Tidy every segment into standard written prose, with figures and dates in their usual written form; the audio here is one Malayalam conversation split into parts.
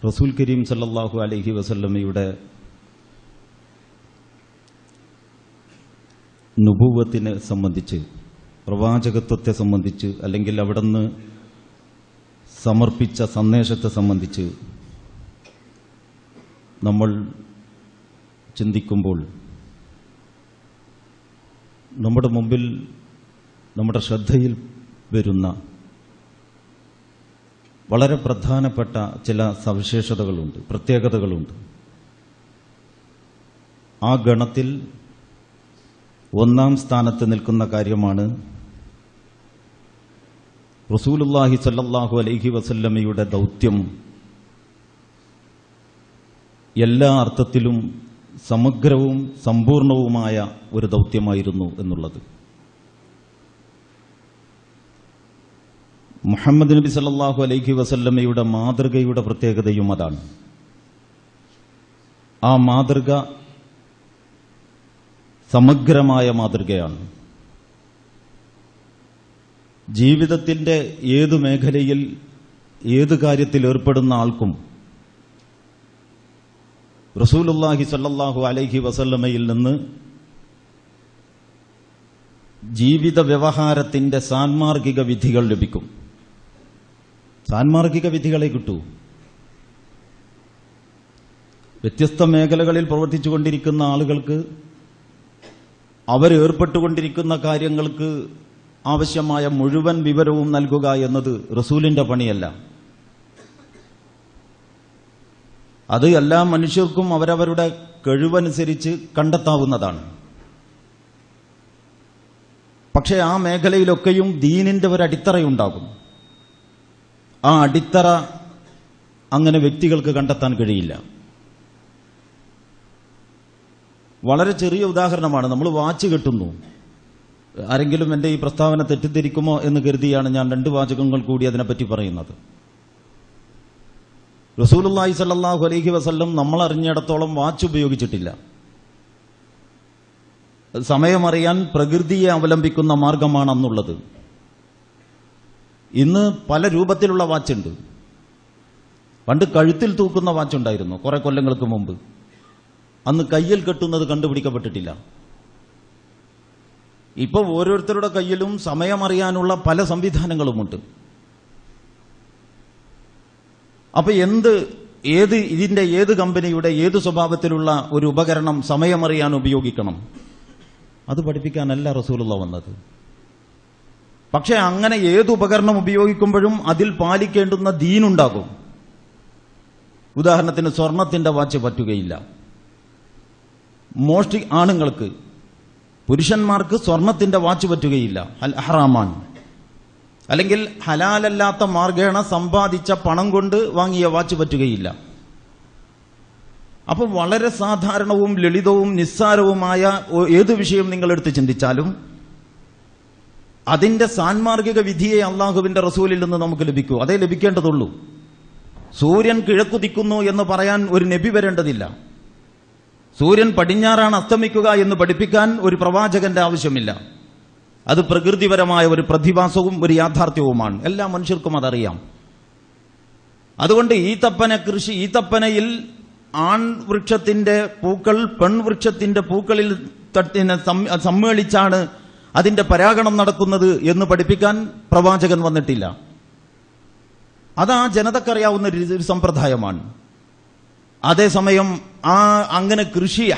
റസൂൽ കരീം സല്ലല്ലാഹു അലൈഹി വസല്ലമയുടെ നുബുവത്തിനെ സംബന്ധിച്ച്, പ്രവാചകത്വത്തെ സംബന്ധിച്ച്, അല്ലെങ്കിൽ അവിടുന്ന് സമർപ്പിച്ച സന്ദേശത്തെ സംബന്ധിച്ച് നമ്മൾ ചിന്തിക്കുമ്പോൾ നമ്മുടെ മുമ്പിൽ, നമ്മുടെ ശ്രദ്ധയിൽ വരുന്ന വളരെ പ്രധാനപ്പെട്ട ചില സവിശേഷതകളുണ്ട്, പ്രത്യേകതകളുണ്ട്. ആ ഗണത്തിൽ ഒന്നാം സ്ഥാനത്ത് നിൽക്കുന്ന കാര്യമാണ് റസൂലുള്ളാഹി സ്വല്ലല്ലാഹു അലൈഹി വസല്ലമയുടെ ദൗത്യം എല്ലാ അർത്ഥത്തിലും സമഗ്രവും സമ്പൂർണവുമായ ഒരു ദൗത്യമായിരുന്നു എന്നുള്ളത്. മുഹമ്മദ് നബി സല്ലല്ലാഹു അലൈഹി വസല്ലമയുടെ മാതൃകയുടെ പ്രത്യേകതയും അതാണ്. ആ മാതൃക സമഗ്രമായ മാതൃകയാണ്. ജീവിതത്തിന്റെ ഏതു മേഖലയിൽ, ഏത് കാര്യത്തിൽ ഏർപ്പെടുന്ന ആൾക്കും റസൂലുള്ളാഹി സ്വല്ലല്ലാഹു അലൈഹി വസല്ലമയിൽ നിന്ന് ജീവിത വ്യവഹാരത്തിന്റെ സാൻമാർഗിക വിധികൾ ലഭിക്കും. സാൻമാർഗിക വിധികളെ കിട്ടൂ. വ്യത്യസ്ത മേഖലകളിൽ പ്രവർത്തിച്ചുകൊണ്ടിരിക്കുന്ന ആളുകൾക്ക് അവരേർപ്പെട്ടുകൊണ്ടിരിക്കുന്ന കാര്യങ്ങൾക്ക് ആവശ്യമായ മുഴുവൻ വിവരവും നൽകുക എന്നത് റസൂലിന്റെ പണിയല്ല. അത് എല്ലാ മനുഷ്യർക്കും അവരവരുടെ കഴിവനുസരിച്ച് കണ്ടെത്താവുന്നതാണ്. പക്ഷേ ആ മേഖലയിലൊക്കെയും ദീനിന്റെ ഒരു അടിത്തറയുണ്ടാകും. ആ അടിത്തറ അങ്ങനെ വ്യക്തികൾക്ക് കണ്ടെത്താൻ കഴിയില്ല. വളരെ ചെറിയ ഉദാഹരണമാണ്. നമ്മൾ വാച്ച് കെട്ടുന്നു. ആരെങ്കിലും എൻ്റെ ഈ പ്രസ്താവന തെറ്റിദ്ധരിക്കുമോ എന്ന് കരുതിയാണ് ഞാൻ 2 വാചകങ്ങൾ കൂടി അതിനെപ്പറ്റി പറയുന്നത്. റസൂലുള്ളാഹി സ്വല്ലല്ലാഹു അലൈഹി വസല്ലം നമ്മൾ അറിഞ്ഞിടത്തോളം വാച്ച് ഉപയോഗിച്ചിട്ടില്ല. സമയമറിയാൻ പ്രകൃതിയെ അവലംബിക്കുന്ന മാർഗമാണ് അന്നുള്ളത്. ഇന്ന് പല രൂപത്തിലുള്ള വാച്ചുണ്ട്. പണ്ട് കഴുത്തിൽ തൂക്കുന്ന വാച്ചുണ്ടായിരുന്നു കുറെ കൊല്ലങ്ങൾക്ക് മുമ്പ്. അന്ന് കയ്യിൽ കെട്ടുന്നത് കണ്ടുപിടിക്കപ്പെട്ടിട്ടില്ല. ഇപ്പോൾ ഓരോരുത്തരുടെ കയ്യിലും സമയമറിയാനുള്ള പല സംവിധാനങ്ങളുമുണ്ട്. അപ്പൊ ഇതിന്റെ ഏത് കമ്പനിയുടെ ഏത് സ്വഭാവത്തിലുള്ള ഒരു ഉപകരണം സമയമറിയാൻ ഉപയോഗിക്കണം, അത് പഠിപ്പിക്കാനല്ല റസൂലുള്ള വന്നത്. പക്ഷെ അങ്ങനെ ഏത് ഉപകരണം ഉപയോഗിക്കുമ്പോഴും അതിൽ പാലിക്കേണ്ടുന്ന ദീനുണ്ടാകും. ഉദാഹരണത്തിന് സ്വർണത്തിന്റെ വാച്ച് പറ്റുകയില്ല. ആണുങ്ങൾക്ക്, പുരുഷന്മാർക്ക് സ്വർണത്തിന്റെ വാച്ച് പറ്റുകയില്ല, അൽ ഹറാമാണ്. അല്ലെങ്കിൽ ഹലാലല്ലാത്ത മാർഗേണ സമ്പാദിച്ച പണം കൊണ്ട് വാങ്ങിയ വാച്ച് പറ്റുകയില്ല. അപ്പോൾ വളരെ സാധാരണവും ലളിതവും നിസ്സാരവുമായ ഏത് വിഷയം നിങ്ങളെടുത്ത് ചിന്തിച്ചാലും അതിന്റെ സാൻമാർഗിക വിധിയെ അള്ളാഹുവിന്റെ റസൂലിൽ നിന്ന് നമുക്ക് ലഭിക്കൂ. അതേ ലഭിക്കേണ്ടതുള്ളൂ. സൂര്യൻ കിഴക്കുദിക്കുന്നു എന്ന് പറയാൻ ഒരു നബി വരേണ്ടതില്ല. സൂര്യൻ പടിഞ്ഞാറാണ് അസ്തമിക്കുക എന്ന് പഠിപ്പിക്കാൻ ഒരു പ്രവാചകന്റെ ആവശ്യമില്ല. അത് പ്രകൃതിപരമായ ഒരു പ്രതിഭാസവും ഒരു യാഥാർത്ഥ്യവുമാണ്. എല്ലാ മനുഷ്യർക്കും അതറിയാം. അതുകൊണ്ട് ഈത്തപ്പനയിൽ ആൺവൃക്ഷത്തിന്റെ പൂക്കൾ പെൺവൃക്ഷത്തിന്റെ പൂക്കളിൽ സമ്മേളിച്ചാണ് അതിന്റെ പരാഗണം നടക്കുന്നത് എന്ന് പഠിപ്പിക്കാൻ പ്രവാചകൻ വന്നിട്ടില്ല. അത് ആ ജനതക്കറിയാവുന്ന ഒരു സമ്പ്രദായമാണ്. അതേസമയം അങ്ങനെ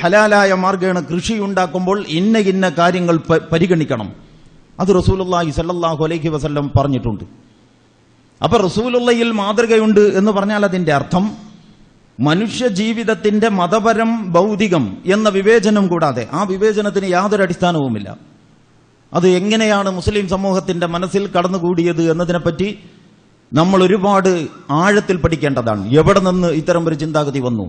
ഹലാലായ മാർഗേണ കൃഷി ഉണ്ടാക്കുമ്പോൾ ഇന്ന കാര്യങ്ങൾ പരിഗണിക്കണം. അത് റസൂലുള്ളാഹി സ്വല്ലല്ലാഹു അലൈഹി വസല്ലം പറഞ്ഞിട്ടുണ്ട്. അപ്പൊ റസൂലുള്ളയിൽ മാതൃകയുണ്ട് എന്ന് പറഞ്ഞാൽ അതിന്റെ അർത്ഥം മനുഷ്യ ജീവിതത്തിന്റെ മതപരം ഭൗതികം എന്ന വിവേചനം കൂടാതെ, ആ വിവേചനത്തിന് യാതൊരു അടിസ്ഥാനവുമില്ല. അത് എങ്ങനെയാണ് മുസ്ലിം സമൂഹത്തിന്റെ മനസ്സിൽ കടന്നുകൂടിയത് എന്നതിനെപ്പറ്റി നമ്മൾ ഒരുപാട് ആഴത്തിൽ പഠിക്കേണ്ടതാണ്. എവിടെ നിന്ന് ഇത്തരം ഒരു ചിന്താഗതി വന്നു?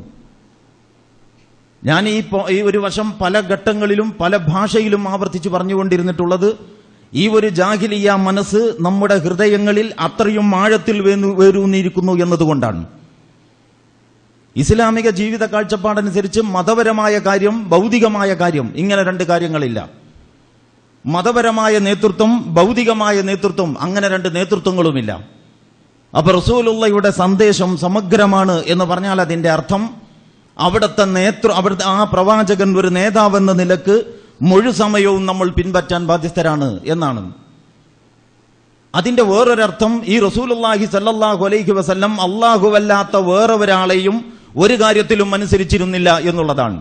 ഞാൻ ഈ ഒരു വശം പല ഘട്ടങ്ങളിലും പല ഭാഷയിലും ആവർത്തിച്ച് പറഞ്ഞുകൊണ്ടിരുന്നിട്ടുള്ളത് ഈ ഒരു ജാഹിലിയ മനസ്സ് നമ്മുടെ ഹൃദയങ്ങളിൽ അത്രയും ആഴത്തിൽ വേരൂന്നിയിരിക്കുന്നു എന്നതുകൊണ്ടാണ്. ഇസ്ലാമിക ജീവിത കാഴ്ചപ്പാടനുസരിച്ച് മതപരമായ കാര്യം, ഭൗതികമായ കാര്യം, ഇങ്ങനെ 2 കാര്യങ്ങളില്ല. മതപരമായ നേതൃത്വം, ഭൗതികമായ നേതൃത്വം, അങ്ങനെ 2 നേതൃത്വങ്ങളുമില്ല. അപ്പൊ റസൂലുള്ളയുടെ സന്ദേശം സമഗ്രമാണ് എന്ന് പറഞ്ഞാൽ അതിന്റെ അർത്ഥം അവിടുത്തെ അവിടുത്തെ ആ പ്രവാചകൻ ഒരു നേതാവെന്ന നിലക്ക് മുഴുസമയവും നമ്മൾ പിൻപറ്റാൻ ബാധ്യസ്ഥരാണ് എന്നാണ്. അതിന്റെ വേറൊരർത്ഥം ഈ റസൂലുള്ളാഹി സ്വല്ലല്ലാഹു അലൈഹി വസല്ലം അല്ലാഹുവല്ലാത്ത വേറെ ഒരാളെയും ഒരു കാര്യത്തിലും അനുസരിച്ചിരുന്നില്ല എന്നുള്ളതാണ്.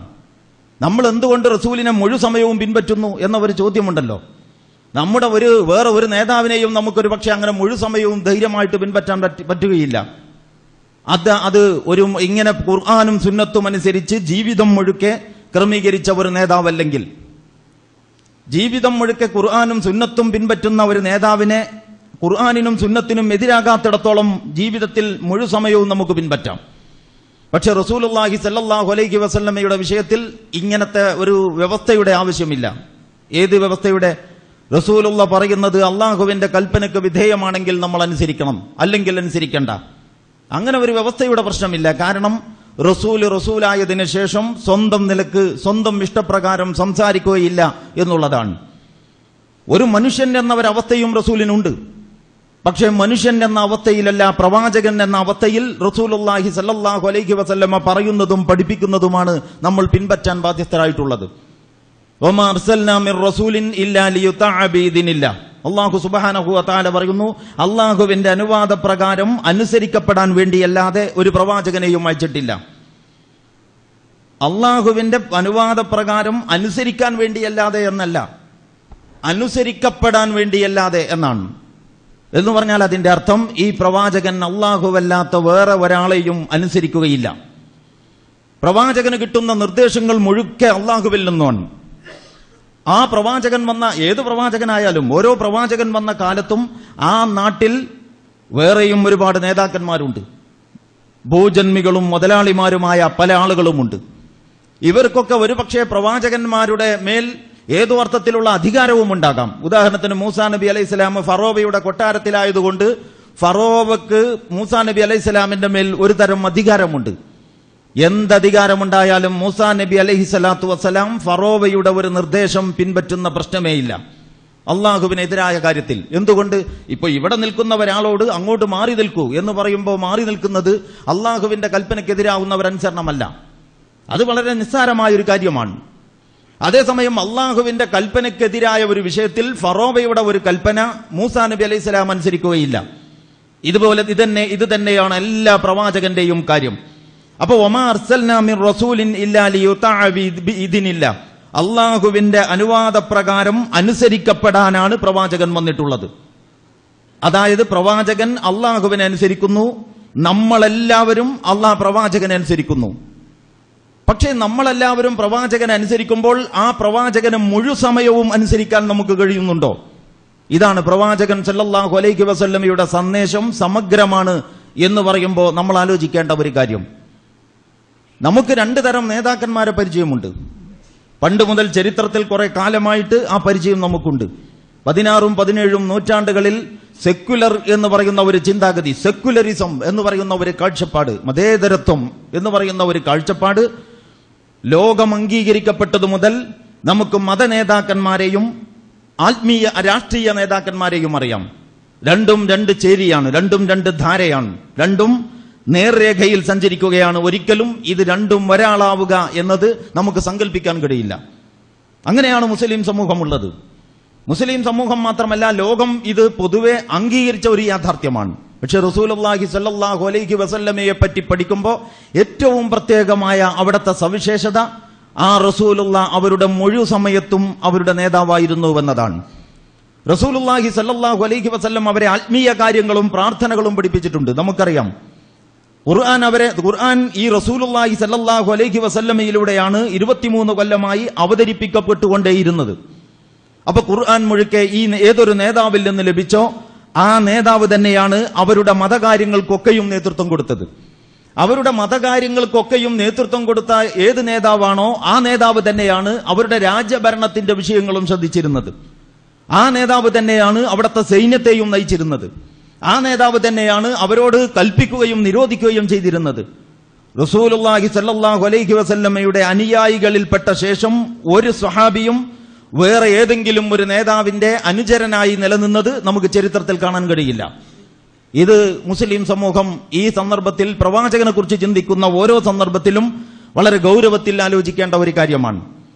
നമ്മൾ എന്തുകൊണ്ട് റസൂലിനെ മുഴുസമയവും പിൻപറ്റുന്നു എന്ന ഒരു ചോദ്യമുണ്ടല്ലോ. നമ്മുടെ വേറെ ഒരു നേതാവിനെയും നമുക്കൊരു പക്ഷെ അങ്ങനെ മുഴുസമയവും ധൈര്യമായിട്ട് പിൻപറ്റാൻ പറ്റുകയില്ല. അത് ഒരു ഇങ്ങനെ ഖുർആനും സുന്നത്തും അനുസരിച്ച് ജീവിതം മുഴുക്കെ ക്രമീകരിച്ച ഒരു നേതാവല്ലെങ്കിൽ, ജീവിതം മുഴുക്കെ ഖുർആനും സുന്നത്തും പിൻപറ്റുന്ന ഒരു നേതാവിനെ ഖുർആനിനും സുന്നത്തിനും എതിരാകാത്തിടത്തോളം ജീവിതത്തിൽ മുഴുസമയവും നമുക്ക് പിൻപറ്റാം. പക്ഷെ റസൂലുള്ളാഹി സ്വല്ലല്ലാഹു അലൈഹി വസല്ലമയുടെ വിഷയത്തിൽ ഇങ്ങനത്തെ ഒരു വ്യവസ്ഥയുടെ ആവശ്യമില്ല. ഏത് വ്യവസ്ഥയുടെ? റസൂലുള്ള പറയുന്നത് അള്ളാഹുവിന്റെ കൽപ്പനയ്ക്ക് വിധേയമാണെങ്കിൽ നമ്മൾ അനുസരിക്കണം, അല്ലെങ്കിൽ അനുസരിക്കണ്ട. അങ്ങനെ ഒരു വ്യവസ്ഥയുടെ പ്രശ്നമില്ല. കാരണം റസൂലായതിനു ശേഷം സ്വന്തം നിലക്ക് സ്വന്തം ഇഷ്ടപ്രകാരം സംസാരിക്കുകയില്ല എന്നുള്ളതാണ്. ഒരു മനുഷ്യൻ എന്ന ഒരവസ്ഥയും റസൂലിനുണ്ട്. പക്ഷേ മനുഷ്യൻ എന്ന അവസ്ഥയിലല്ല, പ്രവാചകൻ എന്ന അവസ്ഥയിൽ റസൂലുള്ളാഹി സ്വല്ലല്ലാഹു അലൈഹി വസല്ലമ പറയുന്നതും പഠിപ്പിക്കുന്നതുമാണ് നമ്മൾ പിൻപറ്റാൻ ബാധ്യസ്ഥരായിട്ടുള്ളത്. വമാ അർസൽനാ മിർ റസൂലിൻ ഇല്ലാ ലിയുതഅ ബിഇദ്നില്ലാഹ്. അല്ലാഹു സുബ്ഹാനഹു വ തആല പറയുന്നു, അല്ലാഹുവിന്റെ അനുവാദപ്രകാരം അനുസരിക്കപ്പെടാൻ വേണ്ടിയല്ലാതെ ഒരു പ്രവാചകനെയും അയച്ചിട്ടില്ല. അല്ലാഹുവിന്റെ അനുവാദപ്രകാരം അനുസരിക്കാൻ വേണ്ടിയല്ലാതെ എന്നല്ല, അനുസരിക്കപ്പെടാൻ വേണ്ടിയല്ലാതെ എന്നാണ്. എന്ന് പറഞ്ഞാൽ അതിന്റെ അർത്ഥം ഈ പ്രവാചകൻ അല്ലാഹുവല്ലാത്ത വേറെ ഒരാളെയും അനുസരിക്കുകയില്ല. പ്രവാചകന് കിട്ടുന്ന നിർദ്ദേശങ്ങൾ മുഴുക്കെ അല്ലാഹുവിൽ നിന്നാണ്. ആ പ്രവാചകൻ വന്ന ഏത് പ്രവാചകനായാലും ഓരോ പ്രവാചകൻ വന്ന കാലത്തും ആ നാട്ടിൽ വേറെയും ഒരുപാട് നേതാക്കന്മാരുണ്ട്. ഭൂജന്മികളും മുതലാളിമാരുമായ പല ആളുകളുമുണ്ട്. ഇവർക്കൊക്കെ ഒരുപക്ഷെ പ്രവാചകന്മാരുടെ മേൽ ഏതോ അർത്ഥത്തിലുള്ള അധികാരവും ഉണ്ടാകാം. ഉദാഹരണത്തിന് മൂസാ നബി അലൈഹിസ്സലാം ഫറോവയുടെ കൊട്ടാരത്തിലായതുകൊണ്ട് ഫറോവക്ക് മൂസാ നബി അലൈഹിസ്സലാമിന്റെ മേൽ ഒരു തരം അധികാരമുണ്ട്. എന്തധികാരമുണ്ടായാലും മൂസാ നബി അലൈഹിസ്സലാത്തു വസ്സലാം ഫറോവയുടെ ഒരു നിർദ്ദേശം പിൻപറ്റുന്ന പ്രശ്നമേയില്ല അള്ളാഹുവിനെതിരായ കാര്യത്തിൽ. എന്തുകൊണ്ട്? ഇപ്പൊ ഇവിടെ നിൽക്കുന്ന ഒരാളോട് അങ്ങോട്ട് മാറി നിൽക്കൂ എന്ന് പറയുമ്പോൾ മാറി നിൽക്കുന്നത് അള്ളാഹുവിന്റെ കൽപ്പനയ്ക്കെതിരാവുന്ന ഒരനുസരണമല്ല. അത് വളരെ നിസ്സാരമായൊരു കാര്യമാണ്. അതേസമയം അള്ളാഹുവിന്റെ കൽപ്പനയ്ക്കെതിരായ ഒരു വിഷയത്തിൽ ഫറോവയുടെ ഒരു കൽപ്പന മൂസാ നബി അലൈഹി സ്വലാം അനുസരിക്കുകയില്ല. ഇതുപോലെ ഇത് തന്നെയാണ് എല്ലാ പ്രവാചകന്റെയും കാര്യം. അപ്പൊ വമാ അർസൽനാ മിർ റസൂലിൻ ഇല്ലാ ലിയുതഅ ബിഇദ്നില്ലാഹ്, അള്ളാഹുവിന്റെ അനുവാദപ്രകാരം അനുസരിക്കപ്പെടാനാണ് പ്രവാചകൻ വന്നിട്ടുള്ളത്. അതായത് പ്രവാചകൻ അള്ളാഹുവിനെ അനുസരിക്കുന്നു, നമ്മളെല്ലാവരും പ്രവാചകനെ അനുസരിക്കുന്നു. പക്ഷേ നമ്മളെല്ലാവരും പ്രവാചകനെ അനുസരിക്കുമ്പോൾ ആ പ്രവാചകന് മുഴുസമയവും അനുസരിക്കാൻ നമുക്ക് കഴിയുന്നുണ്ടോ? ഇതാണ് പ്രവാചകൻ സല്ലല്ലാഹു അലൈഹി വസല്ലമയുടെ സന്ദേശം സമഗ്രമാണ് എന്ന് പറയുമ്പോൾ നമ്മൾ ആലോചിക്കേണ്ട ഒരു കാര്യം. നമുക്ക് രണ്ടു തരം നേതാക്കന്മാരെ പരിചയമുണ്ട്. പണ്ട് മുതൽ ചരിത്രത്തിൽ കുറെ കാലമായിട്ട് ആ പരിചയം നമുക്കുണ്ട്. 16ഉം 17ഉം നൂറ്റാണ്ടുകളിൽ സെക്യുലർ എന്ന് പറയുന്ന ഒരു ചിന്താഗതി, സെക്യുലറിസം എന്ന് പറയുന്ന ഒരു കാഴ്ചപ്പാട്, മതേതരത്വം എന്ന് പറയുന്ന ഒരു കാഴ്ചപ്പാട് ലോകം അംഗീകരിക്കപ്പെട്ടതു മുതൽ നമുക്ക് മതനേതാക്കന്മാരെയും ആത്മീയ രാഷ്ട്രീയ നേതാക്കന്മാരെയും അറിയാം. രണ്ടും രണ്ട് ചേരിയാണ്, രണ്ടും രണ്ട് ധാരയാണ്, രണ്ടും നേർരേഖയിൽ സഞ്ചരിക്കുകയാണ്. ഒരിക്കലും ഇത് രണ്ടും ഒരാളാവുക എന്നത് നമുക്ക് സങ്കല്പിക്കാൻ കഴിയില്ല. അങ്ങനെയാണ് മുസ്ലിം സമൂഹമുള്ളത്. മുസ്ലിം സമൂഹം മാത്രമല്ല, ലോകം ഇത് പൊതുവെ അംഗീകരിച്ച ഒരു യാഥാർത്ഥ്യമാണ്. പക്ഷെ റസൂലുള്ളാഹി സ്വല്ലല്ലാഹു അലൈഹി വസല്ലമയെ പറ്റി പഠിക്കുമ്പോൾ ഏറ്റവും പ്രത്യേകമായ അവിടുത്തെ സവിശേഷത ആ റസൂലുള്ള അവരുടെ മുഴു സമയത്തും അവരുടെ നേതാവായിരുന്നു എന്നതാണ്. റസൂലുള്ളാഹി സ്വല്ലല്ലാഹു അലൈഹി വസല്ലം അവരെ ആത്മീയ കാര്യങ്ങളും പ്രാർത്ഥനകളും പഠിപ്പിച്ചിട്ടുണ്ട്. നമുക്കറിയാം ഖുർആൻ ഈ റസൂലുള്ളാഹി സ്വല്ലല്ലാഹു അലൈഹി വസല്ലമയിലൂടെയാണ് 23 കൊല്ലമായി അവതരിപ്പിക്കപ്പെട്ടുകൊണ്ടേയിരുന്നത്. അപ്പൊ ഖുർആൻ മുഴുക്കെ ഈ ഏതൊരു നേതാവിൽ നിന്ന് ലഭിച്ചോ ആ നേതാവ് തന്നെയാണ് അവരുടെ മതകാര്യങ്ങൾക്കൊക്കെയും നേതൃത്വം കൊടുത്തത്. അവരുടെ മതകാര്യങ്ങൾക്കൊക്കെയും നേതൃത്വം കൊടുത്ത ഏത് നേതാവാണോ ആ നേതാവ് തന്നെയാണ് അവരുടെ രാജ്യഭരണത്തിന്റെ വിഷയങ്ങളും ശ്രദ്ധിച്ചിരുന്നത്. ആ നേതാവ് തന്നെയാണ് അവിടുത്തെ സൈന്യത്തെയും നയിച്ചിരുന്നത്. ആ നേതാവ് തന്നെയാണ് അവരോട് കൽപ്പിക്കുകയും നിരോധിക്കുകയും ചെയ്തിരുന്നത്. റസൂലുള്ളാഹി സ്വല്ലല്ലാഹു അലൈഹി വസല്ലമയുടെ അനുയായികളിൽപ്പെട്ട ശേഷം ഒരു സ്വഹാബിയും വേറെ ഏതെങ്കിലും ഒരു നേതാവിന്റെ അനുചരനായി നിലനിന്നത് നമുക്ക് ചരിത്രത്തിൽ കാണാൻ കഴിയില്ല. ഇത് മുസ്ലിം സമൂഹം ഈ സന്ദർഭത്തിൽ പ്രവാചകനെ കുറിച്ച് ചിന്തിക്കുന്ന ഓരോ സന്ദർഭത്തിലും വളരെ ഗൗരവത്തിൽ ആലോചിക്കേണ്ട ഒരു കാര്യമാണ്.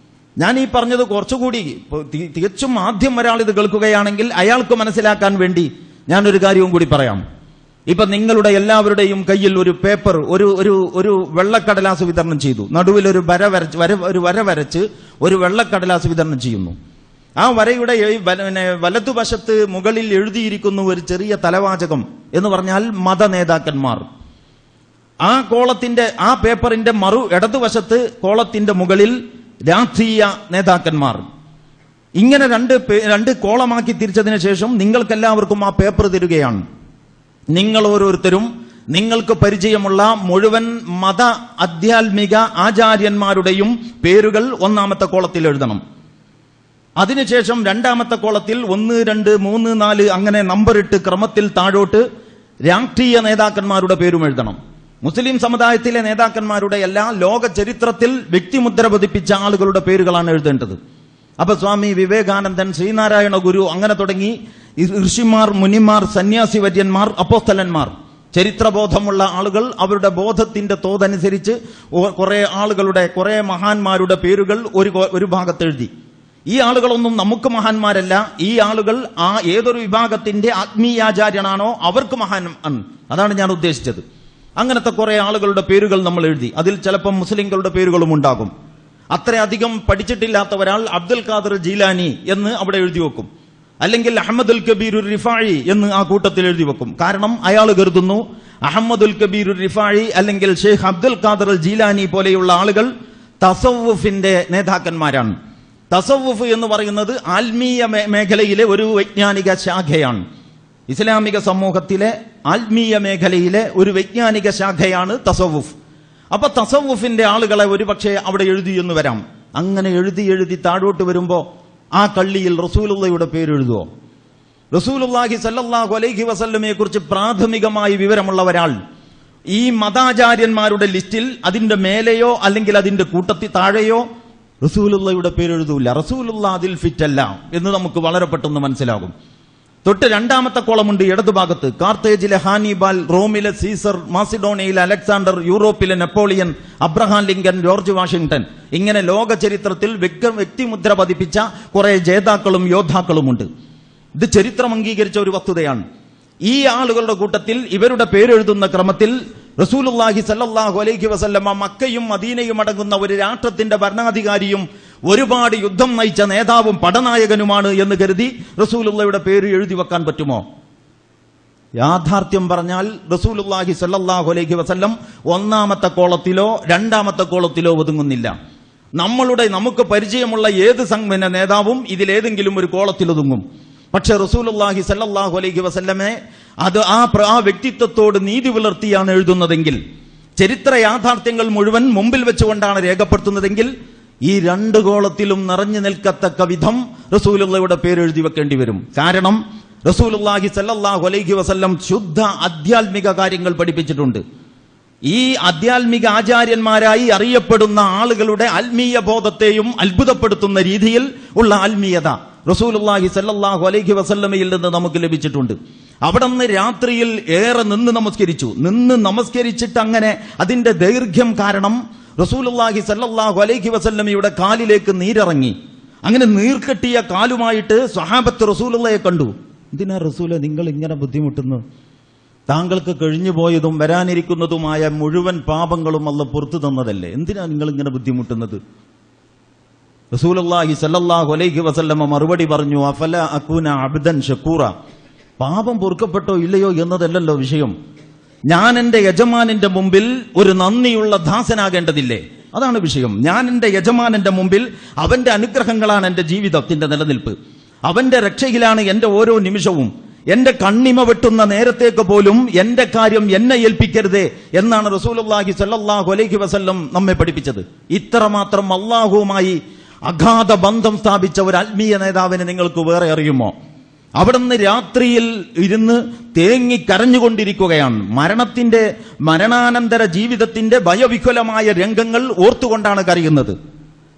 ഞാൻ ഈ പറഞ്ഞത് കുറച്ചുകൂടി തികച്ചും ആദ്യം ഒരാൾ ഇത് കേൾക്കുകയാണെങ്കിൽ അയാൾക്ക് മനസ്സിലാക്കാൻ വേണ്ടി ഞാനൊരു കാര്യവും കൂടി പറയാം. ഇപ്പൊ നിങ്ങളുടെ എല്ലാവരുടെയും കയ്യിൽ ഒരു പേപ്പർ, ഒരു വെള്ളക്കടലാസ് വിതരണം ചെയ്തു. നടുവിൽ ഒരു വര വരച്ച് ഒരു വെള്ളക്കടലാസ് വിതരണം ചെയ്യുന്നു. ആ വരയുടെ വലതുവശത്ത് മുകളിൽ എഴുതിയിരിക്കുന്ന ഒരു ചെറിയ തലവാചകം എന്ന് പറഞ്ഞാൽ മത നേതാക്കന്മാർ. ആ കോളത്തിന്റെ, ആ പേപ്പറിന്റെ ഇടതുവശത്ത് കോളത്തിന്റെ മുകളിൽ രാഷ്ട്രീയ നേതാക്കന്മാർ. ഇങ്ങനെ രണ്ട് കോളമാക്കി തിരിച്ചതിന് ശേഷം നിങ്ങൾക്കെല്ലാവർക്കും ആ പേപ്പർ തരികയാണ്. നിങ്ങൾ ഓരോരുത്തരും നിങ്ങൾക്ക് പരിചയമുള്ള മുഴുവൻ മത ആധ്യാത്മിക ആചാര്യന്മാരുടെയും പേരുകൾ ഒന്നാമത്തെ കോളത്തിൽ എഴുതണം. അതിനുശേഷം രണ്ടാമത്തെ കോളത്തിൽ 1, 2, 3, 4 അങ്ങനെ നമ്പറിട്ട് ക്രമത്തിൽ താഴോട്ട് രാഷ്ട്രീയ നേതാക്കന്മാരുടെ പേരും എഴുതണം. മുസ്ലിം സമുദായത്തിലെ നേതാക്കന്മാരുടെ എല്ലാ ലോക ചരിത്രത്തിൽ വ്യക്തിമുദ്ര പതിപ്പിച്ച ആളുകളുടെ പേരുകളാണ് എഴുതേണ്ടത്. അപ്പൊ സ്വാമി വിവേകാനന്ദൻ, ശ്രീനാരായണ ഗുരു, അങ്ങനെ തുടങ്ങി ഋഷിമാർ, മുനിമാർ, സന്യാസി വര്യന്മാർ, അപ്പോസ്തലന്മാർ, ചരിത്രബോധമുള്ള ആളുകൾ അവരുടെ ബോധത്തിന്റെ തോതനുസരിച്ച് കുറെ മഹാന്മാരുടെ പേരുകൾ ഒരു ഭാഗത്ത് എഴുതി. ഈ ആളുകളൊന്നും നമുക്ക് മഹാന്മാരല്ല. ഈ ആളുകൾ ഏതൊരു വിഭാഗത്തിന്റെ ആത്മീയാചാര്യനാണോ അവർക്ക് മഹാൻ. അതാണ് ഞാൻ ഉദ്ദേശിച്ചത്. അങ്ങനത്തെ കുറെ ആളുകളുടെ പേരുകൾ നമ്മൾ എഴുതി. അതിൽ ചിലപ്പോൾ മുസ്ലിങ്ങളുടെ പേരുകളും ഉണ്ടാകും. അത്രയധികം പഠിച്ചിട്ടില്ലാത്ത ഒരാൾ അബ്ദുൽ ഖാദർ ജീലാനി എന്ന് അവിടെ എഴുതി വെക്കും, അല്ലെങ്കിൽ അഹമ്മദുൽ കബീർ റിഫായി എന്ന് ആ കൂട്ടത്തിൽ എഴുതി വെക്കും. കാരണം അയാൾ കരുതുന്നു അഹമ്മദുൽ കബീർ റിഫായി അല്ലെങ്കിൽ ഷെയ്ഖ് അബ്ദുൽ ഖാദർ ജീലാനി പോലെയുള്ള ആളുകൾ തസവുഫിന്റെ നേതാക്കന്മാരാണ്. തസവുഫ് എന്ന് പറയുന്നത് ആത്മീയ മേഖലയിലെ ഒരു വൈജ്ഞാനിക ശാഖയാണ്. ഇസ്ലാമിക സമൂഹത്തിലെ ആത്മീയ മേഖലയിലെ ഒരു വൈജ്ഞാനിക ശാഖയാണ് തസവുഫ്. അപ്പൊ തസവുഫിന്റെ ആളുകളെ ഒരുപക്ഷെ അവിടെ എഴുതി എന്ന് വരാം. അങ്ങനെ എഴുതി താഴോട്ട് വരുമ്പോ ആ കള്ളിയിൽ റസൂലുള്ളയുടെ പേര് എഴുതുവോ? റസൂലുള്ളാഹി സ്വല്ലല്ലാഹു അലൈഹി വസല്ലമയെ കുറിച്ച് പ്രാഥമികമായി വിവരമുള്ള ഒരാൾ ഈ മതാചാര്യന്മാരുടെ ലിസ്റ്റിൽ അതിന്റെ മേലെയോ അല്ലെങ്കിൽ അതിന്റെ കൂട്ടത്തിൽ താഴെയോ റസൂലുള്ളയുടെ പേര് എഴുതൂല. റസൂലുള്ള അതിൽ ഫിറ്റല്ല എന്ന് നമുക്ക് വളരെ പെട്ടെന്ന് മനസ്സിലാകും. തൊട്ട് രണ്ടാമത്തെ കോളമുണ്ട് ഇടതുഭാഗത്ത്. കാർത്തേജിലെ ഹാനിബാൽ, റോമിലെ സീസർ, മാസിഡോണിയയിലെ അലക്സാണ്ടർ, യൂറോപ്പിലെ Napoleon, Abraham Lincoln, George Washington, ഇങ്ങനെ ലോക ചരിത്രത്തിൽ വ്യക്തിമുദ്ര പതിപ്പിച്ച കുറെ ജേതാക്കളും യോദ്ധാക്കളുമുണ്ട്. ഇത് ചരിത്രം അംഗീകരിച്ച ഒരു വസ്തുതയാണ്. ഈ ആളുകളുടെ കൂട്ടത്തിൽ ഇവരുടെ പേരെഴുതുന്ന ക്രമത്തിൽ റസൂലുള്ളാഹി സ്വല്ലല്ലാഹു അലൈഹി വസല്ലമ മക്കയും മദീനയും അടങ്ങുന്ന ഒരു രാഷ്ട്രത്തിന്റെ ഭരണാധികാരിയും ഒരുപാട് യുദ്ധം നയിച്ച നേതാവും പടനായകനുമാണ് എന്ന് കരുതി റസൂലുള്ളയുടെ പേര് എഴുതി വെക്കാൻ പറ്റുമോ? യാഥാർത്ഥ്യം പറഞ്ഞാൽ റസൂലുള്ളാഹി സ്വല്ലല്ലാഹു അലൈഹി വസല്ലം ഒന്നാമത്തെ കോളത്തിലോ രണ്ടാമത്തെ കോളത്തിലോ ഒതുങ്ങുന്നില്ല. നമുക്ക് പരിചയമുള്ള ഏത് നേതാവും ഇതിലേതെങ്കിലും ഒരു കോളത്തിൽ ഒതുങ്ങും. പക്ഷെ റസൂലുള്ളാഹി സ്വല്ലല്ലാഹു അലൈഹി വസല്ലമെ അത് ആ വ്യക്തിത്വത്തോട് നീതി പുലർത്തിയാണ് എഴുതുന്നതെങ്കിൽ, ചരിത്ര യാഥാർത്ഥ്യങ്ങൾ മുഴുവൻ മുമ്പിൽ വെച്ചുകൊണ്ടാണ് രേഖപ്പെടുത്തുന്നതെങ്കിൽ, ഈ രണ്ട് കോളത്തിലും നിറഞ്ഞു നിൽക്കത്തക്ക വിധം റസൂലുള്ളയുടെ പേര് എഴുതി വെക്കേണ്ടി വരും. കാരണം റസൂലുള്ളാഹി സ്വല്ലല്ലാഹു അലൈഹി വസല്ലം ശുദ്ധ ആധ്യാത്മിക കാര്യങ്ങൾ പഠിപ്പിച്ചിട്ടുണ്ട്. ഈ ആധ്യാത്മിക ആചാര്യന്മാരായി അറിയപ്പെടുന്ന ആളുകളുടെ ആത്മീയ ബോധത്തെയും അത്ഭുതപ്പെടുത്തുന്ന രീതിയിൽ ഉള്ള ആത്മീയത റസൂലുള്ളാഹി സ്വല്ലല്ലാഹു അലൈഹി വസല്ലമയിൽ നിന്ന് നമുക്ക് ലഭിച്ചിട്ടുണ്ട്. അവിടെ നിന്ന് രാത്രിയിൽ ഏറെ നിന്ന് നമസ്കരിച്ചിട്ട് അങ്ങനെ അതിന്റെ ദൈർഘ്യം കാരണം റസൂലുള്ളാഹി സ്വല്ലല്ലാഹു അലൈഹി വസല്ലമയുടെ കാലിലേക്ക് നീരിറങ്ങി. അങ്ങനെ നീർക്കെട്ടിയ കാലുമായിട്ട് സ്വഹാബത്ത് റസൂലുള്ളയെ കണ്ടു. എന്തിനാ റസൂലെ നിങ്ങൾ ഇങ്ങനെ ബുദ്ധിമുട്ടുന്നു? താങ്കൾക്ക് കഴിഞ്ഞു പോയതും വരാനിരിക്കുന്നതുമായ മുഴുവൻ പാപങ്ങളും അല്ലാഹു പുറത്തു തന്നതല്ലേ, എന്തിനാ നിങ്ങൾ ഇങ്ങനെ ബുദ്ധിമുട്ടുന്നത്? റസൂലുള്ളാഹി സ്വല്ലല്ലാഹു അലൈഹി വസല്ലമ മറുപടി പറഞ്ഞു, അഫല അകൂന അബ്ദൻ ശകൂറ. പാപം പൊറുക്കപ്പെട്ടോ ഇല്ലയോ എന്നതല്ലല്ലോ വിഷയം. ഞാൻ എന്റെ യജമാനന്റെ മുമ്പിൽ ഒരു നന്ദിയുള്ള ദാസനാകേണ്ടതില്ലേ? അതാണ് വിഷയം. ഞാൻ എന്റെ യജമാനന്റെ മുമ്പിൽ അവന്റെ അനുഗ്രഹങ്ങളാണ് എന്റെ ജീവിതത്തിന്റെ നിലനിൽപ്പ്. അവന്റെ രക്ഷയിലാണ് എന്റെ ഓരോ നിമിഷവും. എന്റെ കണ്ണിമ വെട്ടുന്ന നേരത്തേക്ക് പോലും എന്റെ കാര്യം എന്നെ ഏൽപ്പിക്കരുതേ എന്നാണ് റസൂലുള്ളാഹി സ്വല്ലല്ലാഹു അലൈഹി വസല്ലം നമ്മെ പഠിപ്പിച്ചത്. ഇത്രമാത്രം അല്ലാഹുവുമായി അഗാധ ബന്ധം സ്ഥാപിച്ച ഒരു ആത്മീയ നേതാവിനെ നിങ്ങൾക്ക് വേറെ അറിയുമോ? അവിടുന്ന് രാത്രിയിൽ ഇരുന്ന് തേങ്ങി കരഞ്ഞുകൊണ്ടിരിക്കുകയാണ്. മരണാനന്തര ജീവിതത്തിന്റെ ഭയവിഹ്വലമായ രംഗങ്ങൾ ഓർത്തുകൊണ്ടാണ് കരയുന്നത്.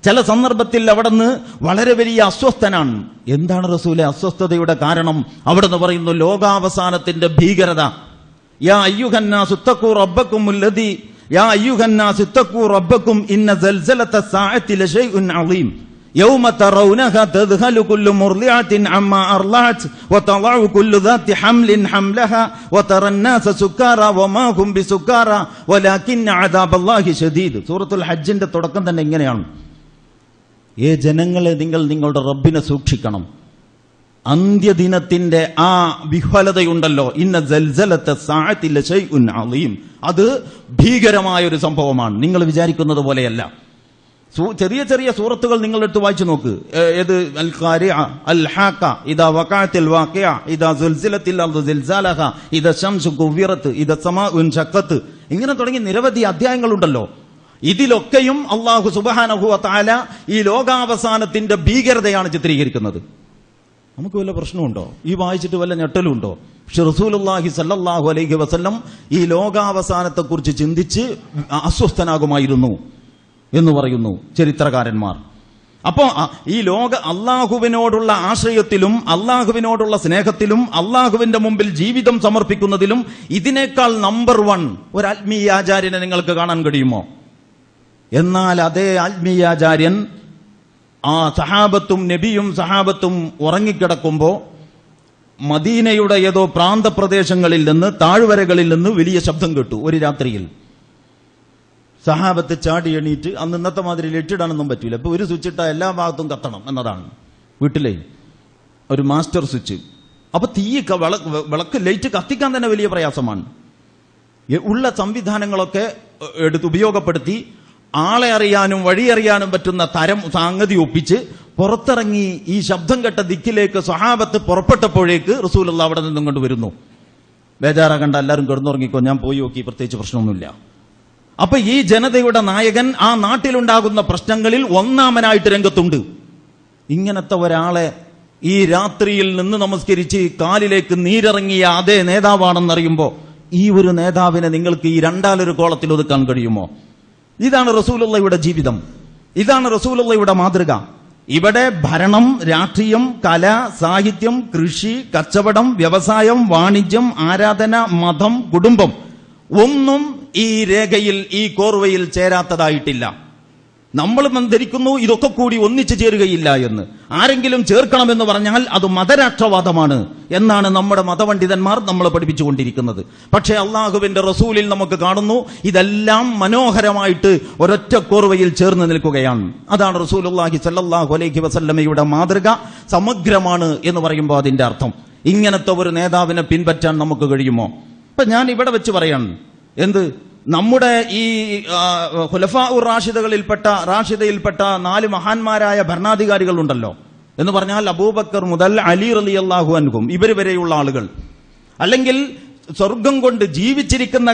ചില സന്ദർഭത്തിൽ അവിടുന്ന് വളരെ വലിയ അസ്വസ്ഥനാണ്. എന്താണ് റസൂലെ അസ്വസ്ഥതയുടെ കാരണം? അവിടുന്ന് പറയുന്നു ലോകാവസാനത്തിന്റെ ഭീകരത. യാ അയ്യുഹന്നാസു ഇത്തഖൂ റബ്ബക്കുമുല്ലദീ യാ അയ്യുഹന്നാസു ഇത്തഖൂ റബ്ബക്കും ഇന്ന സൽസലത സാഅത്തി ലശൈഉൻ അളീം യൗമ തറൗനഹ തദ്ഖലു കുല്ലു മുർളിഅത്തിൻ അമ്മാ അർളഅത് വതളഉ കുല്ലു ദാത്തി ഹംലിൻ ഹംലഹ വതറന്നാസ സുക്കാറാ വമാ ഹും ബിസുക്കാറാ വലാകിന്ന അദാബല്ലാഹി ശദീദ്. സൂറത്തുൽ ഹജ്ജിന്റെ തുടക്കം തന്നെ ഇങ്ങനെയാണ്: ഏ ജനങ്ങളെ, നിങ്ങൾ നിങ്ങളുടെ റബ്ബിനെ സൂക്ഷിക്കണം. അന്ത്യദിനത്തിന്റെ ആ വിഹ്വലതയുണ്ടല്ലോ, ഇന്ന സൽസലത സാഅത്തി ലശൈഉൻ അളീം, അത് ഭീകരമായ ഒരു സംഭവമാണ്. നിങ്ങൾ വിചാരിക്കുന്നത് പോലെയല്ല. ചെറിയ ചെറിയ സൂറത്തുകൾ നിങ്ങൾ എടുത്ത് വായിച്ചു നോക്ക്. ഏത് അൽ ഖാരിഅ, അൽ ഹാഖ, ഇദാ വഖഅത്തിൽ വാഖിഅ, ഇദാ സുൽസിലത്തിൽ അർദു സിൽസാലഹ, ഇദാ ശംസു കുവ്വിറത്, ഇദാ സമാഉ ശഖത്ത്, ഇങ്ങനെ തുടങ്ങി നിരവധി അധ്യായങ്ങളുണ്ടല്ലോ. ഇതിലൊക്കെയും അല്ലാഹു സുബ്ഹാനഹു വ തആല ഈ ലോകാവസാനത്തിന്റെ ഭീകരതയാണ് ചിത്രീകരിക്കുന്നത്. നമുക്ക് വല്ല പ്രശ്നമുണ്ടോ? ഈ വായിച്ചിട്ട് വല്ല ഞെട്ടലുണ്ടോ? പക്ഷെ റസൂലുള്ളാഹി സ്വല്ലല്ലാഹു അലൈഹി വസല്ലം ഈ ലോകാവസാനത്തെക്കുറിച്ച് ചിന്തിച്ച് അസ്വസ്ഥനാകുമായിരുന്നു എന്ന് പറയുന്നു ചരിത്രകാരന്മാർ. അപ്പോ ഈ അള്ളാഹുവിനോടുള്ള ആശ്രയത്തിലും അള്ളാഹുവിനോടുള്ള സ്നേഹത്തിലും അള്ളാഹുവിന്റെ മുമ്പിൽ ജീവിതം സമർപ്പിക്കുന്നതിലും ഇതിനേക്കാൾ നമ്പർ 1 ഒരു ആത്മീയാചാര്യനെ നിങ്ങൾക്ക് കാണാൻ കഴിയുമോ? എന്നാൽ അതേ ആത്മീയാചാര്യൻ ആ സഹാബത്തും നബിയും സഹാബത്തും ഉറങ്ങിക്കിടക്കുമ്പോ മദീനയുടെ ഏതോ പ്രാന്തപ്രദേശങ്ങളിൽ നിന്ന്, താഴ്വരകളിൽ നിന്ന് വലിയ ശബ്ദം കേട്ടു ഒരു രാത്രിയിൽ. സഹാബത്ത് ചാടി എണീറ്റ്, അന്ന് ഇന്നത്തെ മാതിരി ലെറ്റിടാനൊന്നും പറ്റൂല, ഇപ്പൊ ഒരു സ്വിച്ച് ഇട്ടാൽ എല്ലാ ഭാഗത്തും കത്തണം എന്നതാണ് വീട്ടിലെ ഒരു മാസ്റ്റർ സ്വിച്ച്. അപ്പൊ വിളക്ക് ലൈറ്റ് കത്തിക്കാൻ തന്നെ വലിയ പ്രയാസമാണ്. ഉള്ള സംവിധാനങ്ങളൊക്കെ എടുത്ത് ഉപയോഗപ്പെടുത്തി ആളെ അറിയാനും വഴിയറിയാനും പറ്റുന്ന തരം സംഗതി ഒപ്പിച്ച് പുറത്തിറങ്ങി ഈ ശബ്ദം കേട്ട ദിക്കിലേക്ക് സ്വഹാബത്ത് പുറപ്പെട്ടപ്പോഴേക്ക് റസൂലുള്ളാഹി അവിടെ നിന്നും കൊണ്ടുവരുന്നു. ബേജാറാകണ്ട, എല്ലാവരും കിടന്നുറങ്ങിക്കോ, ഞാൻ പോയി നോക്കി, പ്രത്യേകിച്ച് പ്രശ്നമൊന്നുമില്ല. അപ്പൊ ഈ ജനതയുടെ നായകൻ ആ നാട്ടിലുണ്ടാകുന്ന പ്രശ്നങ്ങളിൽ ഒന്നാമനായിട്ട് രംഗത്തുണ്ട്. ഇങ്ങനത്തെ ഒരാളെ ഈ രാത്രിയിൽ നിന്ന് നമസ്കരിച്ച് കാലിലേക്ക് നീരിറങ്ങിയ അതേ നേതാവാണെന്നറിയുമ്പോ ഈ ഒരു നേതാവിനെ നിങ്ങൾക്ക് ഈ രണ്ടാലൊരു കോളത്തിൽ ഒതുക്കാൻ കഴിയുമോ? ഇതാണ് റസൂലുള്ളാഹിയുടെ ജീവിതം, ഇതാണ് റസൂലുള്ളാഹിയുടെ മാതൃക. ഇവിടെ ഭരണം, രാഷ്ട്രീയം, കല, സാഹിത്യം, കൃഷി, കച്ചവടം, വ്യവസായം, വാണിജ്യം, ആരാധന, മതം, കുടുംബം ഒന്നും ഈ രേഖയിൽ, ഈ കോർവയിൽ ചേരാത്തതായിട്ടില്ല. നമ്മൾ ധരിക്കുന്നു ഇതൊക്കെ കൂടി ഒന്നിച്ചു ചേരുകയില്ല എന്ന്. ആരെങ്കിലും ചേർക്കണമെന്ന് പറഞ്ഞാൽ അത് മതരാഷ്ട്രവാദമാണ് എന്നാണ് നമ്മുടെ മതപണ്ഡിതന്മാർ നമ്മളെ പഠിപ്പിച്ചുകൊണ്ടിരിക്കുന്നത്. പക്ഷേ അള്ളാഹുവിന്റെ റസൂലിൽ നമുക്ക് കാണുന്നു ഇതെല്ലാം മനോഹരമായിട്ട് ഒരൊറ്റ കോർവയിൽ ചേർന്ന് നിൽക്കുകയാണ്. അതാണ് റസൂലുള്ളാഹി സ്വല്ലല്ലാഹു അലൈഹി വസല്ലമയുടെ മാതൃക. സമഗ്രമാണ് എന്ന് പറയുമ്പോൾ അതിന്റെ അർത്ഥം ഇങ്ങനത്തെ ഒരു നേതാവിനെ പിൻപറ്റാൻ നമുക്ക് കഴിയുമോ? ഇപ്പൊ ഞാൻ ഇവിടെ വെച്ച് പറയാണ്, എന്ത് നമ്മുടെ ഈ ഖുലഫാഉർ റാഷിദയിൽപ്പെട്ട 4 മഹാന്മാരായ ഭരണാധികാരികൾ ഉണ്ടല്ലോ എന്ന് പറഞ്ഞാൽ അബൂബക്കർ മുതൽ അലി റളിയല്ലാഹു അൻഹും ഇവർ വരെയുള്ള ആളുകൾ, അല്ലെങ്കിൽ സ്വർഗം കൊണ്ട് ജീവിച്ചിരിക്കുന്ന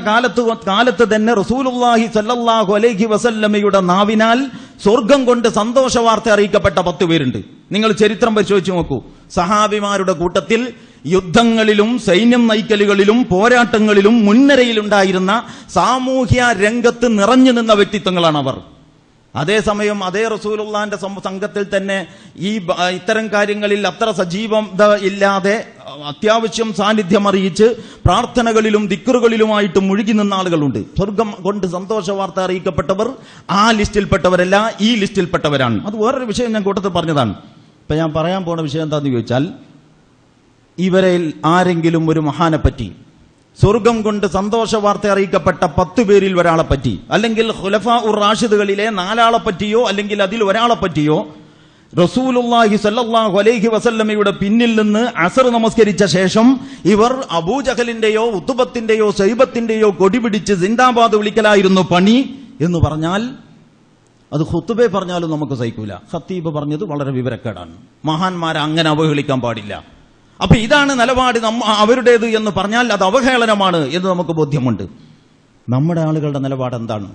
കാലത്ത് തന്നെ റസൂലുള്ളാഹി സ്വല്ലല്ലാഹു അലൈഹി വസല്ലമയുടെ നാവിനാൽ സ്വർഗം കൊണ്ട് സന്തോഷ വാർത്ത അറിയിക്കപ്പെട്ട 10 പേരുണ്ട്. നിങ്ങൾ ചരിത്രം പരിശോധിച്ച് നോക്കൂ. സഹാബിമാരുടെ കൂട്ടത്തിൽ യുദ്ധങ്ങളിലും സൈന്യം നയിക്കലുകളിലും പോരാട്ടങ്ങളിലും മുൻനിരയിലുണ്ടായിരുന്ന സാമൂഹ്യ രംഗത്ത് നിറഞ്ഞു നിന്ന വ്യക്തിത്വങ്ങളാണ് അവർ. അതേസമയം അതേ റസൂലുള്ളാഹിന്റെ സംഘത്തിൽ തന്നെ ഈ ഇത്തരം കാര്യങ്ങളിൽ അത്ര സജീവത ഇല്ലാതെ അത്യാവശ്യം സാന്നിധ്യം അറിയിച്ച് പ്രാർത്ഥനകളിലും ദിക്റുകളിലുമായിട്ട് മുഴുകി നിന്ന ആളുകളുണ്ട്. സ്വർഗം കൊണ്ട് സന്തോഷ വാർത്ത അറിയിക്കപ്പെട്ടവർ ആ ലിസ്റ്റിൽപ്പെട്ടവരല്ല, ഈ ലിസ്റ്റിൽപ്പെട്ടവരാണ്. അത് വേറൊരു വിഷയം ഞാൻ കൂട്ടത്തിൽ പറഞ്ഞതാണ്. ഇപ്പൊ ഞാൻ പറയാൻ പോണ വിഷയം എന്താണെന്ന് ചോദിച്ചാൽ, ഇവരിൽ ആരെങ്കിലും ഒരു മഹാനെ പറ്റി, സ്വർഗം കൊണ്ട് സന്തോഷ വാർത്ത അറിയിക്കപ്പെട്ട 10 പേരിൽ ഒരാളെ പറ്റി, അല്ലെങ്കിൽ ഖുലഫാഉർ റാഷിദുകളിലെ 4 ആളെ പറ്റിയോ അല്ലെങ്കിൽ അതിൽ ഒരാളെ പറ്റിയോ റസൂലുള്ളാഹി സ്വല്ലല്ലാഹു അലൈഹി വസല്ലമയുടെ പിന്നിൽ നിന്ന് അസർ നമസ്കരിച്ച ശേഷം ഇവർ അബൂജഹലിന്റെയോ ഉത്തുബത്തിന്റെയോ സൈബത്തിന്റെയോ കൊടി പിടിച്ച് സിന്ദാബാദ് വിളിക്കലായിരുന്നു പണി എന്ന് പറഞ്ഞാൽ അത് ഖുതുബെ പറഞ്ഞാലും നമുക്ക് സഹിക്കൂല. ഖത്തീബ് പറഞ്ഞത് വളരെ വിവരക്കേടാണ്. മഹാന്മാരെ അങ്ങനെ അവഹേളിക്കാൻ പാടില്ല. അപ്പൊ ഇതാണ് നിലപാട് അവരുടേത് എന്ന് പറഞ്ഞാൽ അത് അവഹേളനമാണ് എന്ന് നമുക്ക് ബോധ്യമുണ്ട്. നമ്മുടെ ആളുകളുടെ നിലപാട് എന്താണ്?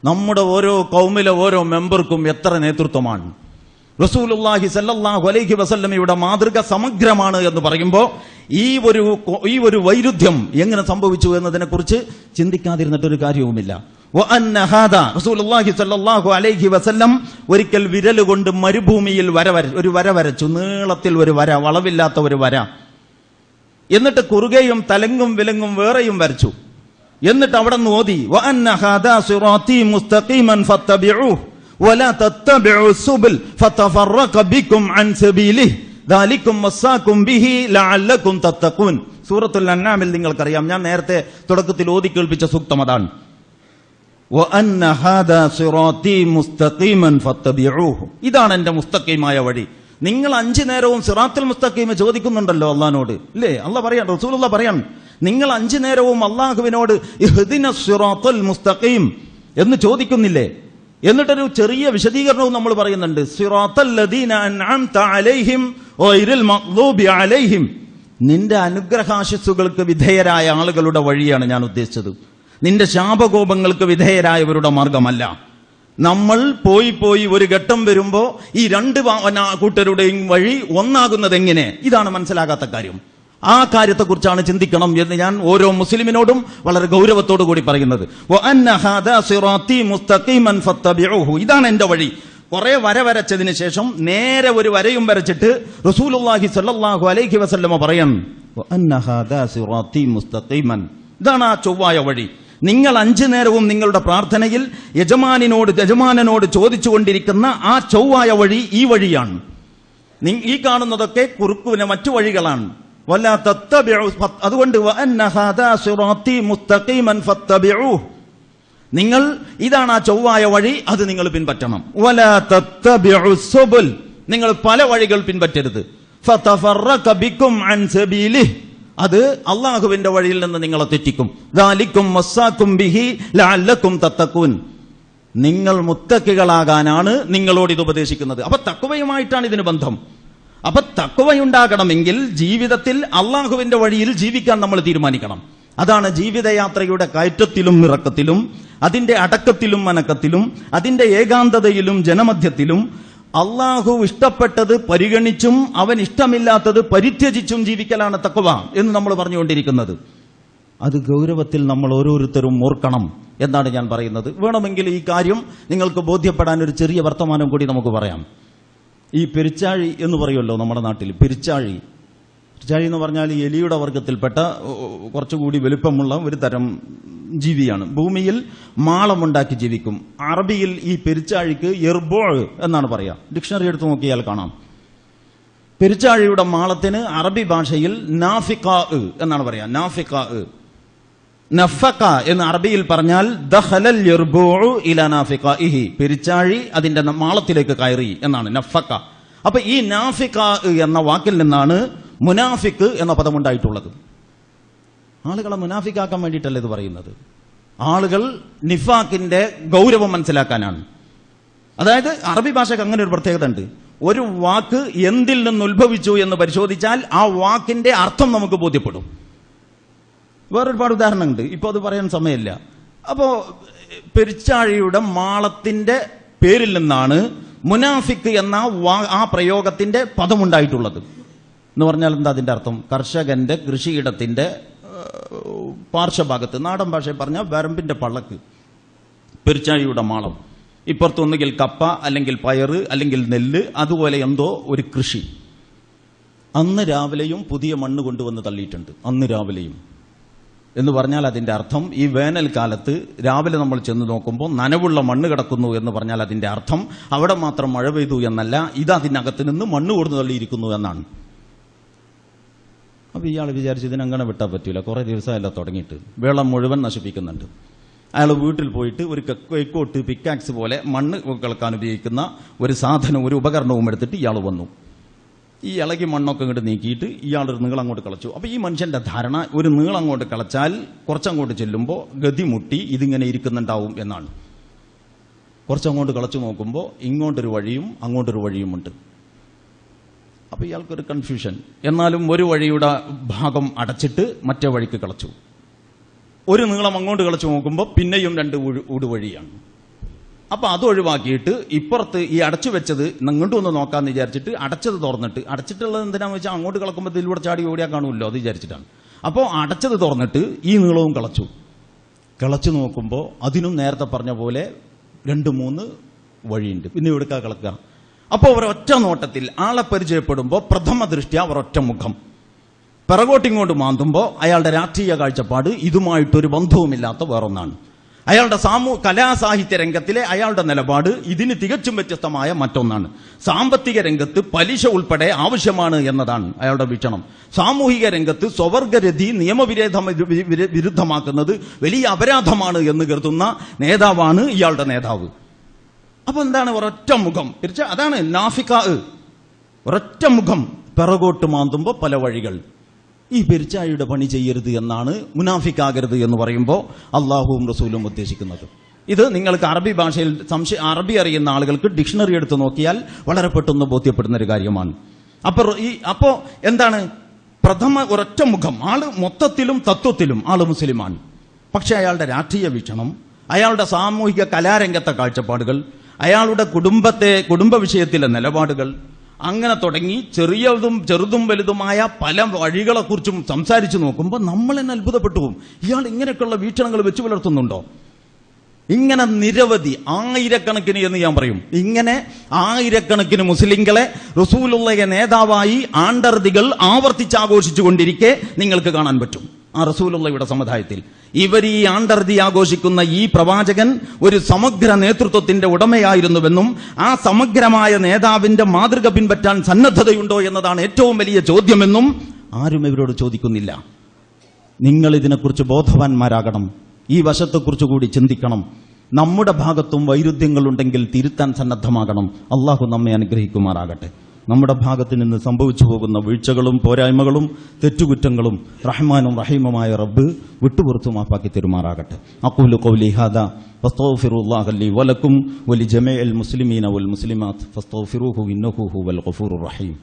നമ്മുടെ ഓരോ കൗമിലെ ഓരോ മെമ്പർക്കും എത്ര നേതൃത്വമാണ്? റസൂലുള്ളാഹി സ്വല്ലല്ലാഹു അലൈഹി വസല്ലമയുടെ മാതൃക സമഗ്രമാണ് എന്ന് പറയുമ്പോൾ ഈ ഒരു വൈരുദ്ധ്യം എങ്ങനെ സംഭവിച്ചു എന്നതിനെ കുറിച്ച് ചിന്തിക്കാതിരുന്നിട്ടൊരു കാര്യവുമില്ല. റസൂലുള്ളാഹി സ്വല്ലല്ലാഹു അലൈഹി വസല്ലം ഒരിക്കൽ വിരൽ കൊണ്ട് മരുഭൂമിയിൽ ഒരു വര വരച്ചു, നീളത്തിൽ ഒരു വര, വളവില്ലാത്ത ഒരു വര. എന്നിട്ട് കുറുകയും തലങ്ങും വിലങ്ങും വേറെയും വരച്ചു. എന്നിട്ട് അവിടെ നിന്ന് ഓതി, വഅന്ന ഹാദാ സിറാത്തീ മുസ്തഖീമൻ ഫത്തബിഊഹു വലാ തത്തബിഉ സുബുൽ ഫതഫറഖ ബികും അൻ സബീലിഹി ദാലികും വസ്സാകും ബിഹി ലഅല്ലകും തത്തഖൂൻ. സൂറത്തുൽ അൻആമിൽ നിങ്ങൾക്കറിയാം, ഞാൻ നേരത്തെ തുടക്കത്തിൽ ഓതി കേൾപ്പിച്ച സൂക്തം അതാണ്. വഅന്ന ഹാദാ സിറാത്തീ മുസ്തഖീമൻ ഫത്തബിഊഹു, ഇതാണ് എന്റെ മുസ്തഖീമായ വഴി. നിങ്ങൾ 5 നേരവും സിറാത്തുൽ മുസ്തഖീം ചോദിക്കുന്നുണ്ടല്ലോ അള്ളാഹിനോട്, ഇല്ലേ? അള്ളാഹ് പറയാൻ, റസൂലുള്ളാഹ് പറയാൻ, നിങ്ങൾ 5 നേരവും അള്ളാഹുവിനോട് ഇഹ്ദിനസ് സിറാത്തുൽ മുസ്തഖീം എന്ന് ചോദിക്കുന്നില്ലേ? എന്നിട്ടൊരു ചെറിയ വിശദീകരണവും നമ്മൾ പറയുന്നുണ്ട്. സിറാത്തൽ ലദീന അൻഅംത അലൈഹിം ഗൈറിൽ മഗ്ദൂബി അലൈഹിം, നിന്റെ അനുഗ്രഹാശിസ്സുകൾക്ക് വിധേയരായ ആളുകളുടെ വഴിയാണ് ഞാൻ ഉദ്ദേശിച്ചത്, നിന്റെ ശാപകോപങ്ങൾക്ക് വിധേയരായവരുടെ മാർഗമല്ല. നമ്മൾ പോയി ഒരു ഘട്ടം വരുമ്പോ ഈ 2 കൂട്ടരുടെയും വഴി ഒന്നാകുന്നത് എങ്ങനെ? ഇതാണ് മനസ്സിലാകാത്ത കാര്യം. ആ കാര്യത്തെക്കുറിച്ചാണ് ചിന്തിക്കണം എന്ന് ഞാൻ ഓരോ മുസ്ലിമിനോടും വളരെ ഗൗരവത്തോടു കൂടി പറയുന്നത്. വഅന്ന ഹാദാ സിറാത്തീ മുസ്തഖീമൻ ഫത്തബിഊഹു, ഇതാണ് എന്റെ വഴി. കുറെ വര വരച്ചതിന് ശേഷം നേരെ ഒരു വരയും വരച്ചിട്ട് റസൂലുള്ളാഹി സ്വല്ലല്ലാഹു അലൈഹി വസല്ലമ പറയാൻ, വഅന്ന ഹാദാ സിറാത്തീ മുസ്തഖീമൻ, ഇതാണ് ആ ചൊവ്വായ വഴി. നിങ്ങൾ 5 നേരവും നിങ്ങളുടെ പ്രാർത്ഥനയിൽ യജമാനനോട് ചോദിച്ചുകൊണ്ടിരിക്കുന്ന ആ ചൊവ്വായ വഴി ഈ വഴിയാണ്. ഈ കാണുന്നതൊക്കെ കുറുക്കുവിന് മറ്റു വഴികളാണ്. വലാ തത്തബിഉ, അതുകൊണ്ട് വഅന്ന ഹാദാ സിറാത്തീ മുസ്തഖീമൻ ഫത്തബിഊഹു, നിങ്ങൾ ഇതാണ് ആ ചൊവ്വായ വഴി, അത് നിങ്ങൾ പിൻപറ്റണം. വലാ തത്തബിഉ സുബുൽ, നിങ്ങൾ പല വഴികൾ പിൻപറ്റരുത്. ഫതഫറഖ ബികും അൻ സബീലിഹി, അത് അള്ളാഹുവിന്റെ വഴിയിൽ നിന്ന് നിങ്ങളെ തെറ്റിക്കും. ദാലികും വസ്സാകും ബിഹി ലഅല്ലകും തത്തഖൂൻ, നിങ്ങൾ മുത്തഖികളാകാനാണ് നിങ്ങളോട് ഇത് ഉപദേശിക്കുന്നത്. അപ്പൊ തഖ്വയുമായിട്ടാണ് ഇതിന് ബന്ധം. അപ്പൊ തഖ്വയുണ്ടാകണമെങ്കിൽ ജീവിതത്തിൽ അള്ളാഹുവിന്റെ വഴിയിൽ ജീവിക്കാൻ നമ്മൾ തീരുമാനിക്കണം. അതാണ് ജീവിതയാത്രയുടെ കയറ്റത്തിലും ഇറക്കത്തിലും, അതിന്റെ അടക്കത്തിലും അനക്കത്തിലും, അതിന്റെ ഏകാന്തതയിലും ജനമധ്യത്തിലും അള്ളാഹു ഇഷ്ടപ്പെട്ടത് പരിഗണിച്ചും അവൻ ഇഷ്ടമില്ലാത്തത് പരിത്യജിച്ചും ജീവിക്കലാണ് തഖ്വ എന്ന് നമ്മൾ പറഞ്ഞുകൊണ്ടിരിക്കുന്നത്. അത് ഗൗരവത്തിൽ നമ്മൾ ഓരോരുത്തരും ഓർക്കണം എന്നാണ് ഞാൻ പറയുന്നത്. വേണമെങ്കിൽ ഈ കാര്യം നിങ്ങൾക്ക് ബോധ്യപ്പെടാൻ ഒരു ചെറിയ വർത്തമാനം കൂടി നമുക്ക് പറയാം. ഈ പെരിച്ചാഴി എന്ന് പറയുമല്ലോ നമ്മുടെ നാട്ടിൽ, പെരിച്ചാഴി എന്ന് പറഞ്ഞാൽ എലിയുടെ വർഗത്തിൽപ്പെട്ട കുറച്ചുകൂടി വലുപ്പമുള്ള ഒരു തരം ജീവിയാണ്. ഭൂമിയിൽ മാളമുണ്ടാക്കി ജീവിക്കും. അറബിയിൽ ഈ പെരിച്ചാഴിക്ക് എർബോ എന്നാണ് പറയാ. ഡിക്ഷണറി എടുത്ത് നോക്കിയാൽ കാണാം. പെരിച്ചാഴിയുടെ മാളത്തിന് അറബി ഭാഷയിൽ നാഫിഖാ എന്നാണ് പറയാ. നാഫിഖാ, നഫഖ എന്ന് അറബിയിൽ പറഞ്ഞാൽ ദഖലൽ യർബൂഉ ഇലാ നാഫിഖാഇഹി, പെരിച്ചാഴി അതിന്റെ മാളത്തിലേക്ക് കയറി എന്നാണ് നഫഖ. അപ്പൊ ഈ നാഫിഖാ എന്ന വാക്കിൽ നിന്നാണ് മുനാഫിക്ക് എന്ന പദമുണ്ടായിട്ടുള്ളത്. ആളുകളെ മുനാഫിക്കാക്കാൻ വേണ്ടിയിട്ടല്ല ഇത് പറയുന്നത്. ആളുകൾ നിഫാക്കിന്റെ ഗൗരവം മനസ്സിലാക്കാനാണ്. അതായത് അറബി ഭാഷയ്ക്ക് അങ്ങനെ ഒരു പ്രത്യേകത ഉണ്ട്. ഒരു വാക്ക് എന്തിൽ നിന്ന് ഉത്ഭവിച്ചു എന്ന് പരിശോധിച്ചാൽ ആ വാക്കിന്റെ അർത്ഥം നമുക്ക് ബോധ്യപ്പെടും. വേറൊരുപാട് ഉദാഹരണമുണ്ട്, ഇപ്പൊ അത് പറയാൻ സമയമില്ല. അപ്പോ പെരിച്ചാഴിയുടെ മാളത്തിന്റെ പേരിൽ നിന്നാണ് മുനാഫിക്ക് എന്ന ആ പ്രയോഗത്തിന്റെ പദമുണ്ടായിട്ടുള്ളത്. എന്ന് പറഞ്ഞാൽ എന്താ അതിന്റെ അർത്ഥം? കർഷകന്റെ കൃഷിയിടത്തിന്റെ പാർശ്വഭാഗത്ത്, നാടൻ ഭാഷയിൽ പറഞ്ഞാൽ വരമ്പിന്റെ പള്ളക്ക് പെരിച്ചാഴിയുടെ മാളം. ഇപ്പുറത്ത് ഒന്നുകിൽ കപ്പ, അല്ലെങ്കിൽ പയറ്, അല്ലെങ്കിൽ നെല്ല്, അതുപോലെ എന്തോ ഒരു കൃഷി. അന്ന് രാവിലെയും പുതിയ മണ്ണ് കൊണ്ടുവന്ന് തള്ളിയിട്ടുണ്ട്. അന്ന് രാവിലെയും എന്ന് പറഞ്ഞാൽ അതിന്റെ അർത്ഥം ഈ വേനൽക്കാലത്ത് രാവിലെ നമ്മൾ ചെന്ന് നോക്കുമ്പോൾ നനവുള്ള മണ്ണ് കിടക്കുന്നു എന്ന് പറഞ്ഞാൽ അതിന്റെ അർത്ഥം അവിടെ മാത്രം മഴ പെയ്തു എന്നല്ല, ഇത് അതിനകത്ത് നിന്ന് മണ്ണ് കൊടുന്ന് തള്ളിയിരിക്കുന്നു എന്നാണ്. അപ്പൊ ഇയാൾ വിചാരിച്ചു ഇതിനങ്ങനെ വിട്ടാൽ പറ്റൂല, കുറെ ദിവസമല്ല തുടങ്ങിയിട്ട്, വെള്ളം മുഴുവൻ നശിപ്പിക്കുന്നുണ്ട്. അയാൾ വീട്ടിൽ പോയിട്ട് ഒരു കൈക്കോട്ട്, പിക്കാക്സ് പോലെ മണ്ണ് കളക്കാൻ ഉപയോഗിക്കുന്ന ഒരു സാധനം, ഒരു ഉപകരണവും എടുത്തിട്ട് ഇയാൾ വന്നു. ഈ ഇളകി മണ്ണൊക്കെ ഇങ്ങോട്ട് നീക്കിയിട്ട് ഇയാളൊരു നീളം അങ്ങോട്ട് കളച്ചു. അപ്പൊ ഈ മനുഷ്യന്റെ ധാരണ ഒരു നീളം അങ്ങോട്ട് കളച്ചാൽ കുറച്ചങ്ങോട്ട് ചെല്ലുമ്പോൾ ഗതിമുട്ടി ഇതിങ്ങനെ ഇരിക്കുന്നുണ്ടാവും എന്നാണ്. കുറച്ചങ്ങോട്ട് കളച്ചു നോക്കുമ്പോൾ ഇങ്ങോട്ടൊരു വഴിയും അങ്ങോട്ടൊരു വഴിയുമുണ്ട്. അപ്പൊ ഇയാൾക്കൊരു കൺഫ്യൂഷൻ. എന്നാലും ഒരു വഴിയുടെ ഭാഗം അടച്ചിട്ട് മറ്റേ വഴിക്ക് കളച്ചു. ഒരു നീളം അങ്ങോട്ട് കളച്ചു നോക്കുമ്പോൾ പിന്നെയും 2 ഊടുവഴിയാണ്. അപ്പൊ അത് ഒഴിവാക്കിയിട്ട് ഇപ്പുറത്ത് ഈ അടച്ചു വെച്ചത് ഇങ്ങോട്ടും ഒന്ന് നോക്കാന്ന് വിചാരിച്ചിട്ട് അടച്ചത് തുറന്നിട്ട്, അടച്ചിട്ടുള്ളത് എന്തിനാന്ന് വെച്ചാൽ അങ്ങോട്ട് കളക്കുമ്പോൾ ഇതിലൂടെ ചാടി ഓടിയാൽ കാണുമല്ലോ, അത് വിചാരിച്ചിട്ടാണ്. അപ്പോൾ അടച്ചത് തുറന്നിട്ട് ഈ നീളവും കളച്ചു. കിളച്ചു നോക്കുമ്പോൾ അതിനും നേരത്തെ പറഞ്ഞ പോലെ 2-3 വഴിയുണ്ട്. പിന്നെ എവിടുക്കാ കിളക്കുക? അപ്പോൾ ഒരൊറ്റ നോട്ടത്തിൽ ആളെ പരിചയപ്പെടുമ്പോൾ പ്രഥമ ദൃഷ്ട്യാ ഒരൊറ്റ മുഖം, പിറകോട്ടിങ്ങോട്ട് മാന്തുമ്പോൾ അയാളുടെ രാഷ്ട്രീയ കാഴ്ചപ്പാട് ഇതുമായിട്ടൊരു ബന്ധവുമില്ലാത്ത വേറൊന്നാണ്. അയാളുടെ കലാസാഹിത്യ രംഗത്തിലെ അയാളുടെ നിലപാട് ഇതിന് തികച്ചും വ്യത്യസ്തമായ മറ്റൊന്നാണ്. സാമ്പത്തിക രംഗത്ത് പലിശ ഉൾപ്പെടെ ആവശ്യമാണ് എന്നതാണ് അയാളുടെ വീക്ഷണം. സാമൂഹിക രംഗത്ത് സ്വവർഗരതി വിരുദ്ധമാക്കുന്നത് വലിയ അപരാധമാണ് എന്ന് കരുതുന്ന നേതാവാണ് ഇയാളുടെ നേതാവ്. അപ്പൊ എന്താണ് ഒരൊറ്റ മുഖം? അതാണ് നാഫിക്കാ. ഒരൊറ്റ മുഖം, പിറകോട്ട് മാന്തുമ്പോൾ പല വഴികൾ. ഈ പെരിച്ചാഴിയുടെ പണി ചെയ്യരുത് എന്നാണ്, മുനാഫിക്കാകരുത് എന്ന് പറയുമ്പോൾ അള്ളാഹുവും റസൂലും ഉദ്ദേശിക്കുന്നത്. ഇത് നിങ്ങൾക്ക് അറബി ഭാഷയിൽ അറബി അറിയുന്ന ആളുകൾക്ക് ഡിക്ഷണറി എടുത്ത് നോക്കിയാൽ വളരെ പെട്ടെന്ന് ബോധ്യപ്പെടുന്ന ഒരു കാര്യമാണ്. അപ്പോ എന്താണ്? പ്രഥമ ഒരൊറ്റ മുഖം. ആള് മൊത്തത്തിലും തത്വത്തിലും ആള് മുസ്ലിമാണ്. പക്ഷെ അയാളുടെ രാഷ്ട്രീയ വീക്ഷണം, അയാളുടെ സാമൂഹിക കലാരംഗത്തെ കാഴ്ചപ്പാടുകൾ, അയാളുടെ കുടുംബ വിഷയത്തിലെ നിലപാടുകൾ, അങ്ങനെ തുടങ്ങി ചെറുതും വലുതുമായ പല വഴികളെക്കുറിച്ചും സംസാരിച്ചു നോക്കുമ്പോൾ നമ്മൾ തന്നെ അത്ഭുതപ്പെട്ടു പോകും. ഇയാൾ ഇങ്ങനെയൊക്കെയുള്ള വീക്ഷണങ്ങൾ വെച്ച് പുലർത്തുന്നുണ്ടോ? ഇങ്ങനെ നിരവധി ആയിരക്കണക്കിന് എന്ന് ഞാൻ പറയും, ഇങ്ങനെ ആയിരക്കണക്കിന് മുസ്ലിങ്ങളെ റസൂലുള്ളാഹിയെ നേതാവായി ആണ്ടർദികൾ ആവർത്തിച്ചാഘോഷിച്ചു കൊണ്ടിരിക്കെ നിങ്ങൾക്ക് കാണാൻ പറ്റും ആ റസൂലുള്ളാഹിയുടെ സമുദായത്തിൽ. ഇവർ ഈ ആണ്ടർദി ആഘോഷിക്കുന്ന ഈ പ്രവാചകൻ ഒരു സമഗ്ര നേതൃത്വത്തിന്റെ ഉടമയായിരുന്നുവെന്നും ആ സമഗ്രമായ നേതാവിന്റെ മാതൃക പിൻപറ്റാൻ സന്നദ്ധതയുണ്ടോ എന്നതാണ് ഏറ്റവും വലിയ ചോദ്യമെന്നും ആരും ഇവരോട് ചോദിക്കുന്നില്ല. നിങ്ങൾ ഇതിനെക്കുറിച്ച് ബോധവാന്മാരാകണം. ഈ വശത്തെക്കുറിച്ച് കൂടി ചിന്തിക്കണം. നമ്മുടെ ഭാഗത്തും വൈരുദ്ധ്യങ്ങളുണ്ടെങ്കിൽ തിരുത്താൻ സന്നദ്ധമാകണം. അള്ളാഹു നമ്മെ അനുഗ്രഹിക്കുമാറാകട്ടെ. നമ്മുടെ ഭാഗത്ത് നിന്ന് സംഭവിച്ചു പോകുന്ന വീഴ്ചകളും പോരായ്മകളും തെറ്റുകുറ്റങ്ങളും റഹ്മാനും റഹീമുമായ റബ്ബ് വിട്ടുപുറത്തു മാപ്പാക്കി തരുമാറാകട്ടെ. അഖൂലു ഖൗലി ഹാദാ ഫസ്തഗ്ഫിറുല്ലാഹ ലി വലക്കും വലിജമീഇൽ മുസ്ലിമീന വൽ മുസ്ലിമാത്ത് ഫസ്തഗ്ഫിറൂഹു ഇന്നഹു ഹുവൽ ഗഫൂറുർ റഹീം.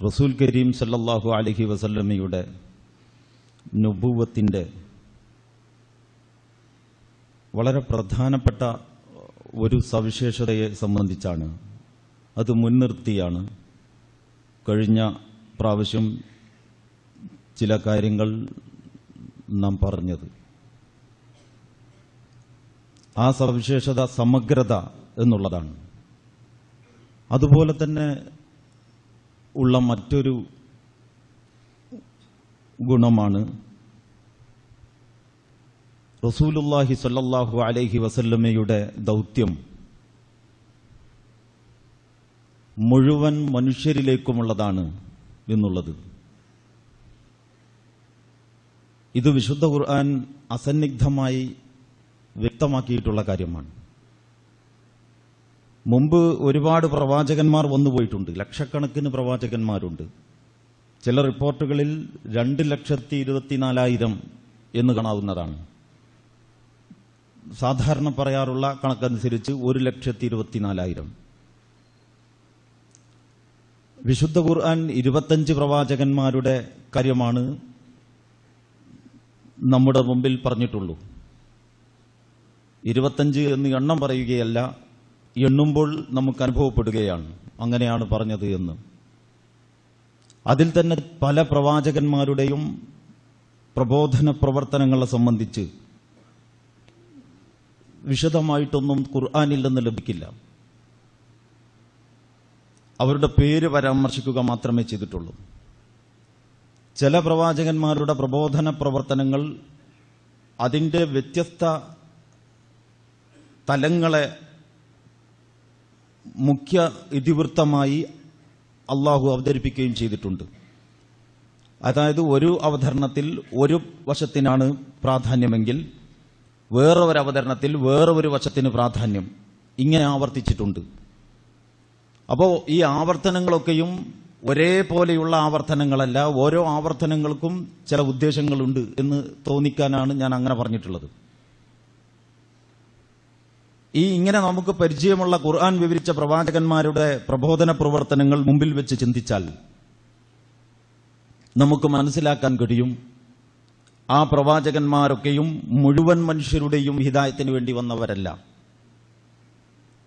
റസൂൽ കരീം സല്ലല്ലാഹു അലൈഹി വസല്ലമയുടെ നുബുവത്തിന്റെ വളരെ പ്രധാനപ്പെട്ട ഒരു സവിശേഷതയെ സംബന്ധിച്ചാണ്, അത് മുൻനിർത്തിയാണ് കഴിഞ്ഞ പ്രാവശ്യം ചില കാര്യങ്ങൾ നാം പറഞ്ഞത്. ആ സവിശേഷത സമഗ്രത എന്നുള്ളതാണ്. അതുപോലെ തന്നെ ഉള്ള മറ്റൊരു ഗുണമാണ് റസൂലുള്ളാഹി സ്വല്ലല്ലാഹു അലൈഹി വസല്ലമയുടെ ദൗത്യം മുഴുവൻ മനുഷ്യരിലേക്കുമുള്ളതാണ് എന്നുള്ളത്. ഇത് വിശുദ്ധ ഖുർആൻ അസന്നിഗ്ധമായി വ്യക്തമാക്കിയിട്ടുള്ള കാര്യമാണ്. മുമ്പ് ഒരുപാട് പ്രവാചകന്മാർ വന്നുപോയിട്ടുണ്ട്. ലക്ഷക്കണക്കിന് പ്രവാചകന്മാരുണ്ട്. ചില റിപ്പോർട്ടുകളിൽ 2,24,000 എന്ന് കാണാവുന്നതാണ്. സാധാരണ പറയാറുള്ള കണക്കനുസരിച്ച് 1,24,000. വിശുദ്ധ ഖുർആൻ 25 പ്രവാചകന്മാരുടെ കാര്യമാണ് നമ്മുടെ മുമ്പിൽ പറഞ്ഞിട്ടുള്ളൂ. 25 എന്ന് എണ്ണം പറയുകയല്ല, എണ്ണുമ്പോൾ നമുക്ക് അനുഭവപ്പെടുകയാണ് അങ്ങനെയാണ് പറഞ്ഞത് എന്ന്. അതിൽ തന്നെ പല പ്രവാചകന്മാരുടെയും പ്രബോധന പ്രവർത്തനങ്ങളെ സംബന്ധിച്ച് വിശദമായിട്ടൊന്നും ഖുർആനിൽ നിന്ന് ലഭിക്കില്ല. അവരുടെ പേര് പരാമർശിക്കുക മാത്രമേ ചെയ്തിട്ടുള്ളൂ. ചില പ്രവാചകന്മാരുടെ പ്രബോധന പ്രവർത്തനങ്ങൾ അതിൻ്റെ വ്യത്യസ്ത തലങ്ങളെ മുഖ്യ ഇതിവൃത്തമായി അള്ളാഹു അവതരിപ്പിക്കുകയും ചെയ്തിട്ടുണ്ട്. അതായത് ഒരു അവതരണത്തിൽ ഒരു വശത്തിനാണ് പ്രാധാന്യമെങ്കിൽ വേറെ ഒരു അവതരണത്തിൽ വേറെ ഒരു വശത്തിന് പ്രാധാന്യം, ഇങ്ങനെ ആവർത്തിച്ചിട്ടുണ്ട്. അപ്പോൾ ഈ ആവർത്തനങ്ങളൊക്കെയും ഒരേപോലെയുള്ള ആവർത്തനങ്ങളല്ല, ഓരോ ആവർത്തനങ്ങൾക്കും ചില ഉദ്ദേശങ്ങളുണ്ട് എന്ന് തോന്നിക്കാനാണ് ഞാൻ അങ്ങനെ പറഞ്ഞിട്ടുള്ളത്. ഇങ്ങനെ നമുക്ക് പരിചയമുള്ള ഖുർആൻ വിവരിച്ച പ്രവാചകന്മാരുടെ പ്രബോധന പ്രവർത്തനങ്ങൾ മുമ്പിൽ വെച്ച് ചിന്തിച്ചാൽ നമുക്ക് മനസ്സിലാക്കാൻ കഴിയും, ആ പ്രവാചകന്മാരൊക്കെയും മുഴുവൻ മനുഷ്യരുടെയും ഹിദായത്തിന് വേണ്ടി വന്നവരല്ല.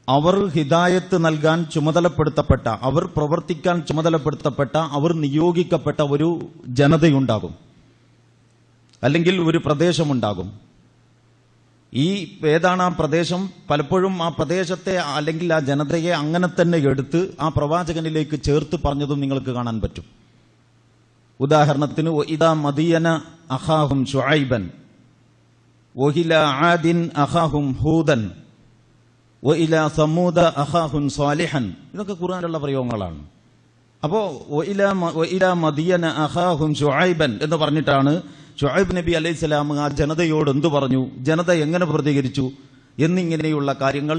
അവർ ഹിദായത്ത് നൽകാൻ ചുമതലപ്പെടുത്തപ്പെട്ട, അവർ പ്രവർത്തിക്കാൻ ചുമതലപ്പെടുത്തപ്പെട്ട, അവർ നിയോഗിക്കപ്പെട്ട ഒരു ജനതയുണ്ടാകും, അല്ലെങ്കിൽ ഒരു പ്രദേശമുണ്ടാകും. ഏതാണ് ആ പ്രദേശം? പലപ്പോഴും ആ പ്രദേശത്തെ അല്ലെങ്കിൽ ആ ജനതയെ അങ്ങനെ തന്നെ എടുത്ത് ആ പ്രവാചകനിലേക്ക് ചേർത്ത് പറഞ്ഞതും നിങ്ങൾക്ക് കാണാൻ പറ്റും. ഉദാഹരണത്തിന് ഇദാ മദിയന അഖാഹും ശുഐബൻ വഇല ആദിൻ അഖാഹും ഹൂദൻ വഇല സമൂദ അഖാഹും സാലിഹൻ. ഇതൊക്കെ ഖുർആനിലുള്ള പ്രയോഗങ്ങളാണ്. അപ്പോ വഇല മദിയന അഖാഹും ശുഐബൻ എന്ന് പറഞ്ഞിട്ടാണ് ശുഐബ് നബി അലൈഹിസ്സലാം ആ ജനതയോട് എന്തു പറഞ്ഞു, ജനത എങ്ങനെ പ്രതികരിച്ചു എന്നിങ്ങനെയുള്ള കാര്യങ്ങൾ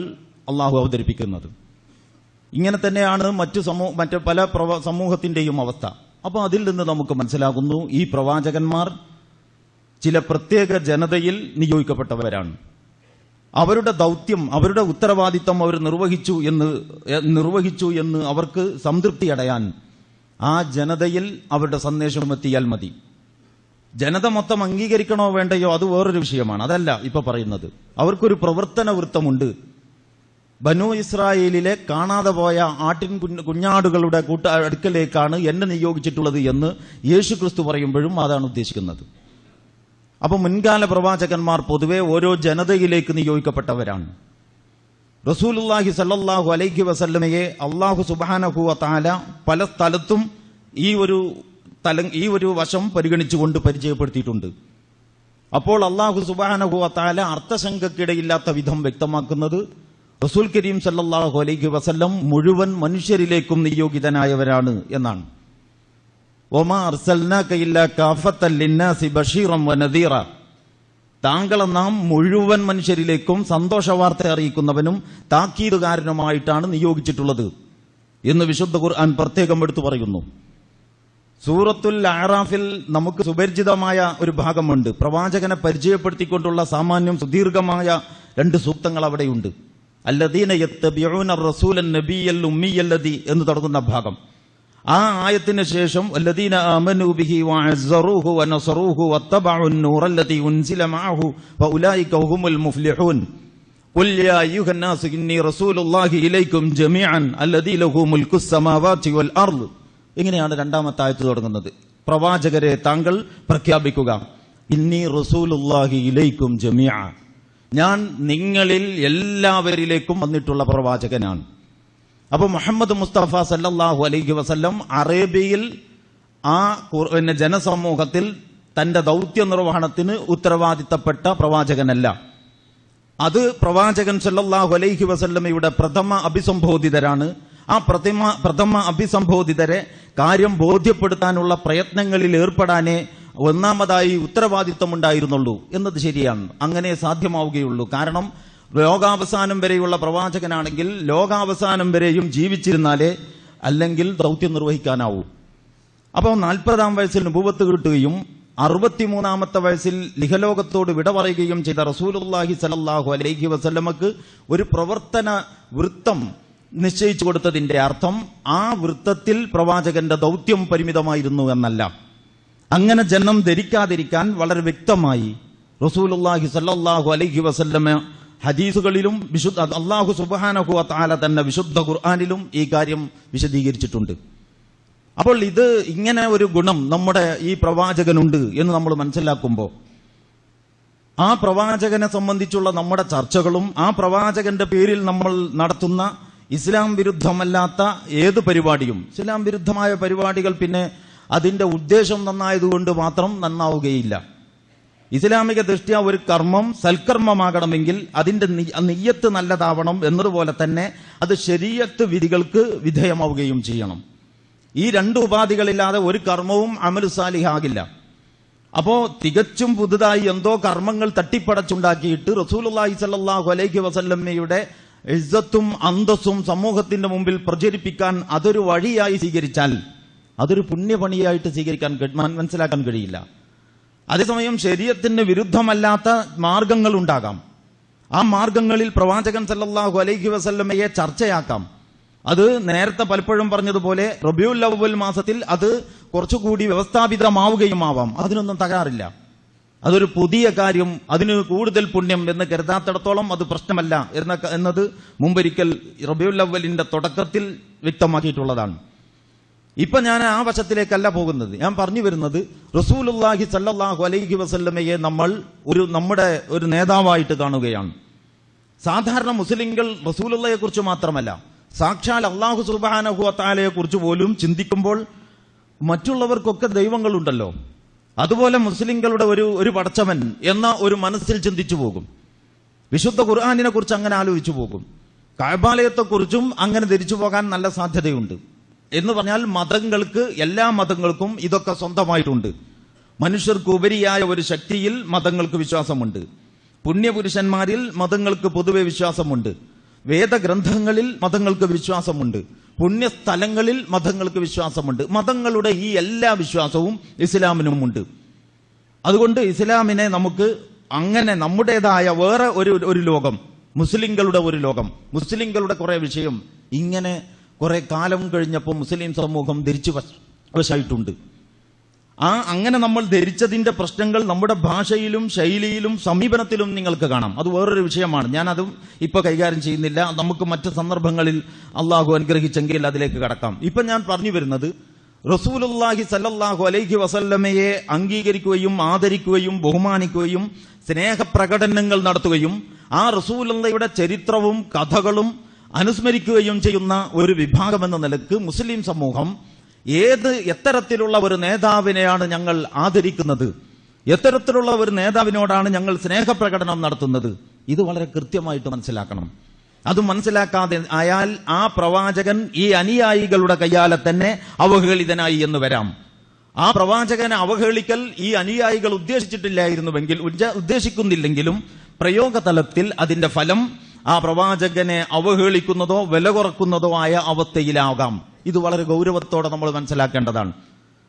അള്ളാഹു അവതരിപ്പിക്കുന്നത്. ഇങ്ങനെ തന്നെയാണ് മറ്റ് പല സമൂഹത്തിന്റെയും അവസ്ഥ. അപ്പോൾ അതിൽ നിന്ന് നമുക്ക് മനസ്സിലാകുന്നു, ഈ പ്രവാചകന്മാർ ചില പ്രത്യേക ജനതയിൽ നിയോഗിക്കപ്പെട്ടവരാണ്. അവരുടെ ദൗത്യം, അവരുടെ ഉത്തരവാദിത്തം അവർ നിർവഹിച്ചു എന്ന് അവർക്ക് സംതൃപ്തി അടയാൻ ആ ജനതയിൽ അവരുടെ സന്ദേശം എത്തിയാൽ മതി. ജനത മൊത്തം അംഗീകരിക്കണോ വേണ്ടയോ അത് വേറൊരു വിഷയമാണ്. അതല്ല ഇപ്പൊ പറയുന്നത്. അവർക്കൊരു പ്രവർത്തന വൃത്തമുണ്ട്. ബനു ഇസ്രായേലിലെ കാണാതെ പോയ ആട്ടിൻ കുഞ്ഞാടുകളുടെ അടുക്കലേക്കാണ് എന്നെ നിയോഗിച്ചിട്ടുള്ളത് എന്ന് യേശുക്രിസ്തു പറയുമ്പോഴും അതാണ് ഉദ്ദേശിക്കുന്നത്. അപ്പൊ മുൻകാല പ്രവാചകന്മാർ പൊതുവെ ഓരോ ജനതയിലേക്ക് നിയോഗിക്കപ്പെട്ടവരാണ്. റസൂലുള്ളാഹി സ്വല്ലല്ലാഹു അലൈഹി വസല്ലമയെ അല്ലാഹു സുബ്ഹാനഹു വ തആല പല സ്ഥലത്തും ഈ ഒരു വശം പരിഗണിച്ചുകൊണ്ട് പരിചയപ്പെടുത്തിയിട്ടുണ്ട്. അപ്പോൾ അല്ലാഹു സുബ്ഹാനഹു വ തആല അർത്ഥശങ്കക്കിടയില്ലാത്ത വിധം വ്യക്തമാക്കുന്നത് റസൂൽ കരീം സല്ലല്ലാഹു അലൈഹി വസല്ലം മുഴുവൻ മനുഷ്യരിലേക്കും നിയോഗിതനായവരാണ് എന്നാണ്. വമാ അർസൽനാക ഇല്ലാ കാഫത്തൻ ലിന്നാസി ബശീറൻ വനദീറ. താങ്കളെ നാം മുഴുവൻ മനുഷ്യരിലേക്കും സന്തോഷവാർത്ത അറിയിക്കുന്നവനും താക്കീതുകാരനുമായിട്ടാണ് നിയോഗിച്ചിട്ടുള്ളത് എന്ന് വിശുദ്ധ ഖുർആൻ പ്രത്യേകം എടുത്തു പറയുന്നു. സൂറത്തുൽ അഅറാഫിൽ നമുക്ക് സുപരിചിതമായ ഒരു ഭാഗമുണ്ട്. പ്രവാചകനെ പരിചയപ്പെടുത്തിക്കൊണ്ടുള്ള സാമാന്യം സുദീർഘമായ 2 സൂക്തങ്ങൾ അവിടെയുണ്ട്. അല്ലദീന യത്തബിഊന റസൂലൻ നബിയൽ ഉമ്മിയല്ലദി എന്ന് തുടങ്ങുന്ന ഭാഗം. ആ ആയത്തിന് ശേഷം അല്ലദീന ആമനൂ ബിഹി വഅസ്സറൂഹു വനസറൂഹു വത്തബഉൻ നൂറല്ലദി ഉൻസില മഅഹു ഫഉലൈക ഹുമുൽ മുഫ്ലിഹൂൻ. ഖുൽ യാ അയ്യുഹൻ നാസു ഇന്നി റസൂലുള്ളാഹി ഇലൈക്കും ജമീഅൻ അല്ലദീ ലഹു മുൽക്കുസ് സമാവാതി വൽ അർദ്. ഇങ്ങനെയാണ് 2ാമത്തെ ആയത്ത് തുടങ്ങുന്നത്. പ്രവാചകരെ താങ്കൾ പ്രഖ്യാപിക്കുക, ഇന്നി റസൂലുള്ളാഹി ഇലൈക്കും ജമീഅ, ഞാൻ നിങ്ങളിൽ എല്ലാവരിലേക്കും വന്നിട്ടുള്ള പ്രവാചകനാണ്. അപ്പോൾ മുഹമ്മദ് മുസ്തഫ സല്ലല്ലാഹു അലൈഹി വസല്ലം അറേബ്യയിൽ ആ ജനസമൂഹത്തിൽ തന്റെ ദൗത്യ നിർവഹണത്തിന് ഉത്തരവാദിത്തപ്പെട്ട പ്രവാചകനല്ല. അത് പ്രവാചകൻ സല്ലല്ലാഹു അലൈഹി വസല്ലമയുടെ പ്രഥമ അഭിസംബോധിതരാണ്. ആ പ്രഥമ അഭിസംബോധിതരെ കാര്യം ബോധ്യപ്പെടുത്താനുള്ള പ്രയത്നങ്ങളിൽ ഏർപ്പെടാനേ ഒന്നാമതായി ഉത്തരവാദിത്തമുണ്ടായിരുന്നുള്ളൂ എന്നത് ശരിയാണ്. അങ്ങനെ സാധ്യമാവുകയുള്ളൂ. കാരണം ലോകാവസാനം വരെയുള്ള പ്രവാചകനാണെങ്കിൽ ലോകാവസാനം വരെയും ജീവിച്ചിരുന്നാലേ അല്ലെങ്കിൽ ദൗത്യം നിർവഹിക്കാനാവൂ. അപ്പോൾ 40-ാം വയസ്സിൽ നുബുവത്ത് കിട്ടുകയും 63-ാമത്തെ വയസ്സിൽ ലിഹലോകത്തോട് വിട പറയുകയും ചെയ്ത റസൂലുള്ളാഹി സ്വല്ലല്ലാഹു അലൈഹി വസല്ലമക്ക് ഒരു പ്രവർത്തന വൃത്തം നിശ്ചയിച്ചു കൊടുത്തതിന്റെ അർത്ഥം ആ വൃത്തത്തിൽ പ്രവാചകന്റെ ദൗത്യം പരിമിതമായിരുന്നു എന്നല്ല. അങ്ങനെ ജനം ധരിക്കാതിരിക്കാൻ വളരെ വ്യക്തമായി റസൂലുള്ളാഹി സ്വല്ലല്ലാഹു അലൈഹി വസല്ലമ ഹദീസുകളിലും അല്ലാഹു സുബ്ഹാനഹു വ തആല തന്നെ വിശുദ്ധ ഖുർആനിലും ഈ കാര്യം വിശദീകരിച്ചിട്ടുണ്ട്. അപ്പോൾ ഇത് ഇങ്ങനെ ഒരു ഗുണം നമ്മുടെ ഈ പ്രവാചകനുണ്ട് എന്ന് നമ്മൾ മനസ്സിലാക്കുമ്പോൾ ആ പ്രവാചകനെ സംബന്ധിച്ചുള്ള നമ്മുടെ ചർച്ചകളും ആ പ്രവാചകന്റെ പേരിൽ നമ്മൾ നടത്തുന്ന ഇസ്ലാം വിരുദ്ധമല്ലാത്ത ഏത് പരിപാടിയും, ഇസ്ലാം വിരുദ്ധമായ പരിപാടികൾ പിന്നെ അതിന്റെ ഉദ്ദേശം നന്നായതുകൊണ്ട് മാത്രം നന്നാവുകയില്ല. ഇസ്ലാമിക ദൃഷ്ട്യാ ഒരു കർമ്മം സൽക്കർമ്മമാകണമെങ്കിൽ അതിന്റെ നിയ്യത്ത് നല്ലതാവണം എന്നതുപോലെ തന്നെ അത് ശരീഅത്ത് വിധികൾക്ക് വിധേയമാവുകയും ചെയ്യണം. ഈ 2 ഉപാധികളില്ലാതെ ഒരു കർമ്മവും അമലു സാലിഹാകില്ല. അപ്പോ തികച്ചും പുതുതായി എന്തോ കർമ്മങ്ങൾ തട്ടിപ്പടച്ചുണ്ടാക്കിയിട്ട് റസൂലുള്ളാഹി സ്വല്ലല്ലാഹു അലൈഹി വസല്ലമയുടെ ഇസ്സത്തും അന്തസ്സും സമൂഹത്തിന്റെ മുമ്പിൽ പ്രചരിപ്പിക്കാൻ അതൊരു വഴിയായി സ്വീകരിച്ചാൽ അതൊരു പുണ്യപണിയായിട്ട് മനസ്സിലാക്കാൻ കഴിയില്ല. അതേസമയം ശരീഅത്തിന് വിരുദ്ധമല്ലാത്ത മാർഗങ്ങൾ ഉണ്ടാകാം. ആ മാർഗങ്ങളിൽ പ്രവാചകൻ സല്ലല്ലാഹു അലൈഹി വസല്ലമയെ ചർച്ചയാക്കാം. അത് നേരത്തെ പലപ്പോഴും പറഞ്ഞതുപോലെ റബീഉൽ അവ്വൽ മാസത്തിൽ അത് കുറച്ചുകൂടി വ്യവസ്ഥാപിതമാവുകയും ആവാം. അതിനൊന്നും തകരാറില്ല. അതൊരു പുതിയ കാര്യം, അതിന് കൂടുതൽ പുണ്യം എന്ന് കരുതാത്തിടത്തോളം അത് പ്രശ്നമല്ല എന്നത് മുമ്പൊരിക്കൽ റബീഉൽ അവ്വലിന്റെ തുടക്കത്തിൽ വ്യക്തമാക്കിയിട്ടുള്ളതാണ്. ഇപ്പൊ ഞാൻ ആ വശത്തിലേക്കല്ല പോകുന്നത്. ഞാൻ പറഞ്ഞു വരുന്നത് റസൂലുള്ളാഹി സല്ലല്ലാഹു അലൈഹി വസല്ലമയെ നമ്മൾ നമ്മുടെ ഒരു നേതാവായിട്ട് കാണുകയാണ്. സാധാരണ മുസ്ലിങ്ങൾ റസൂലുള്ളാഹിയെ കുറിച്ച് മാത്രമല്ല, സാക്ഷാൽ അല്ലാഹു സുബ്ഹാനഹു വ തആലയെ കുറിച്ച് പോലും ചിന്തിക്കുമ്പോൾ മറ്റുള്ളവർക്കൊക്കെ ദൈവങ്ങളുണ്ടല്ലോ, അതുപോലെ മുസ്ലിങ്ങളുടെ ഒരു പടച്ചവൻ എന്ന ഒരു മനസ്സിൽ ചിന്തിച്ചു പോകും. വിശുദ്ധ ഖുർആനിനെ കുറിച്ച് അങ്ങനെ ആലോചിച്ചു പോകും. കഅബാലയത്തെക്കുറിച്ചും അങ്ങനെ ധരിച്ചു പോകാൻ നല്ല സാധ്യതയുണ്ട്. എന്ന് പറഞ്ഞാൽ എല്ലാ മതങ്ങൾക്കും ഇതൊക്കെ സ്വന്തമായിട്ടുണ്ട്. മനുഷ്യർക്ക് ഉപരിയായ ഒരു ശക്തിയിൽ മതങ്ങൾക്ക് വിശ്വാസമുണ്ട്. പുണ്യപുരുഷന്മാരിൽ മതങ്ങൾക്ക് പൊതുവെ വിശ്വാസമുണ്ട്. വേദഗ്രന്ഥങ്ങളിൽ മതങ്ങൾക്ക് വിശ്വാസമുണ്ട്. പുണ്യസ്ഥലങ്ങളിൽ മതങ്ങൾക്ക് വിശ്വാസമുണ്ട്. മതങ്ങളുടെ ഈ എല്ലാ വിശ്വാസവും ഇസ്ലാമിനുമുണ്ട്. അതുകൊണ്ട് ഇസ്ലാമിനെ നമുക്ക് അങ്ങനെ നമ്മുടേതായ വേറെ ഒരു ലോകം, മുസ്ലിങ്ങളുടെ ഒരു ലോകം, മുസ്ലിങ്ങളുടെ കുറെ വിഷയം ഇങ്ങനെ കുറെ കാലം കഴിഞ്ഞപ്പോൾ മുസ്ലിം സമൂഹം ധരിച്ചു വശമായിട്ടുണ്ട്. അങ്ങനെ നമ്മൾ ധരിച്ചതിന്റെ പ്രശ്നങ്ങൾ നമ്മുടെ ഭാഷയിലും ശൈലിയിലും സമീപനത്തിലും നിങ്ങൾക്ക് കാണാം. അത് വേറൊരു വിഷയമാണ്. ഞാനതും ഇപ്പൊ കൈകാര്യം ചെയ്യുന്നില്ല. നമുക്ക് മറ്റ് സന്ദർഭങ്ങളിൽ അള്ളാഹു അനുഗ്രഹിച്ചെങ്കിൽ അതിലേക്ക് കടക്കാം. ഇപ്പൊ ഞാൻ പറഞ്ഞു വരുന്നത് റസൂലുള്ളാഹി സല്ലല്ലാഹു അലൈഹി വസല്ലമയെ അംഗീകരിക്കുകയും ആദരിക്കുകയും ബഹുമാനിക്കുകയും സ്നേഹപ്രകടനങ്ങൾ നടത്തുകയും ആ റസൂലുള്ളാഹിയുടെ ചരിത്രവും കഥകളും അനുസ്മരിക്കുകയും ചെയ്യുന്ന ഒരു വിഭാഗം എന്ന നിലക്ക് മുസ്ലിം സമൂഹം എത്തരത്തിലുള്ള ഒരു നേതാവിനെയാണ് ഞങ്ങൾ ആദരിക്കുന്നത്, എത്തരത്തിലുള്ള ഒരു നേതാവിനോടാണ് ഞങ്ങൾ സ്നേഹപ്രകടനം നടത്തുന്നത്, ഇത് വളരെ കൃത്യമായിട്ട് മനസ്സിലാക്കണം. അത് മനസ്സിലാക്കാതെ ആയാൽ ആ പ്രവാചകൻ ഈ അനുയായികളുടെ കയ്യാലെ തന്നെ അവഹേളിതനായി എന്ന് വരാം. ആ പ്രവാചകനെ അവഹേളിക്കൽ ഈ അനുയായികൾ ഉദ്ദേശിക്കുന്നില്ലെങ്കിലും പ്രയോഗതലത്തിൽ അതിന്റെ ഫലം ആ പ്രവാചകനെ അവഹേളിക്കുന്നതോ വില കുറക്കുന്നതോ ആയ അവസ്ഥയിലാകാം. ഇത് വളരെ ഗൗരവത്തോടെ നമ്മൾ മനസ്സിലാക്കേണ്ടതാണ്.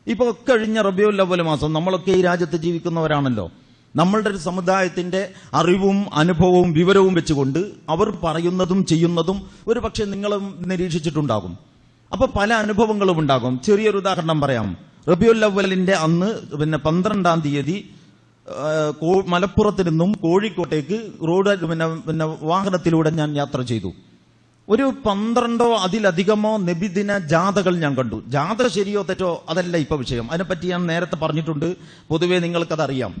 ഇപ്പൊ കഴിഞ്ഞ റബീഉൽ അവ്വൽ മാസം നമ്മളൊക്കെ ഈ രാജ്യത്ത് ജീവിക്കുന്നവരാണല്ലോ. നമ്മളുടെ ഒരു സമുദായത്തിന്റെ അറിവും അനുഭവവും വിവരവും വെച്ചുകൊണ്ട് അവർ പറയുന്നതും ചെയ്യുന്നതും ഒരു പക്ഷേ നിങ്ങളും നിരീക്ഷിച്ചിട്ടുണ്ടാകും. അപ്പൊ പല അനുഭവങ്ങളും ഉണ്ടാകും. ചെറിയൊരു ഉദാഹരണം പറയാം. റബീഉൽ അവ്വലിന്റെ അന്ന് 12-ാം തീയതി മലപ്പുറത്ത് നിന്നും കോഴിക്കോട്ടേക്ക് വാഹനത്തിലൂടെ ഞാൻ യാത്ര ചെയ്തു. ഒരു 12 അതിലധികമോ നബിദിന ജാഥകൾ ഞാൻ കണ്ടു. ജാഥ ശരിയോ തെറ്റോ അതല്ല ഇപ്പൊ വിഷയം. അതിനെപ്പറ്റി ഞാൻ നേരത്തെ പറഞ്ഞിട്ടുണ്ട്. പൊതുവെ നിങ്ങൾക്കതറിയാം.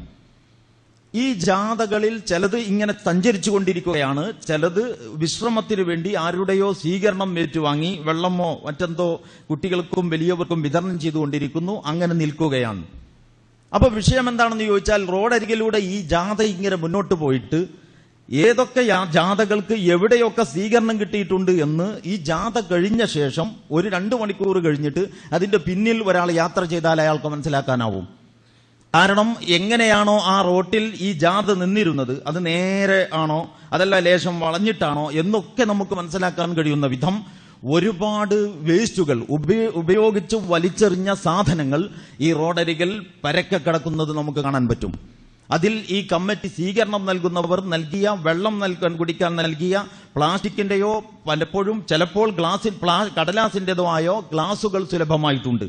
ഈ ജാഥകളിൽ ചിലത് ഇങ്ങനെ സഞ്ചരിച്ചു കൊണ്ടിരിക്കുകയാണ്, ചിലത് വിശ്രമത്തിനു വേണ്ടി ആരുടെയോ സ്വീകരണം ഏറ്റുവാങ്ങി വെള്ളമോ മറ്റെന്തോ കുട്ടികൾക്കും വലിയവർക്കും വിതരണം ചെയ്തുകൊണ്ടിരിക്കുന്നു, അങ്ങനെ നിൽക്കുകയാണ്. അപ്പൊ വിഷയം എന്താണെന്ന് ചോദിച്ചാൽ, റോഡരികിലൂടെ ഈ ജാഥ ഇങ്ങനെ മുന്നോട്ട് പോയിട്ട് ഏതൊക്കെ ജാഥകൾക്ക് എവിടെയൊക്കെ സ്വീകരണം കിട്ടിയിട്ടുണ്ട് എന്ന് ഈ ജാഥ കഴിഞ്ഞ ശേഷം ഒരു 2 മണിക്കൂർ കഴിഞ്ഞിട്ട് അതിന്റെ പിന്നിൽ ഒരാൾ യാത്ര ചെയ്താൽ അയാൾക്ക് മനസ്സിലാക്കാനാവും. കാരണം എങ്ങനെയാണോ ആ റോട്ടിൽ ഈ ജാഥ നിന്നിരുന്നത്, അത് നേരെ ആണോ അതല്ല ലേശം വളഞ്ഞിട്ടാണോ എന്നൊക്കെ നമുക്ക് മനസ്സിലാക്കാൻ കഴിയുന്ന വിധം ഒരുപാട് വേസ്റ്റുകൾ ഉപയോഗിച്ച് വലിച്ചെറിഞ്ഞ സാധനങ്ങൾ ഈ റോഡരികിൽ പരക്കെ കിടക്കുന്നത് നമുക്ക് കാണാൻ പറ്റും. അതിൽ ഈ കമ്മിറ്റി സ്വീകരണം നൽകുന്നവർ നൽകിയ വെള്ളം കുടിക്കാൻ നൽകിയ പ്ലാസ്റ്റിക്കിന്റെയോ ചിലപ്പോൾ കടലാസിന്റേതോ ആയോ ഗ്ലാസുകൾ സുലഭമായിട്ടുണ്ട്.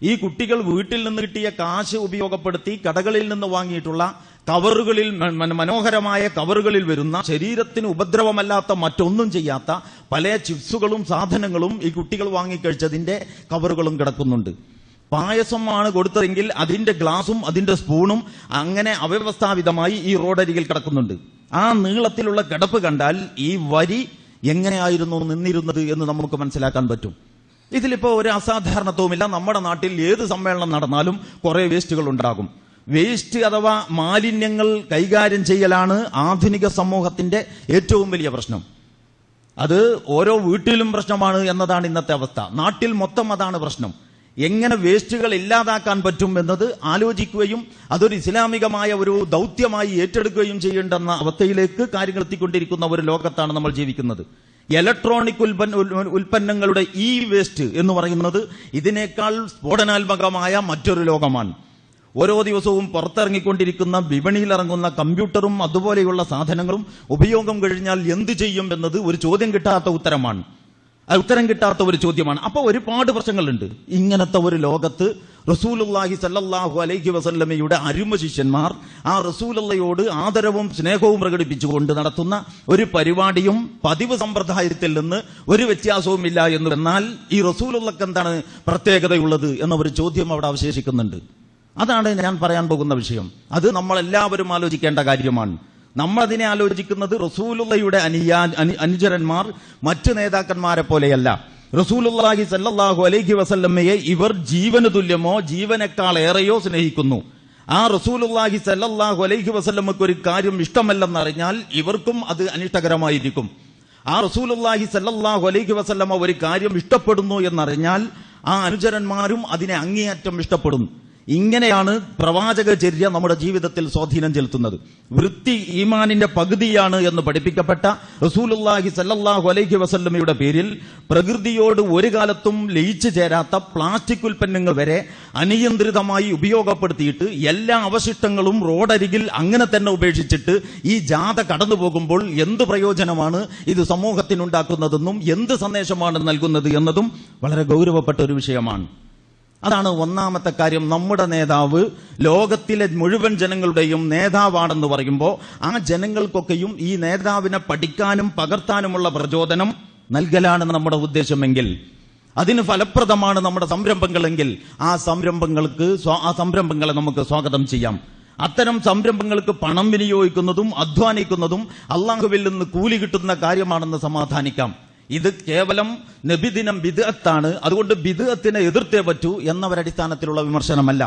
ഈ കുട്ടികൾ വീട്ടിൽ നിന്ന് കിട്ടിയ കാശ് ഉപയോഗപ്പെടുത്തി കടകളിൽ നിന്ന് വാങ്ങിയിട്ടുള്ള കവറുകളിൽ, മനോഹരമായ കവറുകളിൽ വരുന്ന ശരീരത്തിന് ഉപദ്രവമല്ലാത്ത മറ്റൊന്നും ചെയ്യാത്ത പല ചിപ്സുകളും സാധനങ്ങളും ഈ കുട്ടികൾ വാങ്ങിക്കഴിച്ചതിന്റെ കവറുകളും കിടക്കുന്നുണ്ട്. പായസമാണ് കൊടുത്തതെങ്കിൽ അതിന്റെ ഗ്ലാസും അതിന്റെ സ്പൂണും അങ്ങനെ അവ്യവസ്ഥാപിതമായി ഈ റോഡരികിൽ കിടക്കുന്നുണ്ട്. ആ നീളത്തിലുള്ള കിടപ്പ് കണ്ടാൽ ഈ വരി എങ്ങനെയായിരുന്നു നിന്നിരുന്നത് എന്ന് നമുക്ക് മനസ്സിലാക്കാൻ പറ്റും. ഇതിലിപ്പോ ഒരു അസാധാരണത്വമില്ല. നമ്മുടെ നാട്ടിൽ ഏത് സമ്മേളനം നടന്നാലും കുറെ വേസ്റ്റുകൾ ഉണ്ടാകും. വേസ്റ്റ് അഥവാ മാലിന്യങ്ങൾ കൈകാര്യം ചെയ്യലാണ് ആധുനിക സമൂഹത്തിന്റെ ഏറ്റവും വലിയ പ്രശ്നം. അത് ഓരോ വീട്ടിലും പ്രശ്നമാണ് എന്നതാണ് ഇന്നത്തെ അവസ്ഥ. നാട്ടിൽ മൊത്തം അതാണ് പ്രശ്നം. എങ്ങനെ വേസ്റ്റുകൾ ഇല്ലാതാക്കാൻ പറ്റും എന്നത് ആലോചിക്കുകയും അതൊരു ഇസ്ലാമികമായ ഒരു ദൗത്യമായി ഏറ്റെടുക്കുകയും ചെയ്യേണ്ടെന്ന അവസ്ഥയിലേക്ക് കാര്യങ്ങൾ എത്തിക്കൊണ്ടിരിക്കുന്ന ഒരു ലോകത്താണ് നമ്മൾ ജീവിക്കുന്നത്. ഇലക്ട്രോണിക് ഉൽപ്പന്നങ്ങളുടെ ഈ വേസ്റ്റ് എന്ന് പറയുന്നത് ഇതിനേക്കാൾ സ്ഫോടനാത്മകമായ മറ്റൊരു ലോകമാണ്. ഓരോ ദിവസവും പുറത്തിറങ്ങിക്കൊണ്ടിരിക്കുന്ന വിപണിയിലിറങ്ങുന്ന കമ്പ്യൂട്ടറും അതുപോലെയുള്ള സാധനങ്ങളും ഉപയോഗം കഴിഞ്ഞാൽ എന്ത് ചെയ്യും എന്നത് ഒരു ചോദ്യം കിട്ടാത്ത ഉത്തരമാണ്. ഉത്തരം കിട്ടാത്ത ഒരു ചോദ്യമാണ്. അപ്പോൾ ഒരുപാട് പ്രശ്നങ്ങളുണ്ട്. ഇങ്ങനത്തെ ഒരു ലോകത്ത് റസൂലുള്ളാഹി സല്ലല്ലാഹു അലൈഹി വസല്ലമയുടെ അരുമ ശിഷ്യന്മാർ ആ റസൂലുള്ളയോട് ആദരവും സ്നേഹവും പ്രകടിപ്പിച്ചുകൊണ്ട് നടത്തുന്ന ഒരു പരിപാടിയും പതിവ് സമ്പ്രദായത്തിൽ നിന്ന് ഒരു വ്യത്യാസവുമില്ല എന്ന് എന്നാൽ ഈ റസൂലുള്ളക്ക് എന്താണ് പ്രത്യേകതയുള്ളത് എന്ന ഒരു ചോദ്യം അവിടെ അവശേഷിക്കുന്നുണ്ട്. അതാണ് ഞാൻ പറയാൻ പോകുന്ന വിഷയം. അത് നമ്മളെല്ലാവരും ആലോചിക്കേണ്ട കാര്യമാണ്. നമ്മളതിനെ ആലോചിക്കുന്നത് റസൂലുള്ളയുടെ അനുചരന്മാർ മറ്റ് നേതാക്കന്മാരെ പോലെയല്ല. റസൂലുള്ളാഹി സല്ലല്ലാഹു അലൈഹി വസല്ലമയെ ഇവർ ജീവന് തുല്യമോ ജീവനേക്കാൾ ഏറെയോ സ്നേഹിക്കുന്നു. ആ റസൂലുള്ളാഹി സല്ലല്ലാഹു അലൈഹി വസല്ലമക്ക് ഒരു കാര്യം ഇഷ്ടമല്ലെന്നറിഞ്ഞാൽ ഇവർക്കും അത് അനിഷ്ടകരമായിരിക്കും. ആ റസൂലുള്ളാഹി സല്ലല്ലാഹു അലൈഹി വസല്ലമ ഒരു കാര്യം ഇഷ്ടപ്പെടുന്നു എന്നറിഞ്ഞാൽ ആ അനുചരന്മാരും അതിനെ അങ്ങേയറ്റം ഇഷ്ടപ്പെടുന്നു. ഇങ്ങനെയാണ് പ്രവാചക ചര്യ നമ്മുടെ ജീവിതത്തിൽ സ്വാധീനം ചെലുത്തുന്നത്. വൃത്തി ഈമാനിന്റെ പകുതിയാണ് എന്ന് പഠിപ്പിക്കപ്പെട്ട റസൂലുള്ളാഹി സല്ലല്ലാഹു അലൈഹി വസല്ലമയുടെ പേരിൽ പ്രകൃതിയോട് ഒരു കാലത്തും ലയിച്ചു ചേരാത്ത പ്ലാസ്റ്റിക് ഉൽപ്പന്നങ്ങൾ വരെ അനിയന്ത്രിതമായി ഉപയോഗപ്പെടുത്തിയിട്ട് എല്ലാ അവശിഷ്ടങ്ങളും റോഡരികിൽ അങ്ങനെ തന്നെ ഉപേക്ഷിച്ചിട്ട് ഈ ജാഥ കടന്നു പോകുമ്പോൾ എന്ത് പ്രയോജനമാണ് ഇത് സമൂഹത്തിനുണ്ടാക്കുന്നതെന്നും എന്ത് സന്ദേശമാണ് നൽകുന്നത് എന്നതും വളരെ ഗൗരവപ്പെട്ട ഒരു വിഷയമാണ്. അതാണ് ഒന്നാമത്തെ കാര്യം. നമ്മുടെ നേതാവ് ലോകത്തിലെ മുഴുവൻ ജനങ്ങളുടെയും നേതാവാണെന്ന് പറയുമ്പോൾ ആ ജനങ്ങൾക്കൊക്കെയും ഈ നേതാവിനെ പഠിക്കാനും പകർത്താനുമുള്ള പ്രചോദനം നൽകലാണ് നമ്മുടെ ഉദ്ദേശമെങ്കിൽ, അതിന് ഫലപ്രദമാണ് നമ്മുടെ സംരംഭങ്ങളെങ്കിൽ ആ സംരംഭങ്ങളെ നമുക്ക് സ്വാഗതം ചെയ്യാം. അത്തരം സംരംഭങ്ങൾക്ക് പണം വിനിയോഗിക്കുന്നതും അധ്വാനിക്കുന്നതും അള്ളാഹുവിൽ നിന്ന് കൂലി കിട്ടുന്ന കാര്യമാണെന്ന് സമാധാനിക്കാം. ഇത് കേവലം നബിദിനം ബിദ്അത്താണ്, അതുകൊണ്ട് ബിദ്അത്തിനെ എതിർത്തേ പറ്റൂ എന്നൊരടിസ്ഥാനത്തിലുള്ള വിമർശനമല്ല.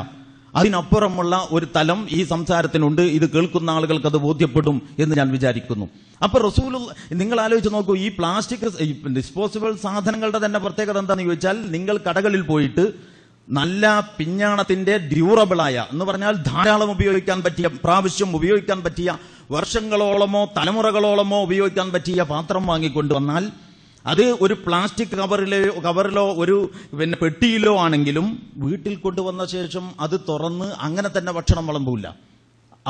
അതിനപ്പുറമുള്ള ഒരു തലം ഈ സംസാരത്തിനുണ്ട്. ഇത് കേൾക്കുന്ന ആളുകൾക്ക് അത് ബോധ്യപ്പെടും എന്ന് ഞാൻ വിചാരിക്കുന്നു. അപ്പൊ നിങ്ങൾ ആലോചിച്ച് നോക്കൂ, ഈ പ്ലാസ്റ്റിക് ഡിസ്പോസിബിൾ സാധനങ്ങളുടെ തന്നെ പ്രത്യേകത എന്താണെന്ന് ചോദിച്ചാൽ, നിങ്ങൾ കടകളിൽ പോയിട്ട് നല്ല പിഞ്ഞാണത്തിന്റെ ഡ്യൂറബിളായ എന്ന് പറഞ്ഞാൽ ധാരാളം ഉപയോഗിക്കാൻ പറ്റിയ, പ്രാവശ്യം ഉപയോഗിക്കാൻ പറ്റിയ, വർഷങ്ങളോളമോ തലമുറകളോളമോ ഉപയോഗിക്കാൻ പറ്റിയ പാത്രം വാങ്ങിക്കൊണ്ടുവന്നാൽ അത് ഒരു പ്ലാസ്റ്റിക് കവറിലോ ഒരു പെട്ടിയിലോ ആണെങ്കിലും വീട്ടിൽ കൊണ്ടുവന്ന ശേഷം അത് തുറന്ന് അങ്ങനെ തന്നെ ഭക്ഷണം വിളമ്പൂല,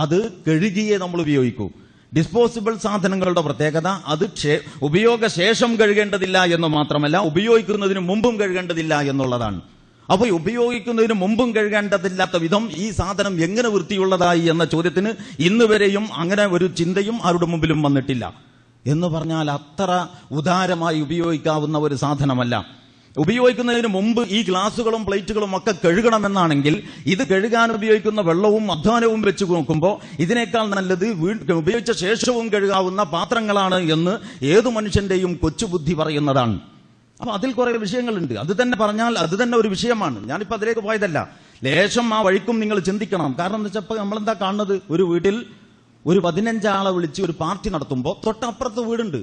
അത് കഴുകിയേ നമ്മൾ ഉപയോഗിക്കൂ. ഡിസ്പോസിബിൾ സാധനങ്ങളുടെ പ്രത്യേകത അത് ഉപയോഗശേഷം കഴുകേണ്ടതില്ല എന്ന് മാത്രമല്ല ഉപയോഗിക്കുന്നതിന് മുമ്പും കഴുകേണ്ടതില്ല എന്നുള്ളതാണ്. അപ്പൊ ഉപയോഗിക്കുന്നതിന് മുമ്പും കഴുകേണ്ടതില്ലാത്ത വിധം ഈ സാധനം എങ്ങനെ വൃത്തിയുള്ളതായി എന്ന ചോദ്യത്തിന് ഇന്ന് വരെയും അങ്ങനെ ഒരു ചിന്തയും ആരുടെ മുമ്പിലും വന്നിട്ടില്ല. എന്ന് പറഞ്ഞാൽ അത്ര ഉദാരമായി ഉപയോഗിക്കാവുന്ന ഒരു സാധനമല്ല. ഉപയോഗിക്കുന്നതിന് മുമ്പ് ഈ ഗ്ലാസുകളും പ്ലേറ്റുകളും ഒക്കെ കഴുകണമെന്നാണെങ്കിൽ ഇത് കഴുകാൻ ഉപയോഗിക്കുന്ന വെള്ളവും അധ്വാനവും വെച്ച് നോക്കുമ്പോൾ ഇതിനേക്കാൾ നല്ലത് ഉപയോഗിച്ച ശേഷവും കഴുകാവുന്ന പാത്രങ്ങളാണ് എന്ന് ഏതു മനുഷ്യന്റെയും കൊച്ചുബുദ്ധി പറയുന്നതാണ്. അപ്പൊ അതിൽ കുറെ വിഷയങ്ങളുണ്ട്. അത് തന്നെ പറഞ്ഞാൽ അത് തന്നെ ഒരു വിഷയമാണ്. ഞാനിപ്പോ അതിലേക്ക് പോയതല്ല. ലേശം ആ വഴിക്കും നിങ്ങൾ ചിന്തിക്കണം. കാരണം എന്താ വെച്ചപ്പോ നമ്മളെന്താ കാണുന്നത്, ഒരു വീട്ടിൽ ഒരു 15 ആളെ വിളിച്ച് ഒരു പാർട്ടി നടത്തുമ്പോൾ തൊട്ടപ്പുറത്ത് വീടുണ്ട്,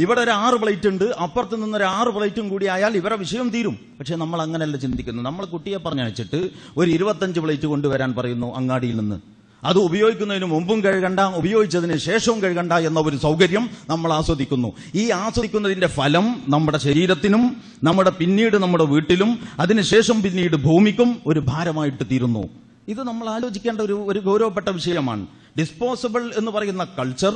ഇവിടെ ഒരു 6 പ്ലേറ്റ് ഉണ്ട്, അപ്പുറത്ത് നിന്നൊരു 6 പ്ലേറ്റും കൂടി ആയാൽ ഇവരെ വിഷയം തീരും. പക്ഷെ നമ്മൾ അങ്ങനെയല്ല ചിന്തിക്കുന്നത്. നമ്മൾ കുട്ടിയെ പറഞ്ഞയച്ചിട്ട് ഒരു 25 പ്ലേറ്റ് കൊണ്ടുവരാൻ പറയുന്നു അങ്ങാടിയിൽ നിന്ന്. അത് ഉപയോഗിക്കുന്നതിന് മുമ്പും കഴുകണ്ട, ഉപയോഗിച്ചതിന് ശേഷവും കഴുകണ്ട എന്ന ഒരു സൗകര്യം നമ്മൾ ആസ്വദിക്കുന്നു. ഈ ആസ്വദിക്കുന്നതിന്റെ ഫലം നമ്മുടെ ശരീരത്തിനും പിന്നീട് നമ്മുടെ വീട്ടിലും അതിനുശേഷം പിന്നീട് ഭൂമിക്കും ഒരു ഭാരമായിട്ട് തീരുന്നു. ഇത് നമ്മൾ ആലോചിക്കേണ്ട ഒരു ഗൗരവപ്പെട്ട വിഷയമാണ്. ഡിസ്പോസിബിൾ എന്ന് പറയുന്ന കൾച്ചർ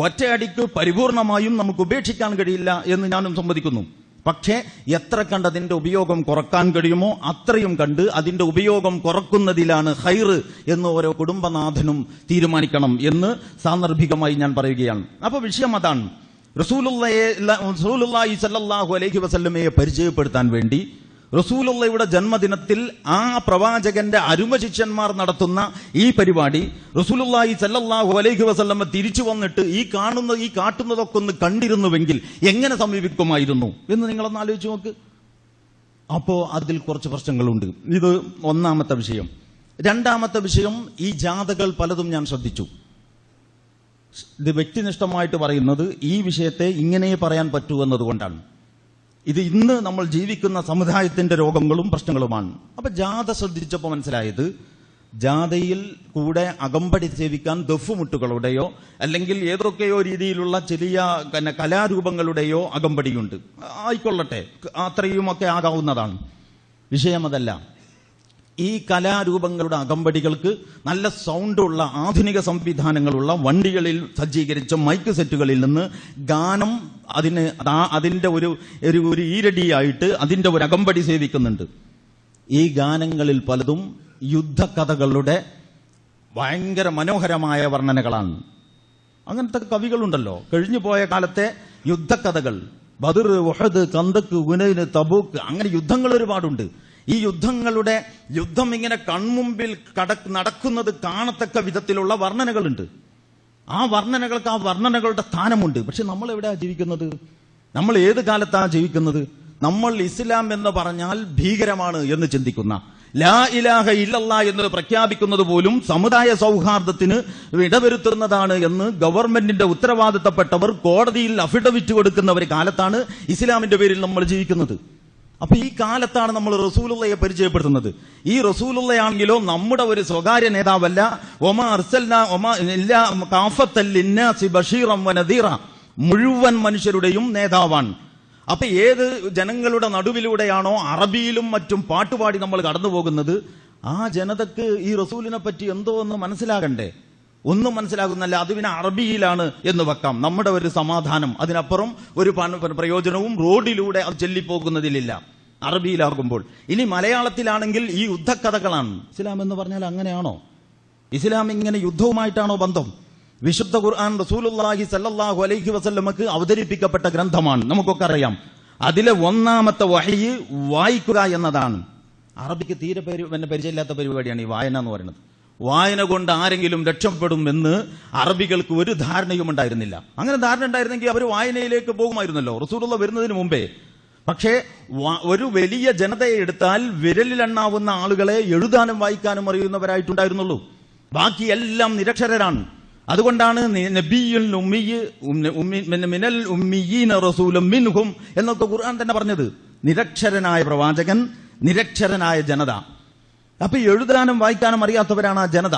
ഒറ്റയടിക്ക് പരിപൂർണമായും നമുക്ക് ഉപേക്ഷിക്കാൻ കഴിയില്ല എന്ന് ഞാനും സമ്മതിക്കുന്നു. പക്ഷേ എത്ര കണ്ട് അതിന്റെ ഉപയോഗം കുറക്കാൻ കഴിയുമോ അത്രയും കണ്ട് അതിന്റെ ഉപയോഗം കുറക്കുന്നതിലാണ് ഖൈറ് എന്ന് ഓരോ കുടുംബനാഥനും തീരുമാനിക്കണം എന്ന് സാന്ദർഭികമായി ഞാൻ പറയുകയാണ്. അപ്പൊ വിഷയം അതാണ്. റസൂലുള്ളാഹി സ്വല്ലല്ലാഹു അലൈഹി വസല്ലമയെ പരിചയപ്പെടുത്താൻ വേണ്ടി റസൂലുള്ളയുടെ ജന്മദിനത്തിൽ ആ പ്രവാചകന്റെ അരുമ ശിഷ്യന്മാർ നടത്തുന്ന ഈ പരിപാടി റസൂലുള്ളാഹി സ്വല്ലല്ലാഹു അലൈഹി വസല്ലമ തിരിച്ചു വന്നിട്ട് ഈ കാട്ടുന്നതൊക്കെ ഒന്ന് കണ്ടിരുന്നുവെങ്കിൽ എങ്ങനെ സമീപിക്കുമായിരുന്നു എന്ന് നിങ്ങളൊന്ന് ആലോചിച്ച് നോക്ക്. അപ്പോ അതിൽ കുറച്ച് പ്രശ്നങ്ങളുണ്ട്. ഇത് ഒന്നാമത്തെ വിഷയം. രണ്ടാമത്തെ വിഷയം, ഈ ജാഥകൾ പലതും ഞാൻ ശ്രദ്ധിച്ചു. ഇത് വ്യക്തിനിഷ്ഠമായിട്ട് പറയുന്നത് ഈ വിഷയത്തെ ഇങ്ങനെ പറയാൻ പറ്റൂ എന്നതുകൊണ്ടാണ്. ഇത് ഇന്ന് നമ്മൾ ജീവിക്കുന്ന സമുദായത്തിന്റെ രോഗങ്ങളും പ്രശ്നങ്ങളുമാണ്. അപ്പൊ ജാഥ ശ്രദ്ധിച്ചപ്പോൾ മനസ്സിലായത്, ജാഥയിൽ കൂടെ അകമ്പടി സേവിക്കാൻ ദഫുമുട്ടുകളുടെയോ അല്ലെങ്കിൽ ഏതൊക്കെയോ രീതിയിലുള്ള ചെറിയ കലാരൂപങ്ങളുടെയോ അകമ്പടിയുണ്ട്. ആയിക്കൊള്ളട്ടെ, അത്രയുമൊക്കെ ആകാവുന്നതാണ്. വിഷയമതല്ല. ഈ കലാരൂപങ്ങളുടെ അകമ്പടികൾക്ക് നല്ല സൗണ്ടുള്ള ആധുനിക സംവിധാനങ്ങളുള്ള വണ്ടികളിൽ സജ്ജീകരിച്ച മൈക്ക് സെറ്റുകളിൽ നിന്ന് ഗാനം അതിന്റെ ഒരു ഈരടിയായിട്ട് അതിന്റെ ഒരു അകമ്പടി സേവിക്കുന്നുണ്ട്. ഈ ഗാനങ്ങളിൽ പലതും യുദ്ധകഥകളുടെ ഭയങ്കര മനോഹരമായ വർണ്ണനകളാണ്. അങ്ങനത്തെ കവികളുണ്ടല്ലോ. കഴിഞ്ഞുപോയ കാലത്തെ യുദ്ധകഥകൾ, ബദർ, ഉഹദ്, കന്ദക്ക്, ഹുനൈൻ, തബൂക്ക്, അങ്ങനെ യുദ്ധങ്ങൾ ഒരുപാടുണ്ട്. ഈ യുദ്ധം ഇങ്ങനെ കൺമുമ്പിൽ നടക്കുന്നത് കാണത്തക്ക വിധത്തിലുള്ള വർണ്ണനകളുണ്ട്. ആ വർണ്ണനകളുടെ സ്ഥാനമുണ്ട്. പക്ഷെ നമ്മൾ എവിടെയാണ് ജീവിക്കുന്നത്? നമ്മൾ ഏത് കാലത്താണ് ജീവിക്കുന്നത്? നമ്മൾ ഇസ്ലാം എന്ന് പറഞ്ഞാൽ ഭീകരമാണ് എന്ന് ചിന്തിക്കുന്ന, ലാ ഇലാഹ ഇല്ലല്ലാ എന്ന് പ്രഖ്യാപിക്കുന്നത് പോലും സമുദായ സൗഹാർദ്ദത്തിന് ഇടവരുത്തുന്നതാണ് എന്ന് ഗവൺമെന്റിന്റെ ഉത്തരവാദിത്തപ്പെട്ടവർ കോടതിയിൽ അഫിഡവിറ്റ് കൊടുക്കുന്ന ഒരു കാലത്താണ് ഇസ്ലാമിന്റെ പേരിൽ നമ്മൾ ജീവിക്കുന്നത്. അപ്പൊ ഈ കാലത്താണ് നമ്മൾ റസൂലുള്ളയെ പരിചയപ്പെടുത്തുന്നത്. ഈ റസൂലുള്ളയാണെങ്കിലോ നമ്മുടെ ഒരു സ്വകാര്യ നേതാവല്ല. മുഴുവൻ മനുഷ്യരുടെയും നേതാവാണ്. അപ്പൊ ഏത് ജനങ്ങളുടെ നടുവിലൂടെയാണോ അറബിയിലും മറ്റും പാട്ടുപാടി നമ്മൾ കടന്നു പോകുന്നത്, ആ ജനതക്ക് ഈ റസൂലിനെ പറ്റി എന്തോ ഒന്ന് മനസ്സിലാകണ്ടേ? ഒന്നും മനസ്സിലാകുന്നല്ല. അത് പിന്നെ അറബിയിലാണ് എന്ന് വെക്കാം. നമ്മുടെ ഒരു സമാധാനം, അതിനപ്പുറം ഒരു പ്രയോജനവും റോഡിലൂടെ അത് ചെല്ലിപ്പോകുന്നതിലില്ല അറബിയിലാകുമ്പോൾ. ഇനി മലയാളത്തിലാണെങ്കിൽ ഈ യുദ്ധകഥകളാണ്. ഇസ്ലാം എന്ന് പറഞ്ഞാൽ അങ്ങനെയാണോ? ഇസ്ലാം ഇങ്ങനെ യുദ്ധവുമായിട്ടാണോ ബന്ധം? വിശുദ്ധ ഖുർആൻ റസൂലുള്ളാഹി സ്വല്ലല്ലാഹു അലൈഹി വസല്ലമക്ക് അവതരിപ്പിക്കപ്പെട്ട ഗ്രന്ഥമാണ്, നമുക്കൊക്കെ അറിയാം. അതിലെ ഒന്നാമത്തെ വഹ്യ് വായിക്കുക എന്നതാണ്. അറബിക്ക് തീരെ പരിചയമില്ലാത്ത പരിപാടിയാണ് ഈ വായന എന്ന് പറയുന്നത്. വായന കൊണ്ട് ആരെങ്കിലും രക്ഷപ്പെടും എന്ന് അറബികൾക്ക് ഒരു ധാരണയും ഉണ്ടായിരുന്നില്ല. അങ്ങനെ ധാരണ ഉണ്ടായിരുന്നെങ്കിൽ അവർ വായനയിലേക്ക് പോകുമായിരുന്നല്ലോ റസൂലുള്ള വരുന്നതിന് മുമ്പേ. പക്ഷേ ഒരു വലിയ ജനതയെ എടുത്താൽ വിരലിലെണ്ണാവുന്ന ആളുകളെ എഴുതാനും വായിക്കാനും അറിയുന്നവരായിട്ടുണ്ടായിരുന്നുള്ളൂ. ബാക്കി എല്ലാം നിരക്ഷരരാണ്. അതുകൊണ്ടാണ് നബിയുൽ മിനൽ ഉമ്മിയീന റസൂലും മിൻഹും എന്നൊക്കെ ഖുർആൻ തന്നെ പറഞ്ഞത്. നിരക്ഷരനായ പ്രവാചകൻ, നിരക്ഷരനായ ജനത. അപ്പൊ എഴുതാനും വായിക്കാനും അറിയാത്തവരാണ് ആ ജനത.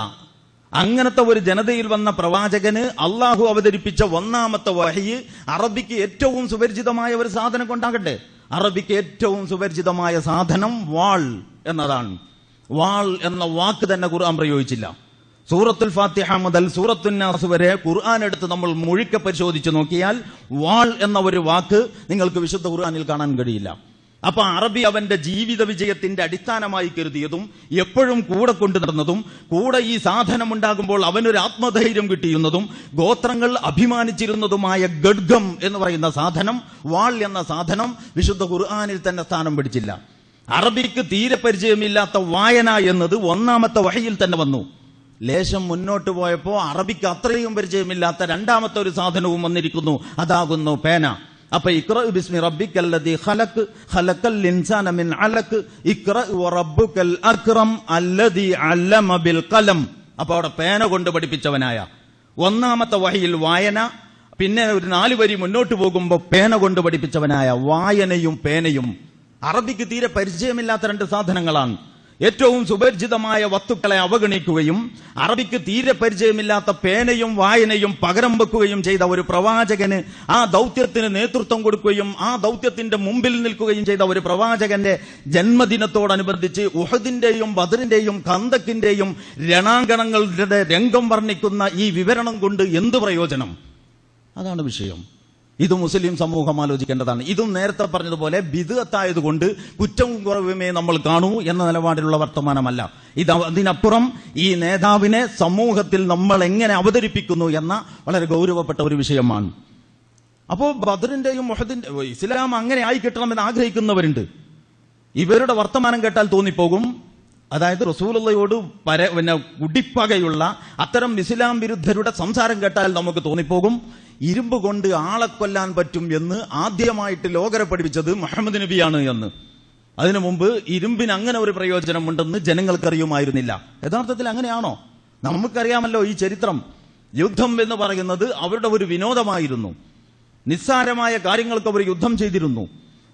അങ്ങനത്തെ ഒരു ജനതയിൽ വന്ന പ്രവാചകന് അള്ളാഹു അവതരിപ്പിച്ച ഒന്നാമത്തെ വഹ്യ് അറബിക്ക് ഏറ്റവും സുപരിചിതമായ ഒരു സാധനം കൊണ്ടാകട്ടെ. അറബിക്ക് ഏറ്റവും സുപരിചിതമായ സാധനം വാൾ എന്നതാണ്. വാൾ എന്ന വാക്ക് തന്നെ ഖുർആൻ പ്രയോഗിച്ചില്ല. സൂറത്തുൽ ഫാത്തിഹ മുതൽ സൂറത്തുൻ നാസ് വരെ ഖുർആൻ എടുത്ത് നമ്മൾ മുഴുക്കെ പരിശോധിച്ച് നോക്കിയാൽ വാൾ എന്ന ഒരു വാക്ക് നിങ്ങൾക്ക് വിശുദ്ധ ഖുർആനിൽ കാണാൻ കഴിയില്ല. അപ്പൊ അറബി അവന്റെ ജീവിത വിജയത്തിന്റെ അടിസ്ഥാനമായി കരുതിയതും എപ്പോഴും കൂടെ കൊണ്ടു നടന്നതും കൂടെ ഈ സാധനം ഉണ്ടാകുമ്പോൾ അവനൊരു ആത്മധൈര്യം കിട്ടിയുന്നതും ഗോത്രങ്ങൾ അഭിമാനിച്ചിരുന്നതുമായ ഗഡ്ഗം എന്ന് പറയുന്ന സാധനം, വാൾ എന്ന സാധനം വിശുദ്ധ ഖുർആനിൽ തന്നെ സ്ഥാനം പിടിച്ചില്ല. അറബിക്ക് തീരെ പരിചയമില്ലാത്ത വായന എന്നത് ഒന്നാമത്തെ വഹയിൽ തന്നെ വന്നു. ലേശം മുന്നോട്ട് പോയപ്പോ അറബിക്ക് അത്രയും പരിചയമില്ലാത്ത രണ്ടാമത്തെ ഒരു സാധനവും വന്നിരിക്കുന്നു. അതാകുന്നു പേന. അപ്പൊ ഇഖ്റ ബിസ്മി റബ്ബിക്കല്ലദീ ഖലഖ് ഖലഖൽ ഇൻസാന മിൻ അലഖ് ഇഖ്റ വറബ്ബുക്കൽ അക്രം അല്ലദീ അല്ലമ ബിൽ ഖലം. അപ്പൊ അവിടെ പേന കൊണ്ട് പഠിപ്പിച്ചവനായ ഒന്നാമത്തെ വഹയിൽ വായന. പിന്നെ ഒരു 4 വരി മുന്നോട്ട് പോകുമ്പോൾ പേന കൊണ്ട് പഠിപ്പിച്ചവനായ വായനയും പേനയും. അറബിക്ക് തീരെ പരിചയമില്ലാത്ത 2 സാധനങ്ങളാണ്. ഏറ്റവും സുപരിചിതമായ വസ്തുക്കളെ അവഗണിക്കുകയും അറബിക്ക് തീരെ പരിചയമില്ലാത്ത പേനയും വായനയും പകരം വെക്കുകയും ചെയ്ത ഒരു പ്രവാചകന് ആ ദൗത്യത്തിന് നേതൃത്വം കൊടുക്കുകയും ആ ദൗത്യത്തിന്റെ മുമ്പിൽ നിൽക്കുകയും ചെയ്ത ഒരു പ്രവാചകന്റെ ജന്മദിനത്തോടനുബന്ധിച്ച് ഉഹദിന്റെയും ബദറിന്റെയും ഖന്തക്കിന്റെയും രണാങ്കണങ്ങളുടെ രംഗം വർണ്ണിക്കുന്ന ഈ വിവരണം കൊണ്ട് എന്ത് പ്രയോജനം? അതാണ് വിഷയം. ഇത് മുസ്ലിം സമൂഹം ആലോചിക്കേണ്ടതാണ്. ഇതും നേരത്തെ പറഞ്ഞതുപോലെ ബിദ്അത്തായതുകൊണ്ട് കുറ്റവും കുറവുമേ നമ്മൾ കാണൂ എന്ന നിലപാടിലുള്ള വർത്തമാനമല്ല. അതിനപ്പുറം ഈ നേതാവിനെ സമൂഹത്തിൽ നമ്മൾ എങ്ങനെ അവതരിപ്പിക്കുന്നു എന്ന വളരെ ഗൗരവപ്പെട്ട ഒരു വിഷയമാണ്. അപ്പോൾ ബദറിന്റെയും ഉഹദിന്റെ ഇസ്ലാം അങ്ങനെ ആയി കിട്ടണമെന്ന് ആഗ്രഹിക്കുന്നവരുണ്ട്. ഇവരുടെ വർത്തമാനം കേട്ടാൽ തോന്നിപ്പോകും, അതായത് റസൂലുള്ളയോട് കുടിപ്പകയുള്ള അത്തരം ഇസ്ലാം വിരുദ്ധരുടെ സംസാരം കേട്ടാൽ നമുക്ക് തോന്നിപ്പോകും ഇരുമ്പ് കൊണ്ട് ആളെ കൊല്ലാൻ പറ്റും എന്ന് ആദ്യമായിട്ട് ലോകരെ പഠിപ്പിച്ചത് മുഹമ്മദ് നബിയാണ് എന്ന്. അതിനു മുമ്പ് ഇരുമ്പിന് അങ്ങനെ ഒരു പ്രയോജനമുണ്ടെന്ന് ജനങ്ങൾക്കറിയുമായിരുന്നില്ല. യഥാർത്ഥത്തിൽ അങ്ങനെയാണോ? നമുക്കറിയാമല്ലോ ഈ ചരിത്രം. യുദ്ധം എന്ന് പറയുന്നത് അവരുടെ ഒരു വിനോദമായിരുന്നു. നിസ്സാരമായ കാര്യങ്ങൾക്ക് അവർ യുദ്ധം ചെയ്തിരുന്നു.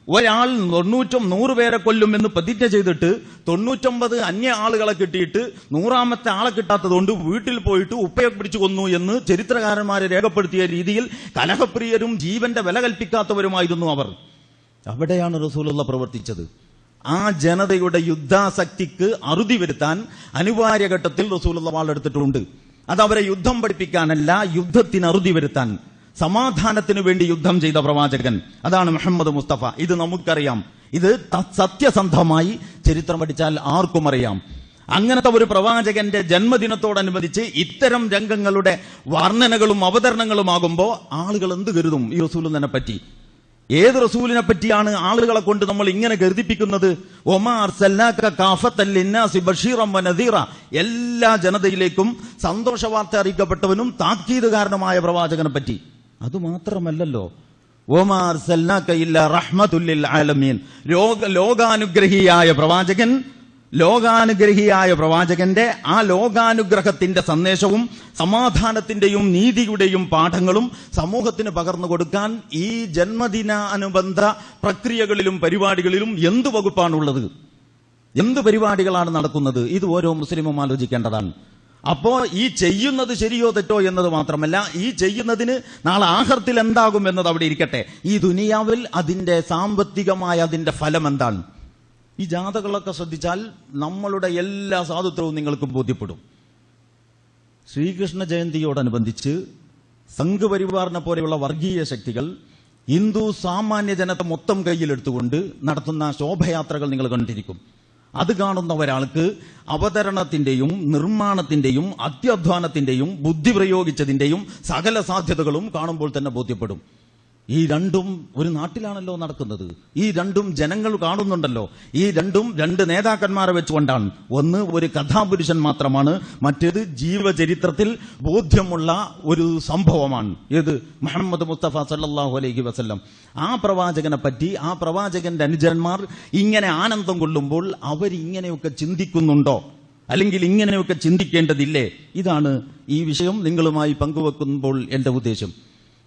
ഒരാൾ 100 പേരെ കൊല്ലും എന്ന് പ്രതിജ്ഞ ചെയ്തിട്ട് 99 അന്യ ആളുകളെ കിട്ടിയിട്ട് 100ാമത്തെ ആളെ കിട്ടാത്തതുകൊണ്ട് വീട്ടിൽ പോയിട്ട് ഉപ്പയെ പിടിച്ചു കൊന്നു എന്ന് ചരിത്രകാരന്മാരെ രേഖപ്പെടുത്തിയ രീതിയിൽ കലഹപ്രിയരും ജീവന്റെ വില കൽപ്പിക്കാത്തവരുമായിരുന്നു അവർ. അവിടെയാണ് റസൂലുള്ള പ്രവർത്തിച്ചത്. ആ ജനതയുടെ യുദ്ധാസക്തിക്ക് അറുതി വരുത്താൻ അനിവാര്യ ഘട്ടത്തിൽ റസൂലുള്ള വാളെടുത്തിട്ടുണ്ട്. അത് അവരെ യുദ്ധം പഠിപ്പിക്കാനല്ല, യുദ്ധത്തിന് അറുതി വരുത്താൻ, സമാധാനത്തിന് വേണ്ടി യുദ്ധം ചെയ്ത പ്രവാചകൻ അതാണ് മുഹമ്മദ് മുസ്തഫ. ഇത് നമുക്കറിയാം. ഇത് സത്യസന്ധമായി ചരിത്രം പഠിച്ചാൽ ആർക്കും അറിയാം. അങ്ങനത്തെ ഒരു പ്രവാചകന്റെ ജന്മദിനത്തോടനുബന്ധിച്ച് ഇത്തരം രംഗങ്ങളുടെ വർണ്ണനകളും അവതരണങ്ങളുമാകുമ്പോൾ ആളുകൾ എന്ത് കരുതും ഈ റസൂലിനെ പറ്റി? ഏത് റസൂലിനെ പറ്റിയാണ് ആളുകളെ കൊണ്ട് നമ്മൾ ഇങ്ങനെ കരുതിപ്പിക്കുന്നത്? എല്ലാ ജനതയിലേക്കും സന്തോഷ വാർത്ത അറിയിക്കപ്പെട്ടവനും താക്കീതുകാരനുമായ പ്രവാചകനെ പറ്റി. അതുമാത്രമല്ലല്ലോ, ലോകാനുഗ്രഹിയായ പ്രവാചകന്റെ ആ ലോകാനുഗ്രഹത്തിന്റെ സന്ദേശവും സമാധാനത്തിന്റെയും നീതിയുടെയും പാഠങ്ങളും സമൂഹത്തിന് പകർന്നു കൊടുക്കാൻ ഈ ജന്മദിന അനുബന്ധ പ്രക്രിയകളിലും പരിപാടികളിലും എന്ത് വകുപ്പാണുള്ളത്? എന്ത് പരിപാടികളാണ് നടക്കുന്നത്? ഇത് ഓരോ മുസ്ലിമും ആലോചിക്കേണ്ടതാണ്. അപ്പോ ഈ ചെയ്യുന്നത് ശരിയോ തെറ്റോ എന്നത് മാത്രമല്ല, ഈ ചെയ്യുന്നതിന് നാളെ ആഖിറത്തിൽ എന്താകും എന്നത് അവിടെ ഇരിക്കട്ടെ, ഈ ദുനിയാവിൽ അതിന്റെ സാമ്പത്തികമായ അതിന്റെ ഫലം എന്താണ്? ഈ ജാഥകളൊക്കെ ശ്രദ്ധിച്ചാൽ നമ്മളുടെ എല്ലാ സാധുത്വവും നിങ്ങൾക്ക് ബോധ്യപ്പെടും. ശ്രീകൃഷ്ണ ജയന്തിയോടനുബന്ധിച്ച് സംഘപരിവാറിനെ പോലെയുള്ള വർഗീയ ശക്തികൾ ഹിന്ദു സാമാന്യ ജനത്തെ മൊത്തം കയ്യിലെടുത്തുകൊണ്ട് നടത്തുന്ന ശോഭയാത്രകൾ നിങ്ങൾ കണ്ടിരിക്കും. അത് കാണുന്ന ഒരാൾക്ക് അവതരണത്തിന്റെയും നിർമ്മാണത്തിന്റെയും അത്യധ്വാനത്തിന്റെയും ബുദ്ധി പ്രയോഗിച്ചതിന്റെയും സകല സാധ്യതകളും കാണുമ്പോൾ തന്നെ ബോധ്യപ്പെടും. ഈ രണ്ടും ഒരു നാട്ടിലാണല്ലോ നടക്കുന്നത്. ഈ രണ്ടും ജനങ്ങൾ കാണുന്നുണ്ടല്ലോ. ഈ രണ്ടും രണ്ട് നേതാക്കന്മാരെ വെച്ചുകൊണ്ടാണ്. ഒന്ന് ഒരു കഥാപുരുഷൻ മാത്രമാണ്, മറ്റേത് ജീവചരിത്രത്തിൽ ബോധ്യമുള്ള ഒരു സംഭവമാണ്. ഏത്? മുഹമ്മദ് മുസ്തഫ സല്ലല്ലാഹു അലൈഹി വസല്ലം. ആ പ്രവാചകനെ പറ്റി ആ പ്രവാചകന്റെ അനുചരന്മാർ ഇങ്ങനെ ആനന്ദം കൊള്ളുമ്പോൾ അവരിങ്ങനെയൊക്കെ ചിന്തിക്കുന്നുണ്ടോ, അല്ലെങ്കിൽ ഇങ്ങനെയൊക്കെ ചിന്തിക്കേണ്ടതില്ലേ? ഇതാണ് ഈ വിഷയം നിങ്ങളുമായി പങ്കുവെക്കുമ്പോൾ എന്റെ ഉദ്ദേശം.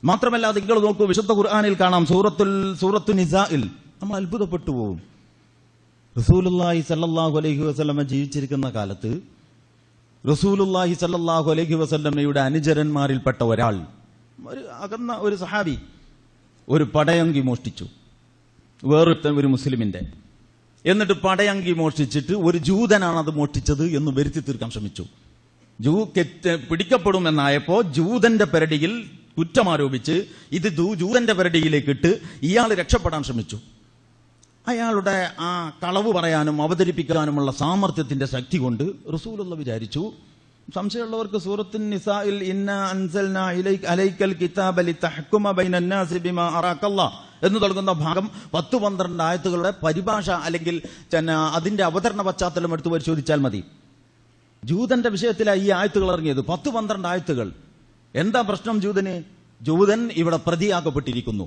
മാത്രമല്ല, നിങ്ങൾ നോക്കൂ, വിശുദ്ധ ഖുർആനിൽ കാണാം, സൂറത്തു നിസാഇൽ നമ്മൾ അത്ഭുതപ്പെട്ടു പോകും. റസൂലുള്ളാഹി സല്ലല്ലാഹു അലൈഹി വസല്ലമ ജീവിച്ചിരിക്കുന്ന കാലത്ത് റസൂലുള്ളാഹി സല്ലല്ലാഹു അലൈഹി വസല്ലമയുടെ അനുചരന്മാരിൽപ്പെട്ട ഒരാൾ, ഒരു അകന്ന ഒരു സഹാബി, ഒരു പടയങ്കി മോഷ്ടിച്ചു ഒരു മുസ്ലിമിന്റെ. എന്നിട്ട് പടയങ്കി മോഷ്ടിച്ചിട്ട് ഒരു ജൂതനാണ് അത് മോഷ്ടിച്ചത് എന്ന് വരുത്തി തീർക്കാൻ ശ്രമിച്ചു. പിടിക്കപ്പെടുമെന്നായപ്പോ ജൂതന്റെ പെരടിയിൽ കുറ്റമാരോപിച്ച് ഇത് ജൂതന്റെ പെരടിയിലേക്ക് ഇട്ട് ഇയാൾ രക്ഷപ്പെടാൻ ശ്രമിച്ചു. അയാളുടെ ആ കളവ് പറയാനും അവതരിപ്പിക്കാനുമുള്ള സാമർത്ഥ്യത്തിന്റെ ശക്തി കൊണ്ട് റസൂലുള്ള വിചാരിച്ചു, സംശയമുള്ളവർക്ക് സൂറത്തുൻ നിസാഇൽ ഇന്നാ അൻസൽനാ അലൈക്കൽ കിതാബ ലിതഹ്കുമ ബൈനന്നാസി ബിമാ അറാക്കല്ലാഹ് എന്ന് തുടങ്ങുന്ന ഭാഗം 10-12 ആയത്തുകളുടെ പരിഭാഷ അല്ലെങ്കിൽ അതിന്റെ അവതരണ പശ്ചാത്തലം എടുത്തു പരിശോധിച്ചാൽ മതി. ജൂതന്റെ വിഷയത്തിലാണ് ഈ ആയത്തുകൾ ഇറങ്ങിയത്. 10-12 ആയത്തുകൾ. എന്താ പ്രശ്നം ജൂതന്? ജൂതൻ ഇവിടെ പ്രതിയാക്കപ്പെട്ടിരിക്കുന്നു.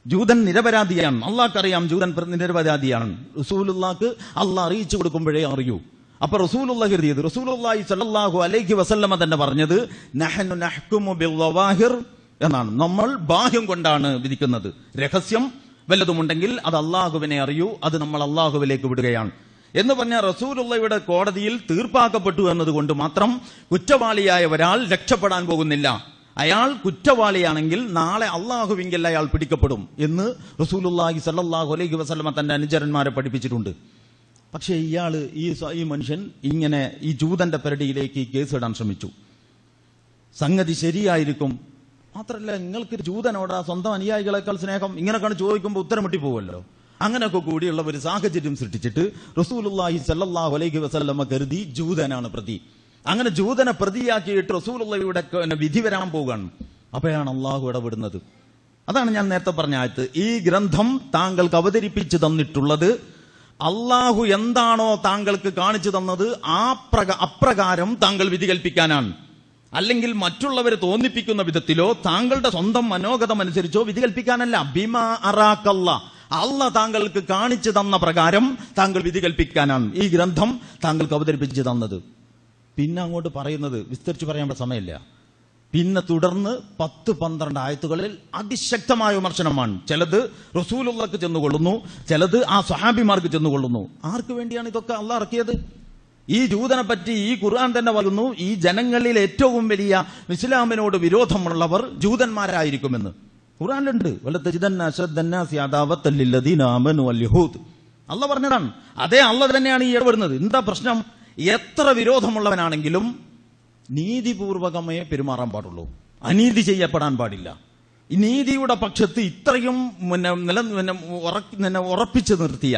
ജൂതൻ നിരപരാധിയാണ്. അള്ളാഹ്ക്കറിയാം ജൂതൻ നിരപരാധിയാണ്. റസൂലുള്ളാഹ്ക്ക് അള്ളാഹ് അറിയിച്ചു കൊടുക്കുമ്പോഴേ അറിയൂ. അപ്പൊ റസൂലുള്ളാഹി എഴുതിയത്, റസൂലുള്ളാഹി സ്വല്ലല്ലാഹു അലൈഹി വസല്ലമ തന്നെ പറഞ്ഞത് നഹ്നു നഹ്കുമു ബിൽളവാഹിർ എന്നാണ്. നമ്മൾ ബാഹ്യം കൊണ്ടാണ് വിധിക്കുന്നത്. രഹസ്യം വല്ലതുമുണ്ടെങ്കിൽ അത് അള്ളാഹുവിനെ അറിയൂ, അത് നമ്മൾ അള്ളാഹുവിലേക്ക് വിടുകയാണ് എന്ന് പറഞ്ഞ റസൂലുള്ളാഹിയുടെ കോടതിയിൽ തീർപ്പാക്കപ്പെട്ടു എന്നതുകൊണ്ട് മാത്രം കുറ്റവാളിയായ ഒരാൾ രക്ഷപ്പെടാൻ പോകുന്നില്ല. അയാൾ കുറ്റവാളിയാണെങ്കിൽ നാളെ അള്ളാഹുവിങ്കിൽ അയാൾ പിടിക്കപ്പെടും എന്ന് റസൂലുള്ളാഹി സ്വല്ലല്ലാഹു അലൈഹി വസല്ലമ തന്റെ അനുചരന്മാരെ പഠിപ്പിച്ചിട്ടുണ്ട്. പക്ഷേ ഈ മനുഷ്യൻ ഇങ്ങനെ ഈ ജൂതന്റെ പെരടിയിലേക്ക് ഈ കേസ് ഇടാൻ ശ്രമിച്ചു. സംഗതി ശരിയായിരിക്കും, മാത്രമല്ല നിങ്ങൾക്ക് ജൂതനോടാ സ്വന്തം അനുയായികളെക്കാൾ സ്നേഹം, ഇങ്ങനെയൊക്കെയാണ് ചോദിക്കുമ്പോൾ ഉത്തരം മുട്ടിപ്പോവല്ലോ. അങ്ങനെയൊക്കെ കൂടിയുള്ള ഒരു സാഹചര്യം സൃഷ്ടിച്ചിട്ട് റസൂലുള്ളാഹി സ്വല്ലല്ലാഹു അലൈഹി വസല്ലമ കരുതി ജൂതനാണ് പ്രതി. അങ്ങനെ ജൂതനെ പ്രതിയാക്കിയിട്ട് റസൂലുള്ളാഹിയുടെ വിധി വരാൻ പോവുകയാണ്. അപ്പോഴാണ് അള്ളാഹു ഇടപെടുന്നത്. അതാണ് ഞാൻ നേരത്തെ പറഞ്ഞ ആയത്ത്. ഈ ഗ്രന്ഥം താങ്കൾക്ക് അവതരിപ്പിച്ചു തന്നിട്ടുള്ളത് അള്ളാഹു എന്താണോ താങ്കൾക്ക് കാണിച്ചു തന്നത് അപ്രകാരം താങ്കൾ വിധി കൽപ്പിക്കാനാണ്. അല്ലെങ്കിൽ മറ്റുള്ളവരെ തോന്നിപ്പിക്കുന്ന വിധത്തിലോ താങ്കളുടെ സ്വന്തം മനോഗതം അനുസരിച്ചോ വിധി കൽപ്പിക്കാനല്ല. ബിമാ അറാക്കല്ലാഹ്, അള്ളാഹ് താങ്കൾക്ക് കാണിച്ചു തന്ന പ്രകാരം താങ്കൾ വിധി കൽപ്പിക്കാനാണ് ഈ ഗ്രന്ഥം താങ്കൾക്ക് അവതരിപ്പിച്ചു തന്നത്. പിന്നെ അങ്ങോട്ട് പറയുന്നത് വിസ്തരിച്ച് പറയാനുള്ള സമയമില്ല. പിന്നെ തുടർന്ന് 10-12 ആയത്തുകളിൽ അതിശക്തമായ വിമർശനമാണ്. ചിലത് റസൂലുള്ളാഹിക്ക് ചെന്നുകൊള്ളുന്നു, ചിലത് ആ സ്വഹാബിമാർക്ക് ചെന്നുകൊള്ളുന്നു. ആർക്ക് വേണ്ടിയാണ് ഇതൊക്കെ അള്ളാഹ് ഇറക്കിയത്? ഈ ജൂതനെ പറ്റി ഈ ഖുർആൻ തന്നെ പറയുന്നു, ഈ ജനങ്ങളിൽ ഏറ്റവും വലിയ ഇസ്ലാമിനോട് വിരോധമുള്ളവർ ജൂതന്മാരായിരിക്കുമെന്ന് ഖുർആനിലുണ്ട്. അള്ളാഹ് പറഞ്ഞതാണ്. അതേ അള്ളാഹ് തന്നെയാണ് ഈ ഇടപെടുന്നത്. എന്താ പ്രശ്നം? എത്ര വിരോധമുള്ളവനാണെങ്കിലും നീതിപൂർവകമേ പെരുമാറാൻ പാടുള്ളൂ, അനീതി ചെയ്യപ്പെടാൻ പാടില്ല. ഈ നീതിയുടെ പക്ഷത്ത് ഇത്രയും ഉറപ്പിച്ചു നിർത്തിയ,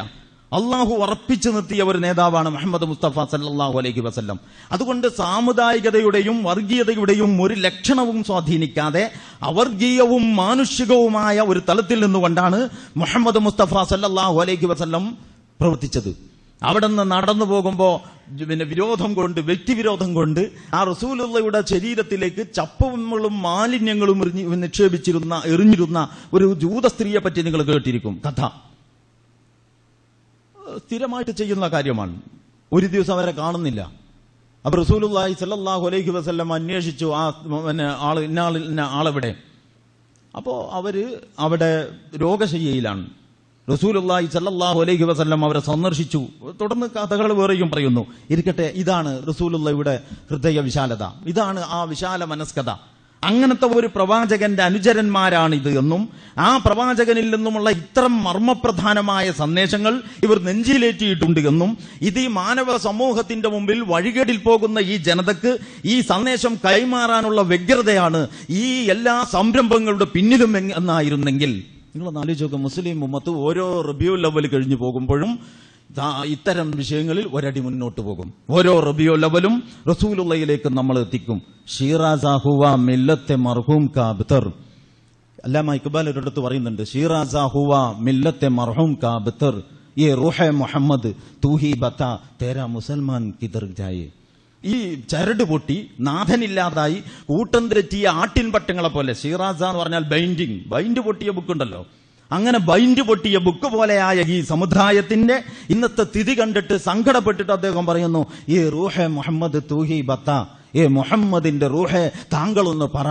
അള്ളാഹു ഉറപ്പിച്ചു നിർത്തിയ ഒരു നേതാവാണ് മുഹമ്മദ് മുസ്തഫ സല്ലല്ലാഹു അലൈഹി വസല്ലം. അതുകൊണ്ട് സാമുദായികതയുടെയും വർഗീയതയുടെയും ഒരു ലക്ഷണവും സ്വാധീനിക്കാതെ അവർഗീയവും മാനുഷികവുമായ ഒരു തലത്തിൽ നിന്നുകൊണ്ടാണ് മുഹമ്മദ് മുസ്തഫ സല്ലല്ലാഹു അലൈഹി വസല്ലം പ്രവർത്തിച്ചത്. അവിടെ നിന്ന് നടന്നു പോകുമ്പോ വിരോധം കൊണ്ട്, വ്യക്തിവിരോധം കൊണ്ട് ആ റസൂലുള്ളാഹിയുടെ ശരീരത്തിലേക്ക് ചപ്പുകളും മാലിന്യങ്ങളും എറിഞ്ഞിരുന്ന ഒരു ജൂത സ്ത്രീയെ പറ്റി നിങ്ങൾ കേട്ടിരിക്കും കഥ. സ്ഥിരമായിട്ട് ചെയ്യുന്ന കാര്യമാണ്. ഒരു ദിവസം അവരെ കാണുന്നില്ല. അപ്പൊ റസൂലുള്ളാഹി സ്വല്ലല്ലാഹു അലൈഹി വസല്ലം അന്വേഷിച്ചു, ആ ആളെവിടെ? അപ്പോ അവര് അവിടെ രോഗശയ്യയിലാണ്. റസൂലുള്ളാഹി സ്വല്ലല്ലാഹു അലൈഹി വസല്ലം അവരെ സന്ദർശിച്ചു. തുടർന്ന് കഥകൾ വേറെയും പറയുന്നു. ഇരിക്കട്ടെ, ഇതാണ് റസൂലുള്ളാഹിയുടെ ഹൃദയ വിശാലത, ഇതാണ് ആ വിശാല മനസ്കത. അങ്ങനത്തെ ഒരു പ്രവാചകന്റെ അനുചരന്മാരാണിത് എന്നും ആ പ്രവാചകനിൽ നിന്നുമുള്ള ഇത്തരം മർമ്മപ്രധാനമായ സന്ദേശങ്ങൾ ഇവർ നെഞ്ചിലേറ്റിയിട്ടുണ്ട് എന്നും ഇത് ഈ മാനവ സമൂഹത്തിന്റെ മുമ്പിൽ വഴികേടിൽ പോകുന്ന ഈ ജനതക്ക് ഈ സന്ദേശം കൈമാറാനുള്ള വ്യഗ്രതയാണ് ഈ എല്ലാ സംരംഭങ്ങളുടെ പിന്നിലും എന്നായിരുന്നെങ്കിൽ നിങ്ങളൊന്ന് ആലോചിച്ചോക്കെ. മുസ്ലിം ഉമ്മത്ത് ഓരോ റബീഉൽ അവ്വൽ കഴിഞ്ഞു പോകുമ്പോഴും ഇത്തരം വിഷയങ്ങളിൽ ഒരടി മുന്നോട്ട് പോകും. ഓരോ റബീഉൽ അവ്വലും റസൂലുള്ളാഹിയിലേക്ക് നമ്മൾ എത്തിക്കും. ഷീറാസഹുവ മില്ലത്തെ മർഹൂം കാ ബിതർ. അല്ലാമ ഇഖ്ബാൽ ഒരിടത്ത് പറയുന്നുണ്ട്, ഷീറാസഹുവ മില്ലത്തെ മർഹൂം കാ ബിതർ, യേ റൂഹെ മുഹമ്മദ് തൂഹി ബത്ത തേരാ മുസൽമാൻ കിദർ ജായേ. ഈ ചരട് പൊട്ടി നാഥനില്ലാതായി കൂട്ടം തെറ്റിയ ആട്ടിൻ പട്ടങ്ങളെ പോലെ, ഷീറാസ എന്ന് പറഞ്ഞാൽ ബൈൻഡ് പൊട്ടിയ ബുക്കുണ്ടല്ലോ, അങ്ങനെ ബൈൻഡ് പൊട്ടിയ ബുക്ക് പോലെയായ ഈ സമുദായത്തിന്റെ ഇന്നത്തെ സ്ഥിതി കണ്ടിട്ട് സങ്കടപ്പെട്ടിട്ട് അദ്ദേഹം പറയുന്നു, ഈ റൂഹെ മുഹമ്മദ് തൂഹി ബത്ത, ഏ മുഹമ്മദിന്റെ റൂഹെ താങ്കളൊന്ന് പറ,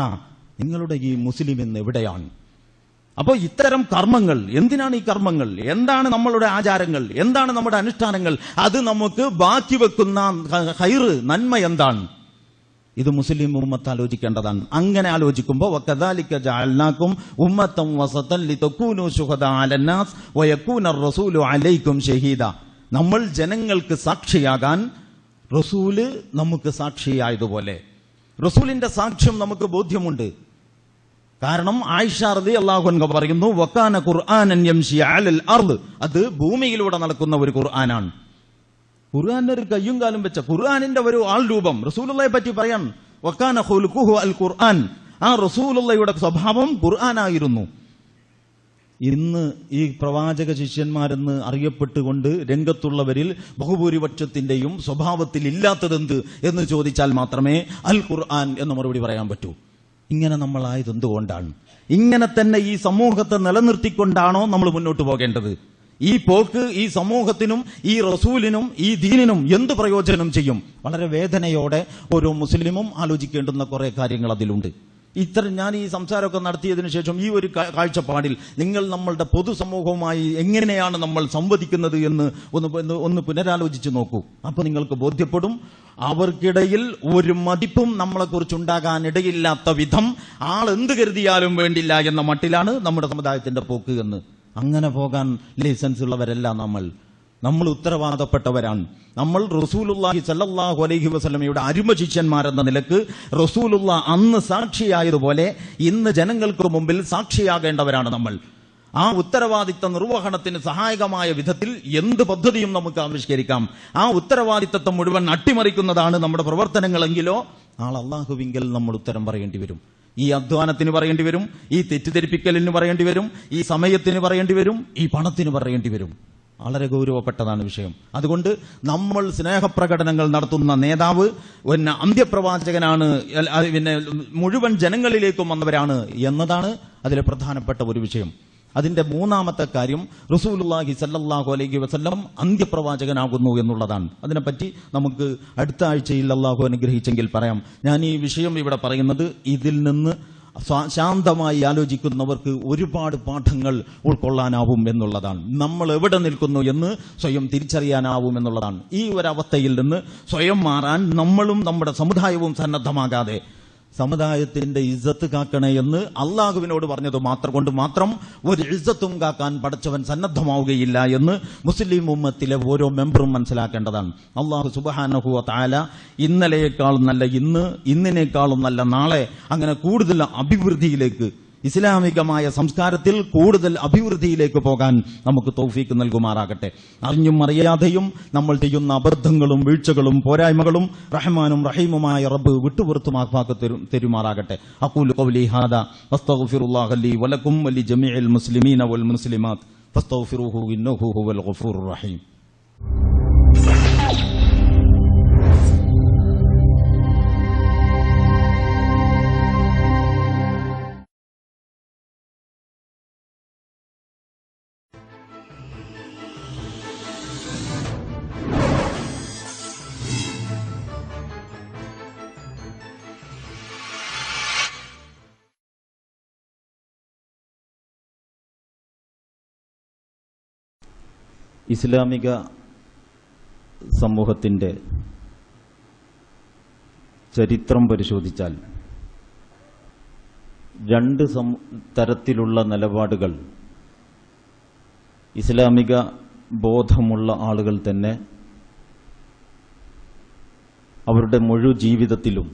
നിങ്ങളുടെ ഈ മുസ്ലിം എന്ന് എവിടെയാണ്? അപ്പോ ഇത്തരം കർമ്മങ്ങൾ, എന്തിനാണ് ഈ കർമ്മങ്ങൾ? എന്താണ് നമ്മളുടെ ആചാരങ്ങൾ? എന്താണ് നമ്മുടെ അനുഷ്ഠാനങ്ങൾ? അത് നമുക്ക് ബാക്കി വെക്കുന്ന ഖൈറ്, നന്മ എന്താണ്? ഇത് മുസ്ലിം ഉമ്മത്ത് ആലോചിക്കേണ്ടതാണ്. അങ്ങനെ ആലോചിക്കുമ്പോൾ വകദാലിക ജഅൽനാകും ഉമ്മത്തൻ വസതൻ ലിതകൂനു ശുഹദാ അലന്നാസ് വയകൂന റസൂലു അലൈക്കും ഷഹീദ. നമ്മൾ ജനങ്ങൾക്ക് സാക്ഷിയാകാൻ റസൂല് നമുക്ക് സാക്ഷിയായതുപോലെ റസൂലിന്റെ സാക്ഷ്യം നമുക്ക് ബോധ്യമുണ്ട്. കാരണം ആയിഷ റളിയല്ലാഹു അൻഹ പറയുന്നു, വകാന ഖുർആനൻ യംശി അലൽ അർദ്, അത് ഭൂമിയിലൂടെ നടക്കുന്ന ഒരു ഖുർആനാണ്. ഖുർആന്റെ ഒരു കയ്യും കാലും വെച്ച ഖുർആനിന്റെ ഒരു ആൾ രൂപം റസൂലുള്ളാഹിയെ പറ്റി പറയാൻ, വകാന ഖുൽഖുഹു അൽ ഖുർആൻ, ആ റസൂലുള്ളാഹിയുടെ സ്വഭാവം ഖുർആനായിരുന്നു. ഇന്ന് ഈ പ്രവാചക ശിഷ്യന്മാരെന്ന് അറിയപ്പെട്ടുകൊണ്ട് രംഗത്തുള്ളവരിൽ ബഹുഭൂരിപക്ഷത്തിന്റെയും സ്വഭാവത്തിൽ ഇല്ലാത്തതെന്ത് എന്ന് ചോദിച്ചാൽ മാത്രമേ അൽ ഖുർആൻ എന്ന് മറുപടി പറയാൻ പറ്റൂ. ഇങ്ങനെ നമ്മളായത് എന്തുകൊണ്ടാണ്? ഇങ്ങനെ തന്നെ ഈ സമൂഹത്തെ നിലനിർത്തിക്കൊണ്ടാണോ നമ്മൾ മുന്നോട്ട് പോകേണ്ടത്? ഈ പോക്ക് ഈ സമൂഹത്തിനും ഈ റസൂലിനും ഈ ദീനിനും എന്ത് പ്രയോജനം ചെയ്യും? വളരെ വേദനയോടെ ഓരോ മുസ്ലിമും ആലോചിക്കേണ്ടുന്ന കുറെ കാര്യങ്ങൾ അതിലുണ്ട്. ഞാൻ ഈ സംസാരമൊക്കെ നടത്തിയതിനു ശേഷം ഈ ഒരു കാഴ്ചപ്പാടിൽ നിങ്ങൾ നമ്മളുടെ പൊതുസമൂഹവുമായി എങ്ങനെയാണ് നമ്മൾ സംവദിക്കുന്നത് എന്ന് ഒന്ന് പുനരാലോചിച്ച് നോക്കൂ. അപ്പൊ നിങ്ങൾക്ക് ബോധ്യപ്പെടും, അവർക്കിടയിൽ ഒരു മതിപ്പും നമ്മളെക്കുറിച്ചുണ്ടാകാൻ ഇടയില്ലാത്ത വിധം ആൾ എന്ത് കരുതിയാലും വേണ്ടില്ല എന്ന മട്ടിലാണ് നമ്മുടെ സമുദായത്തിന്റെ പോക്ക് എന്ന്. അങ്ങനെ പോകാൻ ലൈസൻസ് ഉള്ളവരല്ല നമ്മൾ ഉത്തരവാദപ്പെട്ടവരാണ്. നമ്മൾ റസൂലുള്ളാഹി സ്വല്ലല്ലാഹു അലൈഹി വസല്ലമയുടെ അരുമ ശിഷ്യന്മാരെന്ന നിലക്ക് റസൂലുള്ള അന്ന് സാക്ഷിയായതുപോലെ ഇന്ന് ജനങ്ങൾക്ക് മുമ്പിൽ സാക്ഷിയാകേണ്ടവരാണ് നമ്മൾ. ആ ഉത്തരവാദിത്ത നിർവഹണത്തിന് സഹായകമായ വിധത്തിൽ എന്ത് പദ്ധതിയും നമുക്ക് ആവിഷ്കരിക്കാം. ആ ഉത്തരവാദിത്തത്തെ മുഴുവൻ അട്ടിമറിക്കുന്നതാണ് നമ്മുടെ പ്രവർത്തനങ്ങളെങ്കിലോ നാളെ അല്ലാഹുവിങ്കൽ നമ്മൾ ഉത്തരം പറയേണ്ടി വരും. ഈ അധ്വാനത്തിന് പറയേണ്ടി വരും, ഈ തെറ്റിദ്ധരിപ്പിക്കലിന് പറയേണ്ടി വരും, ഈ സമയത്തിന് പറയേണ്ടി വരും, ഈ പണത്തിന് പറയേണ്ടി വരും. വളരെ ഗൗരവപ്പെട്ടതാണ് വിഷയം. അതുകൊണ്ട് നമ്മൾ സ്നേഹപ്രകടനങ്ങൾ നടത്തുന്ന നേതാവ് പിന്നെ അന്ത്യപ്രവാചകനാണ്, പിന്നെ മുഴുവൻ ജനങ്ങളിലേക്കും വന്നവരാണ് എന്നതാണ് അതിലെ പ്രധാനപ്പെട്ട ഒരു വിഷയം. അതിന്റെ മൂന്നാമത്തെ കാര്യം റസൂലുള്ളാഹി സല്ലല്ലാഹു അലൈഹി വസല്ലം അന്ത്യപ്രവാചകനാകുന്നു എന്നുള്ളതാണ്. അതിനെപ്പറ്റി നമുക്ക് അടുത്ത ആഴ്ചയിൽ അള്ളാഹു അനുഗ്രഹിച്ചെങ്കിൽ പറയാം. ഞാൻ ഈ വിഷയം ഇവിടെ പറയുന്നത് ഇതിൽ നിന്ന് ശാന്തമായി ആലോചിക്കുന്നവർക്ക് ഒരുപാട് പാഠങ്ങൾ ഉൾക്കൊള്ളാനാവും എന്നുള്ളതാണ്. നമ്മൾ എവിടെ നിൽക്കുന്നു എന്ന് സ്വയം തിരിച്ചറിയാനാവും എന്നുള്ളതാണ്. ഈ ഒരവസ്ഥയിൽ നിന്ന് സ്വയം മാറാൻ നമ്മളും നമ്മുടെ സമുദായവും സന്നദ്ധമാകാതെ സമുദായത്തിന്റെ ഇസ്സത്ത് കാക്കണേ എന്ന് അള്ളാഹുവിനോട് പറഞ്ഞത് കൊണ്ട് മാത്രം ഒരു ഇസ്സത്തും കാക്കാൻ പടച്ചവൻ സന്നദ്ധമാവുകയില്ല എന്ന് മുസ്ലിം ഉമ്മത്തിലെ ഓരോ മെമ്പറും മനസ്സിലാക്കേണ്ടതാണ്. അള്ളാഹു സുബ്ഹാനഹു വ തആല ഇന്നലെയേക്കാളും നല്ല ഇന്നിനേക്കാളും നല്ല നാളെ, അങ്ങനെ കൂടുതൽ അഭിവൃദ്ധിയിലേക്ക്, ഇസ്ലാമികമായ സംസ്കാരത്തിൽ കൂടുതൽ അഭിവൃദ്ധിയിലേക്ക് പോകാൻ നമുക്ക് തൗഫീക്ക് നൽകുമാറാകട്ടെ. അറിഞ്ഞും അറിയാതെയും നമ്മൾ ചെയ്യുന്ന അബദ്ധങ്ങളും വീഴ്ചകളും പോരായ്മകളും റഹ്മാനും റഹീമുമായ റബ്ബ് വിട്ടുപുറത്തുമാക്കി തരുമാറാകട്ടെ. അഖൂലു ഖൗലി ഹാദാ വസ്തഗ്ഫിറുല്ലാഹ ലി വലക്കും വലി ജമീഇൽ മുസ്ലിമീന വൽ മുസ്ലിമാത്ത് ഫസ്തഗ്ഫിറൂഹു ഇന്നഹു ഹുവൽ ഗഫൂറുർ റഹീം. ഇസ്ലാമിക സമൂഹത്തിന്റെ ചരിത്രം പരിശോധിച്ചാൽ രണ്ട് തരത്തിലുള്ള നിലപാടുകൾ ഇസ്ലാമിക ബോധമുള്ള ആളുകൾ തന്നെ അവരുടെ മുഴുവൻ ജീവിതത്തിലും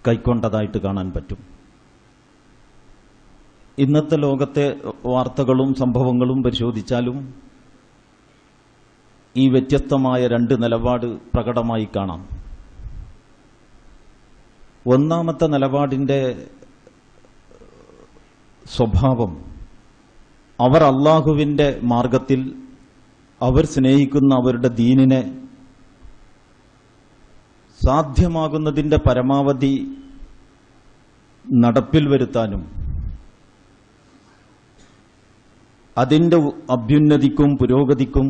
കൈക്കൊണ്ടതായിട്ട് കാണാൻ പറ്റും. ഇന്നത്തെ ലോകത്തെ വാർത്തകളും സംഭവങ്ങളും പരിശോധിച്ചാലും ഈ വ്യത്യസ്തമായ രണ്ട് നിലപാട് പ്രകടമായി കാണാം. ഒന്നാമത്തെ നിലപാടിന്റെ സ്വഭാവം, അവർ അള്ളാഹുവിന്റെ മാർഗത്തിൽ അവർ സ്നേഹിക്കുന്ന അവരുടെ ദീനിനെ സാധ്യമാകുന്നതിന്റെ പരമാവധി നടപ്പിൽ വരുത്താനും അതിന്റെ അഭ്യുന്നതിക്കും പുരോഗതിക്കും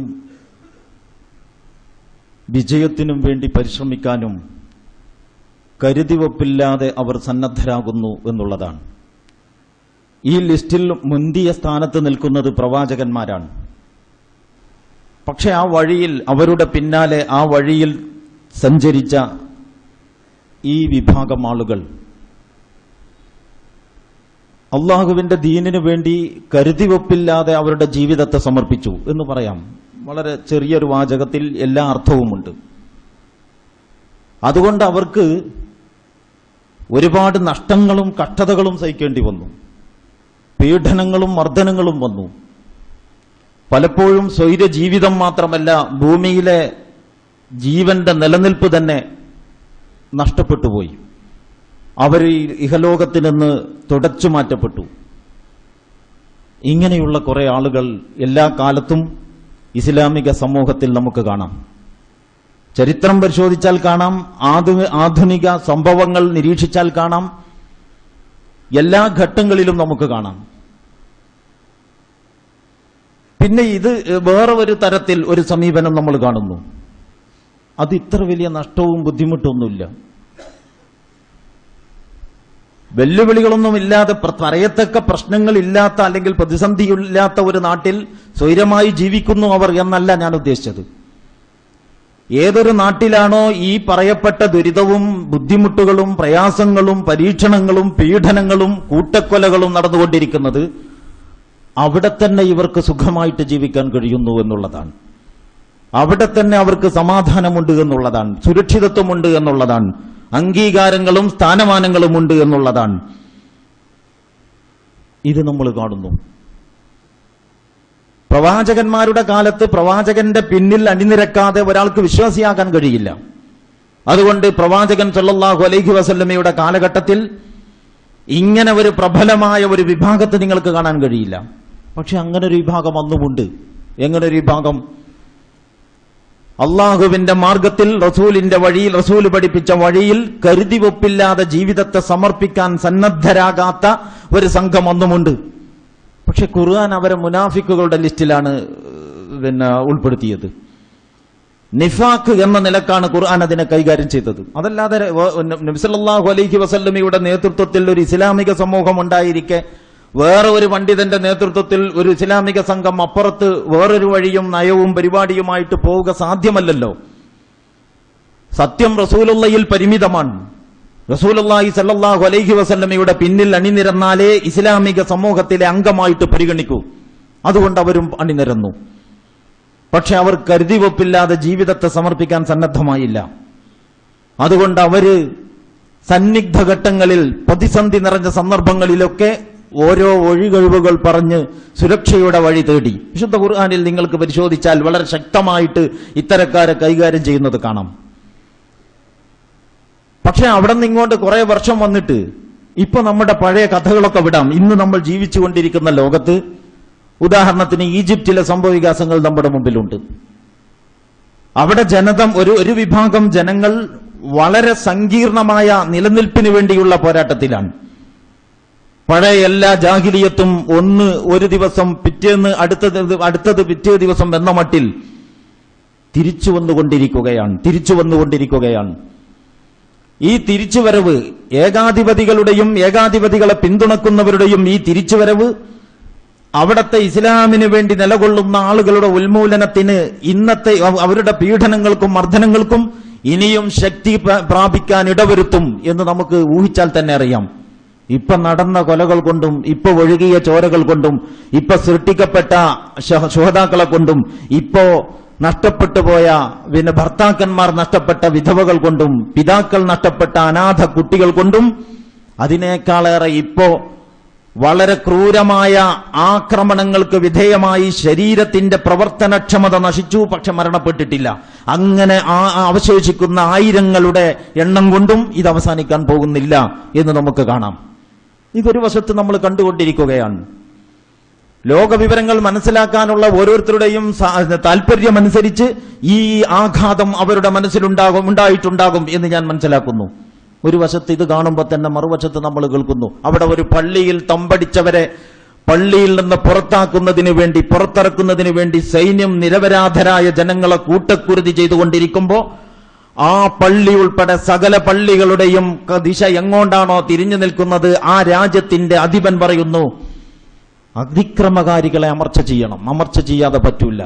വിജയത്തിനും വേണ്ടി പരിശ്രമിക്കാനും കരുതിവെപ്പില്ലാതെ അവർ സന്നദ്ധരാകുന്നു എന്നുള്ളതാണ്. ഈ ലിസ്റ്റിൽ മുന്തിയ സ്ഥാനത്ത് നിൽക്കുന്നത് പ്രവാചകന്മാരാണ്. പക്ഷെ ആ വഴിയിൽ, അവരുടെ പിന്നാലെ ആ വഴിയിൽ സഞ്ചരിച്ച ഈ വിഭാഗം ആളുകൾ അള്ളാഹുവിന്റെ ദീനിനു വേണ്ടി കരുതിവെപ്പില്ലാതെ അവരുടെ ജീവിതത്തെ സമർപ്പിച്ചു എന്ന് പറയാം. വളരെ ചെറിയൊരു വാചകത്തിൽ എല്ലാ അർത്ഥവുമുണ്ട്. അതുകൊണ്ട് അവർക്ക് ഒരുപാട് നഷ്ടങ്ങളും കഷ്ടതകളും സഹിക്കേണ്ടി വന്നു. പീഡനങ്ങളും മർദ്ദനങ്ങളും വന്നു. പലപ്പോഴും സ്വൈര ജീവിതം മാത്രമല്ല, ഭൂമിയിലെ ജീവന്റെ നിലനിൽപ്പ് തന്നെ നഷ്ടപ്പെട്ടുപോയി. അവർ ഇഹലോകത്തിൽ നിന്ന് തുടച്ചു മാറ്റപ്പെട്ടു. ഇങ്ങനെയുള്ള കുറെ ആളുകൾ എല്ലാ കാലത്തും ഇസ്ലാമിക സമൂഹത്തിൽ നമുക്ക് കാണാം. ചരിത്രം പരിശോധിച്ചാൽ കാണാം, ആധുനിക സംഭവങ്ങൾ നിരീക്ഷിച്ചാൽ കാണാം, എല്ലാ ഘട്ടങ്ങളിലും നമുക്ക് കാണാം. പിന്നെ ഇത് വേറെ ഒരു തരത്തിൽ ഒരു സമീപനം നമ്മൾ കാണുന്നു. അത് ഇത്ര വലിയ നഷ്ടവും ബുദ്ധിമുട്ടൊന്നുമില്ല. വെല്ലുവിളികളൊന്നുമില്ലാതെ പറയത്തക്ക പ്രശ്നങ്ങളില്ലാത്ത അല്ലെങ്കിൽ പ്രതിസന്ധിയില്ലാത്ത ഒരു നാട്ടിൽ സ്വൈരമായി ജീവിക്കുന്നു അവർ എന്നല്ല ഞാൻ ഉദ്ദേശിച്ചത്. ഏതൊരു നാട്ടിലാണോ ഈ പറയപ്പെട്ട ദുരിതവും ബുദ്ധിമുട്ടുകളും പ്രയാസങ്ങളും പരീക്ഷണങ്ങളും പീഡനങ്ങളും കൂട്ടക്കൊലകളും നടന്നുകൊണ്ടിരിക്കുന്നത്, അവിടെ തന്നെ ഇവർക്ക് സുഖമായിട്ട് ജീവിക്കാൻ കഴിയുന്നു എന്നുള്ളതാണ്. അവിടെ തന്നെ അവർക്ക് സമാധാനമുണ്ട് എന്നുള്ളതാണ്, സുരക്ഷിതത്വമുണ്ട് എന്നുള്ളതാണ്, അംഗീകാരങ്ങളും സ്ഥാനമാനങ്ങളും ഉണ്ട് എന്നുള്ളതാണ്. ഇത് നമ്മൾ കാണുന്നു. പ്രവാചകന്മാരുടെ കാലത്ത് പ്രവാചകന്റെ പിന്നിൽ അണിനിരക്കാതെ ഒരാൾക്ക് വിശ്വാസിയാകാൻ കഴിയില്ല. അതുകൊണ്ട് പ്രവാചകൻ സല്ലല്ലാഹു അലൈഹി വസല്ലമയുടെ കാലഘട്ടത്തിൽ ഇങ്ങനെ ഒരു പ്രബലമായ ഒരു വിഭാഗത്തെ നിങ്ങൾക്ക് കാണാൻ കഴിയില്ല. പക്ഷെ അങ്ങനെ ഒരു വിഭാഗം അന്നുമുണ്ട്. എങ്ങനെ ഒരു വിഭാഗം? അള്ളാഹുവിന്റെ മാർഗത്തിൽ, റസൂലിന്റെ വഴിയിൽ, റസൂൽ പഠിപ്പിച്ച വഴിയിൽ കരുതിവെപ്പില്ലാതെ ജീവിതത്തെ സമർപ്പിക്കാൻ സന്നദ്ധരാകാത്ത ഒരു സംഘം ഒന്നുമുണ്ട്. പക്ഷെ ഖുർആൻ അവരെ മുനാഫിക്കുകളുടെ ലിസ്റ്റിലാണ് ഉൾപ്പെടുത്തിയത്. നിഫാഖ് എന്ന നിലക്കാണ് ഖുർആൻ അതിനെ കൈകാര്യം ചെയ്തത്. അതല്ലാതെ നബി സല്ലല്ലാഹു അലൈഹി വസല്ലമയുടെ നേതൃത്വത്തിൽ ഒരു ഇസ്ലാമിക സമൂഹം ഉണ്ടായിരിക്കെ വേറെ ഒരു പണ്ഡിതന്റെ നേതൃത്വത്തിൽ ഒരു ഇസ്ലാമിക സംഘം അപ്പുറത്ത് വേറൊരു വഴിയും നയവും പരിപാടിയുമായിട്ട് പോവുക സാധ്യമല്ലല്ലോ. സത്യം റസൂലുള്ളയിൽ പരിമിതമാണ്. റസൂലുള്ളാഹി സല്ലല്ലാഹു അലൈഹി വസല്ലമയുടെ പിന്നിൽ അണിനിരന്നാലേ ഇസ്ലാമിക സമൂഹത്തിലെ അംഗമായിട്ട് പരിഗണിക്കൂ. അതുകൊണ്ട് അവരും അണിനിരന്നു. പക്ഷെ അവർ കരുതിവെപ്പില്ലാതെ ജീവിതത്തെ സമർപ്പിക്കാൻ സന്നദ്ധമായില്ല. അതുകൊണ്ട് അവര് സന്നിഗ്ധ ഘട്ടങ്ങളിൽ, പ്രതിസന്ധി നിറഞ്ഞ സന്ദർഭങ്ങളിലൊക്കെ ഓരോ ഒഴികഴിവുകൾ പറഞ്ഞ് സുരക്ഷയുടെ വഴി തേടി. വിശുദ്ധ ഖുർആനിൽ നിങ്ങൾക്ക് പരിശോധിച്ചാൽ വളരെ ശക്തമായിട്ട് ഇത്തരക്കാരെ കൈകാര്യം ചെയ്യുന്നത് കാണാം. പക്ഷെ അവിടെ നിന്ന് ഇങ്ങോട്ട് കുറെ വർഷം വന്നിട്ട് ഇപ്പൊ നമ്മുടെ പഴയ കഥകളൊക്കെ വിടാം. ഇന്ന് നമ്മൾ ജീവിച്ചുകൊണ്ടിരിക്കുന്ന ലോകത്ത് ഉദാഹരണത്തിന് ഈജിപ്തിലെ സംഭവവികാസങ്ങൾ നമ്മുടെ മുമ്പിലുണ്ട്. അവിടെ ഒരു വിഭാഗം ജനങ്ങൾ വളരെ സങ്കീർണമായ നിലനിൽപ്പിന് വേണ്ടിയുള്ള പോരാട്ടത്തിലാണ്. പഴയ എല്ലാ ജാഹിലിയത്തും ഒരു ദിവസം പിറ്റേന്ന് അടുത്തത് പിറ്റേ ദിവസം എന്ന മട്ടിൽ തിരിച്ചു വന്നുകൊണ്ടിരിക്കുകയാണ്. ഈ തിരിച്ചുവരവ് ഏകാധിപതികളുടെയും ഏകാധിപതികളെ പിന്തുണക്കുന്നവരുടെയും ഈ തിരിച്ചുവരവ് അവിടത്തെ ഇസ്ലാമിന് വേണ്ടി നിലകൊള്ളുന്ന ആളുകളുടെ ഉന്മൂലനത്തിന്, ഇന്നത്തെ അവരുടെ പീഡനങ്ങൾക്കും മർദ്ദനങ്ങൾക്കും ഇനിയും ശക്തി പ്രാപിക്കാൻ ഇടവരുത്തും എന്ന് നമുക്ക് ഊഹിച്ചാൽ തന്നെ അറിയാം. ഇപ്പൊ നടന്ന കൊലകൾ കൊണ്ടും ഇപ്പൊ ഒഴുകിയ ചോരകൾ കൊണ്ടും ഇപ്പൊ സൃഷ്ടിക്കപ്പെട്ട ശുഹദാക്കളെ കൊണ്ടും ഇപ്പോ നഷ്ടപ്പെട്ടു പോയ ഭർത്താക്കന്മാർ നഷ്ടപ്പെട്ട വിധവകൾ കൊണ്ടും പിതാക്കൾ നഷ്ടപ്പെട്ട അനാഥ കുട്ടികൾ കൊണ്ടും അതിനേക്കാളേറെ ഇപ്പോ വളരെ ക്രൂരമായ ആക്രമണങ്ങൾക്ക് വിധേയമായി ശരീരത്തിന്റെ പ്രവർത്തനക്ഷമത നശിച്ചു, പക്ഷെ മരണപ്പെട്ടിട്ടില്ല. അങ്ങനെ അവശേഷിക്കുന്ന ആയിരങ്ങളുടെ എണ്ണം കൊണ്ടും ഇത് അവസാനിക്കാൻ പോകുന്നില്ല എന്ന് നമുക്ക് കാണാം. ഇതൊരു വശത്ത് നമ്മൾ കണ്ടുകൊണ്ടിരിക്കുകയാണ്. ലോകവിവരങ്ങൾ മനസ്സിലാക്കാനുള്ള ഓരോരുത്തരുടെയും താല്പര്യമനുസരിച്ച് ഈ ആഘാതം അവരുടെ ഉണ്ടായിട്ടുണ്ടാകും എന്ന് ഞാൻ മനസ്സിലാക്കുന്നു. ഒരു വശത്ത് ഇത് കാണുമ്പോൾ തന്നെ മറുവശത്ത് നമ്മൾ കേൾക്കുന്നു അവിടെ ഒരു പള്ളിയിൽ തമ്പടിച്ചവരെ പള്ളിയിൽ നിന്ന് പുറത്തിറക്കുന്നതിന് വേണ്ടി സൈന്യം നിരപരാധരായ ജനങ്ങളെ കൂട്ടക്കുരുതി ചെയ്തുകൊണ്ടിരിക്കുമ്പോൾ ആ പള്ളി ഉൾപ്പെടെ സകല പള്ളികളുടെയും ദിശ എങ്ങോട്ടാണോ തിരിഞ്ഞു നിൽക്കുന്നത് ആ രാജ്യത്തിന്റെ അധിപൻ പറയുന്നു, അതിക്രമകാരികളെ അമർച്ച ചെയ്യാതെ പറ്റൂല.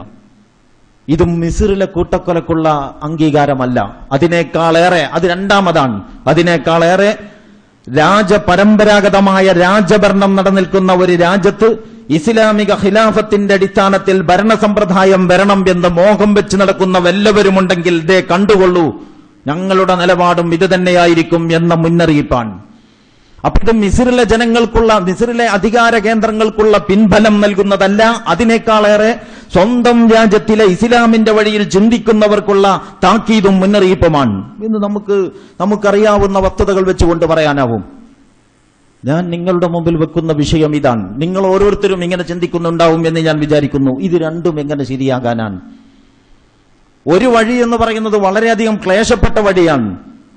ഇത് മിസ്റിലെ കൂട്ടക്കൊലക്കുള്ള അംഗീകാരമല്ല. അതിനേക്കാളേറെ അത് രണ്ടാമതാണ്. അതിനേക്കാളേറെ പരമ്പരാഗതമായ രാജഭരണം നിലനിൽക്കുന്ന ഒരു രാജ്യത്ത് ഇസ്ലാമിക ഖിലാഫത്തിന്റെ അടിസ്ഥാനത്തിൽ ഭരണ സമ്പ്രദായം വരണം എന്ന് മോഹം വെച്ച് നടക്കുന്ന വല്ലവരുമുണ്ടെങ്കിൽ ദേ കണ്ടുകൊള്ളൂ, ഞങ്ങളുടെ നിലപാടും ഇത് തന്നെയായിരിക്കും എന്ന മുന്നറിയിപ്പാണ്. അപ്പൊ ഇത് മിസ്റിലെ അധികാര കേന്ദ്രങ്ങൾക്കുള്ള പിൻബലം നൽകുന്നതല്ല, അതിനേക്കാളേറെ സ്വന്തം രാജ്യത്തിലെ ഇസ്ലാമിന്റെ വഴിയിൽ ചിന്തിക്കുന്നവർക്കുള്ള താക്കീതും മുന്നറിയിപ്പുമാണ് എന്ന് നമുക്കറിയാവുന്ന വസ്തുതകൾ വെച്ചുകൊണ്ട് പറയാനാവും. ഞാൻ നിങ്ങളുടെ മുമ്പിൽ വെക്കുന്ന വിഷയം ഇതാണ്. നിങ്ങൾ ഓരോരുത്തരും ഇങ്ങനെ ചിന്തിക്കുന്നുണ്ടാവും എന്ന് ഞാൻ വിചാരിക്കുന്നു. ഇത് രണ്ടും എങ്ങനെ ശരിയാകാനാണ്? ഒരു വഴി എന്ന് പറയുന്നത് വളരെയധികം ക്ലേശപ്പെട്ട വഴിയാണ്.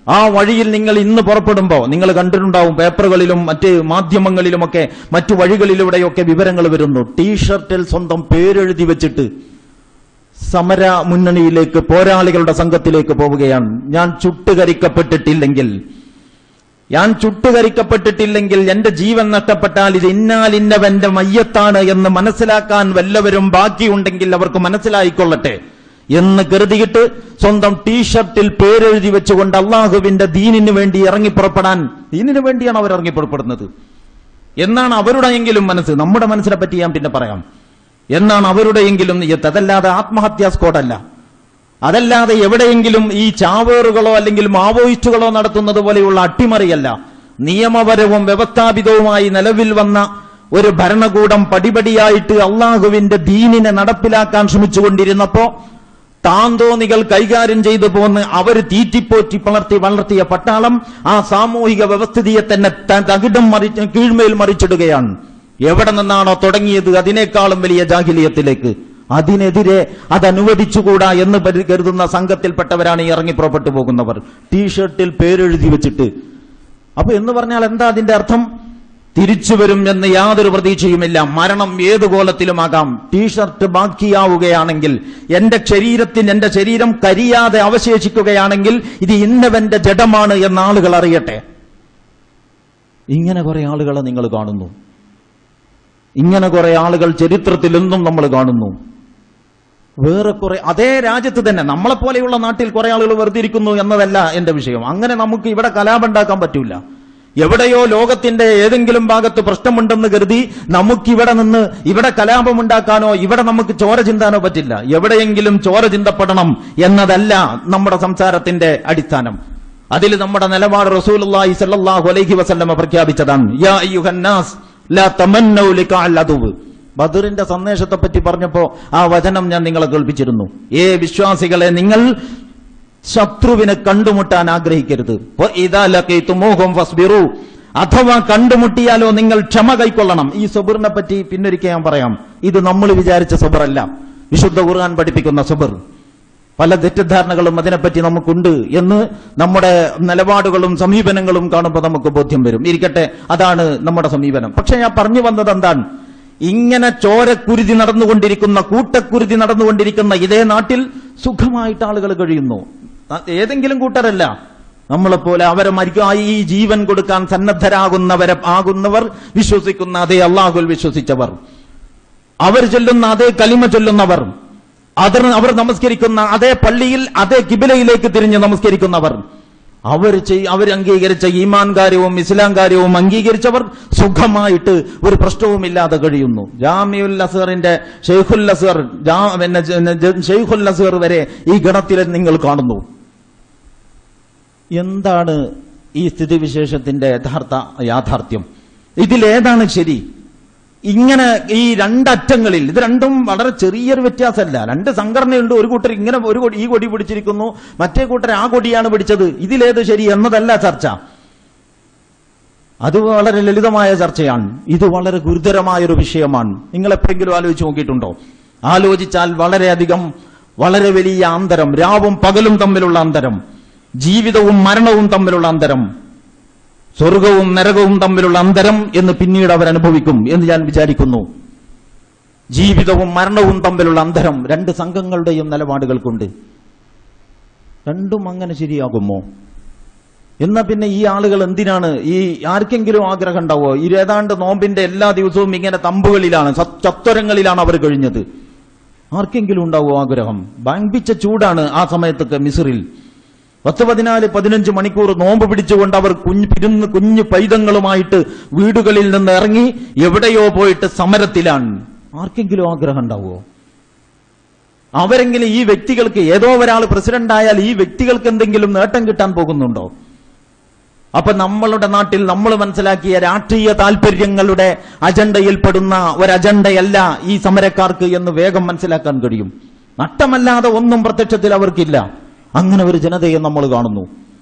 ആ വഴിയിൽ നിങ്ങൾ ഇന്ന് പുറപ്പെടുമ്പോൾ നിങ്ങൾ കണ്ടിട്ടുണ്ടാവും പേപ്പറുകളിലും മറ്റ് മാധ്യമങ്ങളിലുമൊക്കെ മറ്റു വഴികളിലൂടെയൊക്കെ വിവരങ്ങൾ വരുന്നു. ടീഷർട്ടിൽ സ്വന്തം പേരെഴുതി വെച്ചിട്ട് സമര മുന്നണിയിലേക്ക്, പോരാളികളുടെ സംഘത്തിലേക്ക് പോവുകയാണ്. ഞാൻ ചുട്ടുകരിക്കപ്പെട്ടിട്ടില്ലെങ്കിൽ എന്റെ ജീവൻ നഷ്ടപ്പെട്ടാൽ ഇത് ഇന്നാലിന്നവന്റെ മയ്യത്താണ് എന്ന് മനസ്സിലാക്കാൻ വല്ലവരും ബാക്കിയുണ്ടെങ്കിൽ അവർക്ക് മനസ്സിലായിക്കൊള്ളട്ടെ എന്ന് കരുതിയിട്ട് സ്വന്തം ടീഷർട്ടിൽ പേരെഴുതി വെച്ചുകൊണ്ട് അള്ളാഹുവിന്റെ ദീനിന് വേണ്ടി ദീനിന് വേണ്ടിയാണ് അവർ ഇറങ്ങിപ്പുറപ്പെടുന്നത് എന്നാണ് അവരുടെയെങ്കിലും മനസ്സ്. നമ്മുടെ മനസ്സിനെ പറ്റി ഞാൻ പിന്നെ പറയാം. എന്നാണ് അവരുടെയെങ്കിലും നിയ്യത്ത്. അതല്ലാതെ ആത്മഹത്യാ സ്ക്വാഡല്ല. അതല്ലാതെ എവിടെയെങ്കിലും ഈ ചാവേറുകളോ അല്ലെങ്കിൽ മാവോയിസ്റ്റുകളോ നടത്തുന്നത് പോലെയുള്ള അട്ടിമറിയല്ല. നിയമപരവും വ്യവസ്ഥാപിതവുമായി നിലവിൽ വന്ന ഒരു ഭരണകൂടം പടിപടിയായിട്ട് അള്ളാഹുവിന്റെ ദീനിനെ നടപ്പിലാക്കാൻ ശ്രമിച്ചുകൊണ്ടിരുന്നപ്പോ താന്തോന്നികൾ കൈകാര്യം ചെയ്തു പോന്ന് അവർ തീറ്റിപ്പോറ്റി വളർത്തിയ പട്ടാളം ആ സാമൂഹിക വ്യവസ്ഥിതിയെ തന്നെ കീഴ്മേൽ മറിച്ചിടുകയാണ്. എവിടെ നിന്നാണോ തുടങ്ങിയത് അതിനേക്കാളും വലിയ ജാഹിലിയത്തിലേക്ക്. അതിനെതിരെ അതനുവദിച്ചുകൂടാ എന്ന് കരുതുന്ന സംഘത്തിൽപ്പെട്ടവരാണ് ഈ ഇറങ്ങിപ്പുറപ്പെട്ടു പോകുന്നവർ, ടീഷർട്ടിൽ പേരെഴുതി വെച്ചിട്ട്. അപ്പൊ എന്ന് പറഞ്ഞാൽ എന്താ അതിന്റെ അർത്ഥം? തിരിച്ചു വരും എന്ന് യാതൊരു പ്രതീക്ഷയുമില്ല. മരണം ഏതു കോലത്തിലുമാകാം. ടീഷർട്ട് ബാക്കിയാവുകയാണെങ്കിൽ, എന്റെ ശരീരം കരിയാതെ അവശേഷിക്കുകയാണെങ്കിൽ ഇത് ഇന്നവന്റെ ജഡമാണ് എന്ന ആളുകൾ അറിയട്ടെ. ഇങ്ങനെ കുറെ ആളുകളെ നിങ്ങൾ കാണുന്നു. ഇങ്ങനെ കുറെ ആളുകൾ ചരിത്രത്തിൽ എന്നും നമ്മൾ കാണുന്നു. വേറെ കുറെ അതേ രാജ്യത്ത് തന്നെ നമ്മളെപ്പോലെയുള്ള നാട്ടിൽ കുറെ ആളുകൾ വെറുതെ ഇരിക്കുന്നു എന്നതല്ല എന്റെ വിഷയം. അങ്ങനെ നമുക്ക് ഇവിടെ കലാപം ഉണ്ടാക്കാൻ പറ്റൂല. എവിടെയോ ലോകത്തിന്റെ ഏതെങ്കിലും ഭാഗത്ത് പ്രശ്നമുണ്ടെന്ന് കരുതി നമുക്കിവിടെ നിന്ന് ഇവിടെ കലാപമുണ്ടാക്കാനോ ഇവിടെ നമുക്ക് ചോര ചിന്താനോ പറ്റില്ല. എവിടെയെങ്കിലും ചോര ചിന്തപ്പെടണം എന്നതല്ല നമ്മുടെ സംസാരത്തിന്റെ അടിസ്ഥാനം. അതിൽ നമ്മുടെ നിലപാട് റസൂലുള്ളാഹി സ്വല്ലല്ലാഹു അലൈഹി വസല്ലമ പ്രഖ്യാപിച്ചതാണ്. യാ അയ്യുഹന്നാസ് ലാ തമന്നൗ ലിഖാഅൽ അദുവ്. ബദറിന്റെ സന്ദേശത്തെ പറ്റി പറഞ്ഞപ്പോ ആ വചനം ഞാൻ നിങ്ങളെ കേൾപ്പിച്ചിരുന്നു. വിശ്വാസികളെ, നിങ്ങൾ ശത്രുവിനെ കണ്ടുമുട്ടാൻ ആഗ്രഹിക്കരുത്. അഥവാ കണ്ടുമുട്ടിയാലോ നിങ്ങൾ ക്ഷമ കൈക്കൊള്ളണം. ഈ സബറിനെ പറ്റി പിന്നൊരിക്കൽ ഞാൻ പറയാം. ഇത് നമ്മൾ വിചാരിച്ച സബറല്ല, വിശുദ്ധ ഖുർആൻ പഠിപ്പിക്കുന്ന സബർ. പല തെറ്റിദ്ധാരണകളും അതിനെപ്പറ്റി നമുക്കുണ്ട് എന്ന് നമ്മുടെ നിലപാടുകളും സമീപനങ്ങളും കാണുമ്പോൾ നമുക്ക് ബോധ്യം വരും. ഇരിക്കട്ടെ, അതാണ് നമ്മുടെ സമീപനം. പക്ഷെ ഞാൻ പറഞ്ഞു വന്നത് എന്താണ്, ഇങ്ങനെ ചോരക്കുരുതി നടന്നുകൊണ്ടിരിക്കുന്ന, കൂട്ടക്കുരുതി നടന്നുകൊണ്ടിരിക്കുന്ന ഇതേ നാട്ടിൽ സുഖമായിട്ട് ആളുകൾ കഴിയുന്നു. ഏതെങ്കിലും കൂട്ടരല്ല, നമ്മളെപ്പോലെ അവരെ ഈ ജീവൻ കൊടുക്കാൻ ആകുന്നവർ വിശ്വസിക്കുന്ന അതേ അള്ളാഹുൽ വിശ്വസിച്ചവർ, അവർ ചൊല്ലുന്ന അതേ കലിമ ചൊല്ലുന്നവർ, അവർ നമസ്കരിക്കുന്ന അതേ പള്ളിയിൽ അതേ കിബിലയിലേക്ക് തിരിഞ്ഞ് നമസ്കരിക്കുന്നവർ, അവർ അംഗീകരിച്ച ഈമാൻ കാര്യവും ഇസ്ലാം കാര്യവും അംഗീകരിച്ചവർ സുഖമായിട്ട് ഒരു പ്രശ്നവുമില്ലാതെ കഴിയുന്നു. ജാമിഉൽ അസ്ഹറിന്റെ ഷെയ്ഖുൽ അസ്ഹർ വരെ ഈ ഗണത്തിൽ നിങ്ങൾ കാണുന്നു. എന്താണ് ഈ സ്ഥിതിവിശേഷത്തിന്റെ യാഥാർത്ഥ്യം? ഇതിലേതാണ് ശരി? ഇങ്ങനെ ഈ രണ്ടറ്റങ്ങളിൽ, ഇത് രണ്ടും വളരെ ചെറിയൊരു വ്യത്യാസമല്ല. രണ്ട് സംഘടനയുണ്ട്. ഒരു കൂട്ടർ ഇങ്ങനെ ഈ കൊടി പിടിച്ചിരിക്കുന്നു, മറ്റേ കൂട്ടർ ആ കൊടിയാണ് പിടിച്ചത്. ഇതിലേത് ശരി എന്നതല്ല ചർച്ച. അത് വളരെ ലളിതമായ ചർച്ചയാണ്. ഇത് വളരെ ഗുരുതരമായൊരു വിഷയമാണ്. നിങ്ങൾ എപ്പോഴെങ്കിലും ആലോചിച്ച് നോക്കിയിട്ടുണ്ടോ? ആലോചിച്ചാൽ വളരെയധികം, വളരെ വലിയ അന്തരം, രാവും പകലും തമ്മിലുള്ള അന്തരം, ജീവിതവും മരണവും തമ്മിലുള്ള അന്തരം, സ്വർഗവും നരകവും തമ്മിലുള്ള അന്തരം എന്ന് പിന്നീട് അവർ അനുഭവിക്കും എന്ന് ഞാൻ വിചാരിക്കുന്നു. ജീവിതവും മരണവും തമ്മിലുള്ള അന്തരം രണ്ട് സംഘങ്ങളുടെയും നിലപാടുകൾക്കുണ്ട്. രണ്ടും അങ്ങനെ ശരിയാകുമോ? എന്നാ പിന്നെ ഈ ആളുകൾ എന്തിനാണ് ആർക്കെങ്കിലും ആഗ്രഹം ഉണ്ടാവോ? ഏതാണ്ട് നോമ്പിന്റെ എല്ലാ ദിവസവും ഇങ്ങനെ തമ്പുകളിലാണ്, ചത്വരങ്ങളിലാണ് അവർ കഴിഞ്ഞത്. ആർക്കെങ്കിലും ഉണ്ടാവോ ആഗ്രഹം? വമ്പിച്ച ചൂടാണ് ആ സമയത്തൊക്കെ മിസ്രിൽ. 10-14-15 മണിക്കൂർ നോമ്പ് പിടിച്ചുകൊണ്ട് അവർ കുഞ്ഞു പൈതങ്ങളുമായിട്ട് വീടുകളിൽ നിന്ന് ഇറങ്ങി എവിടെയോ പോയിട്ട് സമരത്തിലാണ്. ആർക്കെങ്കിലും ആഗ്രഹം ഉണ്ടാവുമോ? അവരെങ്കിലും ഈ വ്യക്തികൾക്ക്, ഏതോ ഒരാൾ പ്രസിഡന്റ് ആയാൽ ഈ വ്യക്തികൾക്ക് എന്തെങ്കിലും നേട്ടം കിട്ടാൻ പോകുന്നുണ്ടോ? അപ്പൊ നമ്മളുടെ നാട്ടിൽ നമ്മൾ മനസ്സിലാക്കിയ രാഷ്ട്രീയ താല്പര്യങ്ങളുടെ അജണ്ടയിൽപ്പെടുന്ന ഒരു അജണ്ടയല്ല ഈ സമരക്കാർക്ക് എന്ന് വേഗം മനസ്സിലാക്കാൻ കഴിയും. നഷ്ടമല്ലാതെ ഒന്നും പ്രത്യക്ഷത്തിൽ അവർക്കില്ല. അങ്ങനെ ഒരു ജനതയെ നമ്മൾ കാണുന്നു.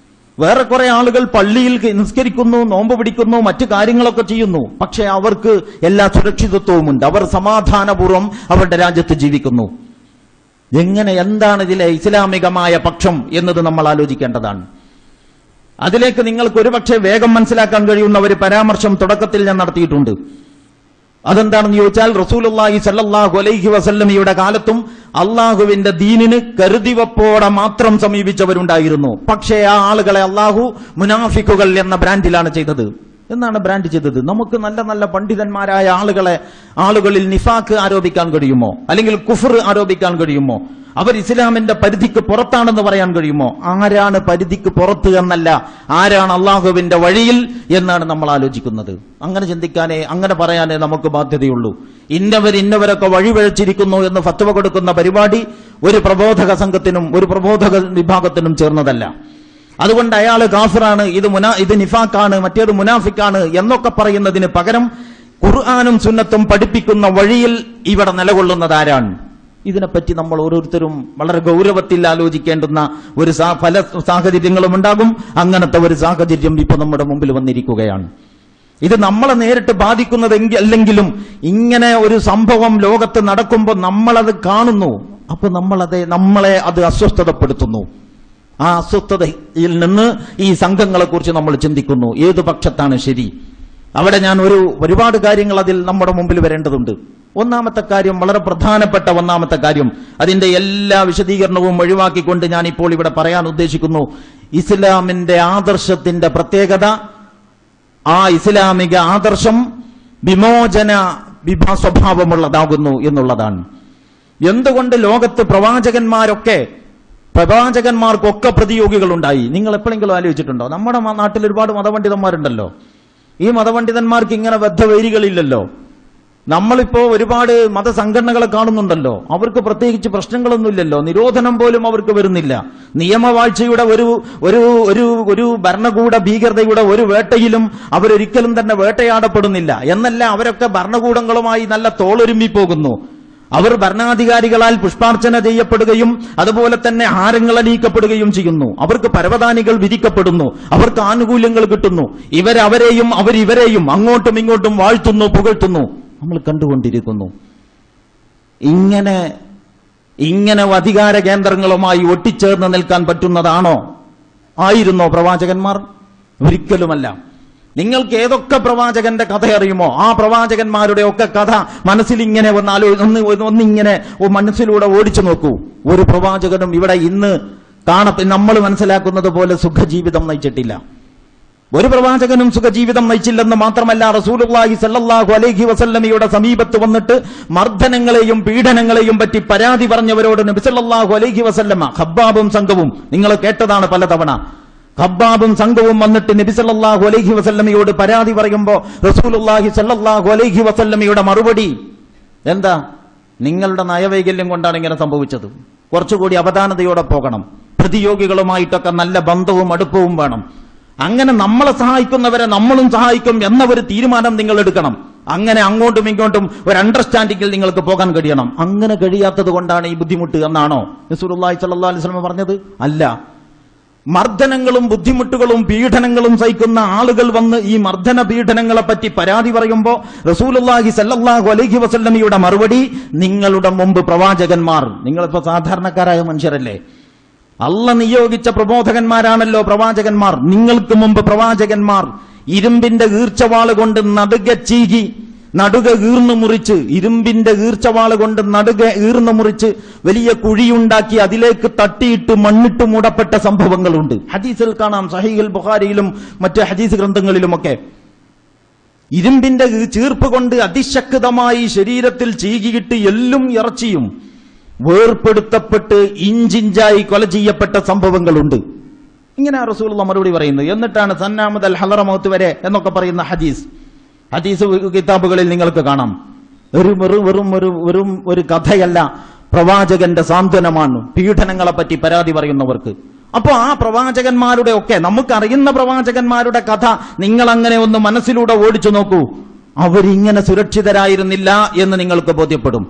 വേറെ കുറെ ആളുകൾ പള്ളിയിൽ നിസ്കരിക്കുന്നു, നോമ്പ് പിടിക്കുന്നു, മറ്റു കാര്യങ്ങളൊക്കെ ചെയ്യുന്നു. പക്ഷെ അവർക്ക് എല്ലാ സുരക്ഷിതത്വവുമുണ്ട്. അവർ സമാധാനപൂർവ്വം അവരുടെ രാജ്യത്ത് ജീവിക്കുന്നു. എന്താണ് ഇതിലെ ഇസ്ലാമികമായ പക്ഷം എന്നത് നമ്മൾ ആലോചിക്കേണ്ടതാണ്. അതിലേക്ക് നിങ്ങൾക്ക് ഒരുപക്ഷെ വേഗം മനസ്സിലാക്കാൻ കഴിയുന്ന ഒരു പരാമർശം തുടക്കത്തിൽ ഞാൻ നടത്തിയിട്ടുണ്ട്. അതെന്താണെന്ന് ചോദിച്ചാൽ, റസൂലുള്ളാഹി സ്വല്ലല്ലാഹു അലൈഹി വസല്ലമയുടെ കാലത്തും അള്ളാഹുവിന്റെ ദീനിന് കരുതിവപ്പോടെ മാത്രം സമീപിച്ചവരുണ്ടായിരുന്നു. പക്ഷേ ആ ആളുകളെ അള്ളാഹു മുനാഫിക്കുകൾ എന്ന ബ്രാൻഡിലാണ് ചെയ്തത്. എന്നാണ് ബ്രാൻഡ് ചെയ്തത്? നമുക്ക് നല്ല നല്ല പണ്ഡിതന്മാരായ ആളുകളിൽ നിഫാഖ് ആരോപിക്കാൻ കഴിയുമോ? അല്ലെങ്കിൽ കുഫർ ആരോപിക്കാൻ കഴിയുമോ? അവർ ഇസ്ലാമിന്റെ പരിധിക്ക് പുറത്താണെന്ന് പറയാൻ കഴിയുമോ? ആരാണ് പരിധിക്ക് പുറത്ത് എന്നല്ല, ആരാണ് അള്ളാഹുവിന്റെ വഴിയിൽ എന്നാണ് നമ്മൾ ആലോചിക്കുന്നത്. അങ്ങനെ ചിന്തിക്കാനേ, അങ്ങനെ പറയാനേ നമുക്ക് ബാധ്യതയുള്ളൂ. ഇന്നവരൊക്കെ വഴിവഴച്ചിരിക്കുന്നു എന്ന് ഫത്വ കൊടുക്കുന്ന പരിപാടി ഒരു പ്രബോധക സംഘത്തിനും ഒരു പ്രബോധക വിഭാഗത്തിനും ചേർന്നതല്ല. അതുകൊണ്ട് അയാൾ കാഫിറാണ്, ഇത് നിഫാഖാണ്, മറ്റേത് മുനാഫിക്കാണ് എന്നൊക്കെ പറയുന്നതിന് പകരം ഖുർആനും സുന്നത്തും പഠിപ്പിക്കുന്ന വഴിയിൽ ഇവിടെ നിലകൊള്ളുന്നതാരാണ്? ഇതിനെപ്പറ്റി നമ്മൾ ഓരോരുത്തരും വളരെ ഗൗരവത്തിൽ ആലോചിക്കേണ്ടുന്ന ഒരു പല സാഹചര്യങ്ങളും ഉണ്ടാകും. അങ്ങനത്തെ ഒരു സാഹചര്യം ഇപ്പൊ നമ്മുടെ മുമ്പിൽ വന്നിരിക്കുകയാണ്. ഇത് നമ്മളെ നേരിട്ട് ബാധിക്കുന്നതെങ്കിലെങ്കിലും ഇങ്ങനെ ഒരു സംഭവം ലോകത്ത് നടക്കുമ്പോൾ നമ്മളത് കാണുന്നു. അപ്പൊ നമ്മളെ അത് അസ്വസ്ഥതപ്പെടുത്തുന്നു. ആ അസ്വസ്ഥതയിൽ നിന്ന് ഈ സംഘങ്ങളെ കുറിച്ച് നമ്മൾ ചിന്തിക്കുന്നു. ഏതു പക്ഷത്താണ് ശരി? അവിടെ ഞാൻ ഒരുപാട് കാര്യങ്ങൾ അതിൽ നമ്മുടെ മുമ്പിൽ വരേണ്ടതുണ്ട്. ഒന്നാമത്തെ കാര്യം, വളരെ പ്രധാനപ്പെട്ട ഒന്നാമത്തെ കാര്യം, അതിന്റെ എല്ലാ വിശദീകരണവും ഒഴിവാക്കിക്കൊണ്ട് ഞാൻ ഇപ്പോൾ ഇവിടെ പറയാൻ ഉദ്ദേശിക്കുന്നു. ഇസ്ലാമിന്റെ ആദർശത്തിന്റെ പ്രത്യേകത, ആ ഇസ്ലാമിക ആദർശം വിമോചന സ്വഭാവമുള്ളതാകുന്നു എന്നുള്ളതാണ്. എന്തുകൊണ്ട് ലോകത്ത് പ്രവാചകന്മാർക്കൊക്കെ പ്രതിയോഗികളുണ്ടായി? നിങ്ങൾ എപ്പോഴെങ്കിലും ആലോചിച്ചിട്ടുണ്ടോ? നമ്മുടെ നാട്ടിൽ ഒരുപാട് മതപണ്ഡിതന്മാരുണ്ടല്ലോ. ഈ മതപണ്ഡിതന്മാർക്ക് ഇങ്ങനെ ബദ്ധവൈരികളില്ലല്ലോ. നമ്മളിപ്പോ ഒരുപാട് മതസംഘടനകളെ കാണുന്നുണ്ടല്ലോ. അവർക്ക് പ്രത്യേകിച്ച് പ്രശ്നങ്ങളൊന്നുമില്ലല്ലോ. നിരോധനം പോലും അവർക്ക് വരുന്നില്ല. നിയമവാഴ്ചയുടെ ഒരു ഭരണകൂട ഭീകരതയുടെ ഒരു വേട്ടയിലും അവരൊരിക്കലും തന്നെ വേട്ടയാടപ്പെടുന്നില്ല എന്നല്ല. അവരൊക്കെ ഭരണകൂടങ്ങളുമായി നല്ല തോളൊരുമ്പി പോകുന്നു. അവർ ഭരണാധികാരികളാൽ പുഷ്പാർച്ചന ചെയ്യപ്പെടുകയും അതുപോലെ തന്നെ ഹാരങ്ങൾ അണിയിക്കപ്പെടുകയും ചെയ്യുന്നു. അവർക്ക് പരവതാനികൾ വിധിക്കപ്പെടുന്നു. അവർക്ക് ആനുകൂല്യങ്ങൾ കിട്ടുന്നു. ഇവരവരെയും അവരിവരെയും അങ്ങോട്ടും ഇങ്ങോട്ടും വാഴ്ത്തുന്നു, പുകഴ്ത്തുന്നു. നമ്മൾ കണ്ടുകൊണ്ടിരിക്കുന്നു. ഇങ്ങനെ അധികാര കേന്ദ്രങ്ങളുമായി ഒട്ടിച്ചേർന്ന് നിൽക്കാൻ പറ്റുന്നതാണോ? ആയിരുന്നോ പ്രവാചകന്മാർ? ഒരിക്കലുമല്ല. നിങ്ങൾക്ക് ഏതൊക്കെ പ്രവാചകന്റെ കഥ അറിയുമോ, ആ പ്രവാചകന്മാരുടെ ഒക്കെ കഥ മനസ്സിൽ ഇങ്ങനെ ഒന്നിങ്ങനെ മനസ്സിലൂടെ ഓടിച്ചു നോക്കൂ. ഒരു പ്രവാചകനും ഇവിടെ ഇന്ന് നമ്മൾ മനസ്സിലാക്കുന്നത് പോലെ സുഖജീവിതം നയിച്ചിട്ടില്ല. ഒരു പ്രവാചകനും സുഖജീവിതം നയിച്ചില്ലെന്ന് മാത്രമല്ല, റസൂലുള്ളാഹി സ്വല്ലല്ലാഹു അലൈഹി വസല്ലമയുടെ സമീപത്ത് വന്നിട്ട് മർദ്ദനങ്ങളെയും പീഡനങ്ങളെയും പറ്റി പരാതി പറഞ്ഞവരോട് നബി സല്ലല്ലാഹു അലൈഹി വസല്ലമ, ഖബ്ബാബും സംഘവും, നിങ്ങൾ കേട്ടതാണ് പലതവണ, ഖബ്ബാബും സംഘവും വന്നിട്ട് നബി സല്ലല്ലാഹു അലൈഹി വസല്ലമയോട് പരാതി പറയുമ്പോൾ റസൂലുള്ളാഹി സ്വല്ലല്ലാഹു അലൈഹി വസല്ലമയുടെ മറുപടി എന്താ? നിങ്ങളുടെ നയവൈകല്യം കൊണ്ടാണ് ഇങ്ങനെ സംഭവിച്ചത്. കുറച്ചുകൂടി അവധാനതയോടെ പോകണം. പ്രതിയോഗികളുമായിട്ടൊക്കെ നല്ല ബന്ധവും അടുപ്പവും വേണം. അങ്ങനെ നമ്മളെ സഹായിക്കുന്നവരെ നമ്മളും സഹായിക്കും എന്ന ഒരു തീരുമാനം നിങ്ങൾ എടുക്കണം. അങ്ങനെ അങ്ങോട്ടും ഇങ്ങോട്ടും ഒരു അണ്ടർസ്റ്റാൻഡിങ്ങിൽ നിങ്ങൾക്ക് പോകാൻ കഴിയണം. അങ്ങനെ കഴിയാത്തത് കൊണ്ടാണ് ഈ ബുദ്ധിമുട്ട് എന്നാണോ റസൂലുള്ളാഹി സ്വല്ലല്ലാഹു അലൈഹി വസല്ലം പറഞ്ഞത്? അല്ല. മർദ്ദനങ്ങളും ബുദ്ധിമുട്ടുകളും പീഡനങ്ങളും സഹിക്കുന്ന ആളുകൾ വന്ന് ഈ മർദ്ദന പീഡനങ്ങളെ പറ്റി പരാതി പറയുമ്പോൾ റസൂലുള്ളാഹി സ്വല്ലല്ലാഹു അലൈഹി വസല്ലമയുടെ മറുപടി, നിങ്ങളുടെ മുമ്പ് പ്രവാചകന്മാർ, നിങ്ങളിപ്പോ സാധാരണക്കാരായ മനുഷ്യരല്ലേ, അള്ള നിയോഗിച്ച പ്രബോധകന്മാരാണല്ലോ പ്രവാചകന്മാർ. നിങ്ങൾക്ക് മുമ്പ് പ്രവാചകന്മാർ ഇരുമ്പിന്റെ ഈർച്ചവാള് കൊണ്ട് നടുക ഈർന്നു മുറിച്ച്, ഇരുമ്പിന്റെ ഈർച്ചവാള് കൊണ്ട് നടുക ഈർന്നു മുറിച്ച് വലിയ കുഴിയുണ്ടാക്കി അതിലേക്ക് തട്ടിയിട്ട് മണ്ണിട്ട് മൂടപ്പെട്ട സംഭവങ്ങളുണ്ട്. ഹദീസിൽ കാണാം, സഹീഹുൽ ബുഖാരിയിലും മറ്റ് ഹദീസ് ഗ്രന്ഥങ്ങളിലുമൊക്കെ. ഇരുമ്പിന്റെ ചീർപ്പ് കൊണ്ട് അതിശക്തമായി ശരീരത്തിൽ ചീകിയിട്ട് എല്ലും ഇറച്ചിയും വേർപ്പെടുത്തപ്പെട്ട് ഇഞ്ചിഞ്ചായി കൊല ചെയ്യപ്പെട്ട സംഭവങ്ങളുണ്ട്. ഇങ്ങനെ റസൂലുള്ളാഹി മറുപടി പറയുന്നത്. എന്നിട്ടാണ് സന്നാമത് അൽ ഹളറമൗത്ത് വരെ എന്നൊക്കെ പറയുന്ന ഹദീസ് കിതാബുകളിൽ നിങ്ങൾക്ക് കാണാം. വെറും ഒരു കഥയല്ല, പ്രവാചകന്റെ സാന്ത്വനമാണ് പീഡനങ്ങളെ പറ്റി പരാതി പറയുന്നവർക്ക്. അപ്പോ ആ പ്രവാചകന്മാരുടെ ഒക്കെ, നമുക്കറിയുന്ന പ്രവാചകന്മാരുടെ കഥ നിങ്ങൾ അങ്ങനെ ഒന്ന് മനസ്സിലൂടെ ഓടിച്ചു നോക്കൂ. അവരിങ്ങനെ സുരക്ഷിതരായിരുന്നില്ല എന്ന് നിങ്ങൾക്ക് ബോധ്യപ്പെടും.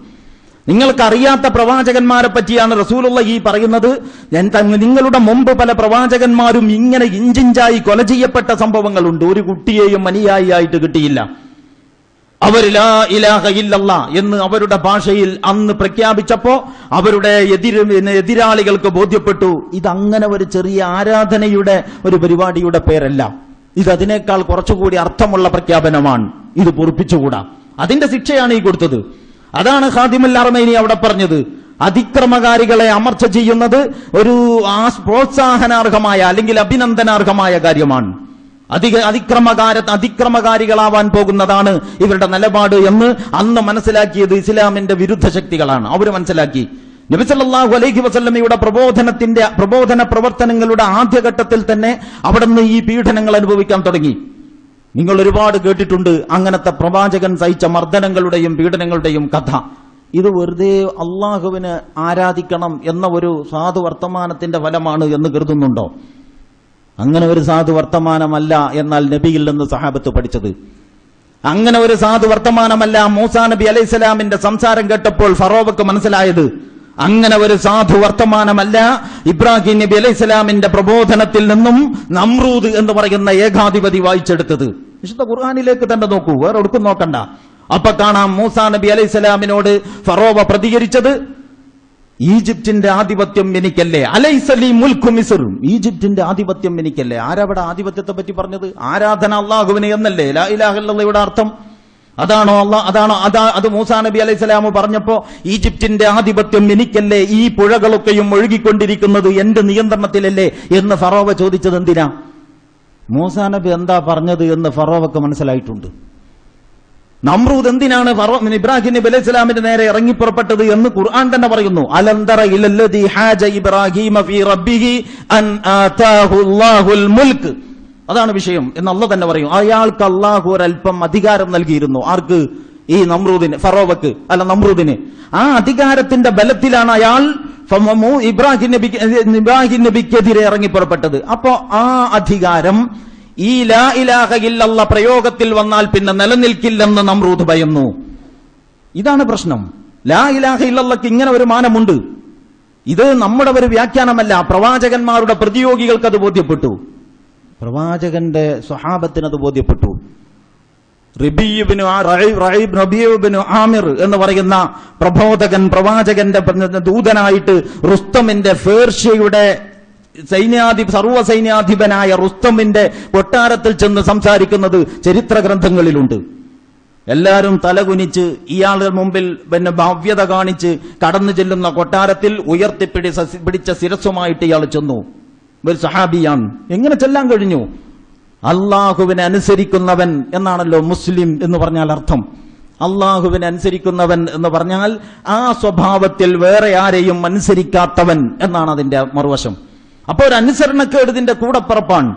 നിങ്ങൾക്കറിയാത്ത പ്രവാചകന്മാരെ പറ്റിയാണ് റസൂലുള്ളാഹി പറയുന്നത്. നിങ്ങളുടെ മുമ്പ് പല പ്രവാചകന്മാരും ഇങ്ങനെ ഇഞ്ചിഞ്ചായി കൊല ചെയ്യപ്പെട്ട സംഭവങ്ങളുണ്ട്. ഒരു കുട്ടിയെയും അനുയായിയായിട്ട് കിട്ടിയില്ല. അവർ ലാ ഇലാഹ ഇല്ലല്ലാ എന്ന് അവരുടെ ഭാഷയിൽ അന്ന് പ്രഖ്യാപിച്ചപ്പോ അവരുടെ എതിരാളികൾക്ക് ബോധ്യപ്പെട്ടു, ഇതങ്ങനെ ഒരു ചെറിയ ആരാധനയുടെ ഒരു പരിപാടിയുടെ പേരല്ല, ഇത് അതിനേക്കാൾ കുറച്ചുകൂടി അർത്ഥമുള്ള പ്രഖ്യാപനമാണ്, ഇത് പൊറുപ്പിച്ചുകൂടാ. അതിന്റെ ശിക്ഷയാണ് ഈ കൊടുത്തത്. അതാണ് ഖാദിമുൽ അർമൈനി അവിടെ പറഞ്ഞത്. അതിക്രമകാരികളെ അമർച്ച ചെയ്യുന്നത് ഒരു പ്രോത്സാഹനാർഹമായ അല്ലെങ്കിൽ അഭിനന്ദനാർഹമായ കാര്യമാണ്. അതിക്രമകാരികളാവാൻ പോകുന്നതാണ് ഇവരുടെ നിലപാട് എന്ന് അന്ന് മനസ്സിലാക്കിയത് ഇസ്ലാമിന്റെ വിരുദ്ധ ശക്തികളാണ്. അവർ മനസ്സിലാക്കി. നബി സല്ലല്ലാഹു അലൈഹി വസല്ലമയുടെ പ്രബോധന പ്രവർത്തനങ്ങളുടെ ആദ്യഘട്ടത്തിൽ തന്നെ അവിടുന്ന് ഈ പീഡനങ്ങൾ അനുഭവിക്കാൻ തുടങ്ങി. നിങ്ങൾ ഒരുപാട് കേട്ടിട്ടുണ്ട് അങ്ങനത്തെ പ്രവാചകൻ സഹിച്ച മർദ്ദനങ്ങളുടെയും പീഡനങ്ങളുടെയും കഥ. ഇത് വെറുതെ അള്ളാഹുവിനെ ആരാധിക്കണം എന്ന ഒരു സാധു വർത്തമാനത്തിന്റെ ഫലമാണ് എന്ന് കരുതുന്നുണ്ടോ? അങ്ങനെ ഒരു സാധു വർത്തമാനമല്ല എന്നാൽ നബിയിൽ നിന്ന് സഹാബത്ത് പഠിച്ചത്. അങ്ങനെ ഒരു സാധു വർത്തമാനമല്ല മൂസാ നബി അലൈഹിസ്സലാമിന്റെ സംസാരം കേട്ടപ്പോൾ ഫറോവക്ക് മനസ്സിലായത്. അങ്ങനെ ഒരു സാധു വർത്തമാനമല്ല ഇബ്രാഹിം നബി അലൈഹിസ്സലാമിന്റെ പ്രബോധനത്തിൽ നിന്നും നമ്രൂദ് എന്ന് പറയുന്ന ഏകാധിപതി വായിച്ചെടുത്തത്. വിശുദ്ധ ഖുർആനിലേക്ക് തന്നെ നോക്കൂ, വേറെ ഒടുക്കും നോക്കണ്ട. അപ്പൊ കാണാം മൂസാ നബി അലൈഹിസ്സലാമിനോട് ഫറോവ പ്രതികരിച്ചത്, ഈജിപ്തിന്റെ ആധിപത്യം എനിക്കല്ലേ, അലൈസലി മുൽക്കു മിസ്ർ, ഈജിപ്തിന്റെ ആധിപത്യം എനിക്കല്ലേ. ആരവിടെ ആധിപത്യത്തെ പറ്റി പറഞ്ഞത്? ആരാധന അള്ളാഹുവിനെ എന്നല്ലേ ലാ ഇലാഹ ഇല്ലല്ലാഹയുടെ അർത്ഥം? അത് മൂസാ നബി അലൈഹി സ്വലാം പറഞ്ഞപ്പോ ഈജിപ്തിന്റെ ആധിപത്യം എനിക്കല്ലേ, ഈ പുഴകളൊക്കെയും ഒഴുകിക്കൊണ്ടിരിക്കുന്നത് എന്റെ നിയന്ത്രണത്തിലല്ലേ എന്ന് ഫറോവ ചോദിച്ചത് എന്തിനാ? മൂസാ നബി എന്താ പറഞ്ഞത് എന്ന് ഫറോവക്ക് മനസ്സിലായിട്ടുണ്ട്. നമ്രൂദ് എന്തിനാണ് ഇബ്രാഹിം നബി അലൈഹി സ്വലാമിന്റെ നേരെ ഇറങ്ങിപ്പുറപ്പെട്ടത് എന്ന് ഖുർആൻ തന്നെ പറയുന്നു. അലന്തറ ഇലല്ലദീ ഹാജ ഇബ്രാഹിമ ഫീ റബ്ബിഹി അൻ ആതാഹു അല്ലാഹുൽ മുൽക്ക്, അതാണ് വിഷയം എന്ന് അല്ലാഹു തന്നെ പറയും. അയാൾക്ക് അല്ലാഹു ഒരൽപ്പം അധികാരം നൽകിയിരുന്നു. ആർക്ക്? ഈ ഫറോവക്ക് നമ്രൂദിന്. ആ അധികാരത്തിന്റെ ബലത്തിലാണ് അയാൾ ഇബ്രാഹിം നബിക്കെതിരെ ഇറങ്ങിപ്പുറപ്പെട്ടത്. അപ്പോ ആ അധികാരം ഈ ലാ ഇലാഹ ഇല്ലല്ലാ പ്രയോഗത്തിൽ വന്നാൽ പിന്നെ നിലനിൽക്കില്ലെന്ന് നമ്രൂദ് ഭയന്നു. ഇതാണ് പ്രശ്നം. ലാ ഇലാഹ ഇല്ലല്ലാഹ്ക്ക് ഇങ്ങനെ ഒരു മാനമുണ്ട്. ഇത് നമ്മുടെ ഒരു വ്യാഖ്യാനമല്ല, പ്രവാചകന്മാരുടെ പ്രതിയോഗികൾക്ക് അത് ബോധ്യപ്പെട്ടു, പ്രവാചകന്റെ സ്വഹാബത്തിന് അത് ബോധ്യപ്പെട്ടു. റബീഉബ്നു ആമിർ എന്ന് പറയുന്ന പ്രബോധകൻ, പ്രവാചകന്റെ ദൂതനായിട്ട് റുസ്തമിന്റെ പേർഷ്യയുടെ സർവ്വസൈന്യാധിപനായ റുസ്തമിന്റെ കൊട്ടാരത്തിൽ ചെന്ന് സംസാരിക്കുന്നത് ചരിത്ര ഗ്രന്ഥങ്ങളിലുണ്ട്. എല്ലാവരും തലകുനിച്ച് ഇയാളുടെ മുമ്പിൽ ഭവ്യത കാണിച്ച് കടന്നു ചെല്ലുന്ന കൊട്ടാരത്തിൽ ഉയർത്തിപ്പിടിച്ച ശിരസ്സുമായിട്ട് ഇയാൾ ചെന്നു. ഒരു സഹാബിയാണ്. എങ്ങനെ ചെല്ലാൻ കഴിഞ്ഞു? അള്ളാഹുവിനെ അനുസരിക്കുന്നവൻ എന്നാണല്ലോ മുസ്ലിം എന്ന് പറഞ്ഞാൽ അർത്ഥം. അള്ളാഹുവിനെ അനുസരിക്കുന്നവൻ എന്ന് പറഞ്ഞാൽ ആ സ്വഭാവത്തിൽ വേറെ ആരെയും അനുസരിക്കാത്തവൻ എന്നാണ് അതിന്റെ മറുവശം. അപ്പോൾ ഒരു അനുസരണക്കേട് ഇതിന്റെ കൂടപ്പിറപ്പാണ്.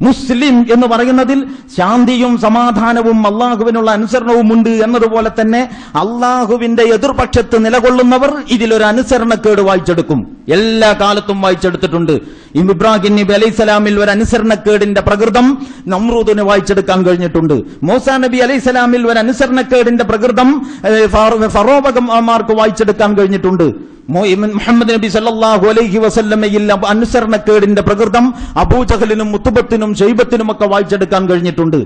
മുസ്ലിം എന്ന് പറയുന്നതിൽ ശാന്തിയും സമാധാനവും അള്ളാഹുവിനുള്ള അനുസരണവും ഉണ്ട് എന്നതുപോലെ തന്നെ അള്ളാഹുവിന്റെ എതിർപക്ഷത്ത് നിലകൊള്ളുന്നവർ ഇതിലൊരു അനുസരണക്കേട് വായിച്ചെടുക്കും. എല്ലാ കാലത്തും വായിച്ചെടുത്തിട്ടുണ്ട്. ഇബ്രാഹിം നബി അലൈഹി സ്വലാമിൽ ഒരു അനുസരണക്കേടിന്റെ പ്രകൃതം നമ്രൂദിന് വായിച്ചെടുക്കാൻ കഴിഞ്ഞിട്ടുണ്ട്. മൂസാ നബി അലൈഹി സ്വലാമിൽ ഒരു അനുസരണക്കേടിന്റെ പ്രകൃതം ഫറോവകന്മാർക്ക് വായിച്ചെടുക്കാൻ കഴിഞ്ഞിട്ടുണ്ട്. മുഹമ്മദ് നബി സല്ലല്ലാഹു അലൈഹി വസല്ലമയിൽ അനുസരണക്കേടിന്റെ പ്രകൃതം അബൂജഹലിനും മുത്തുബത്തിനും ഷൈബത്തിനും ഒക്കെ വായിച്ചെടുക്കാൻ കഴിഞ്ഞിട്ടുണ്ട്.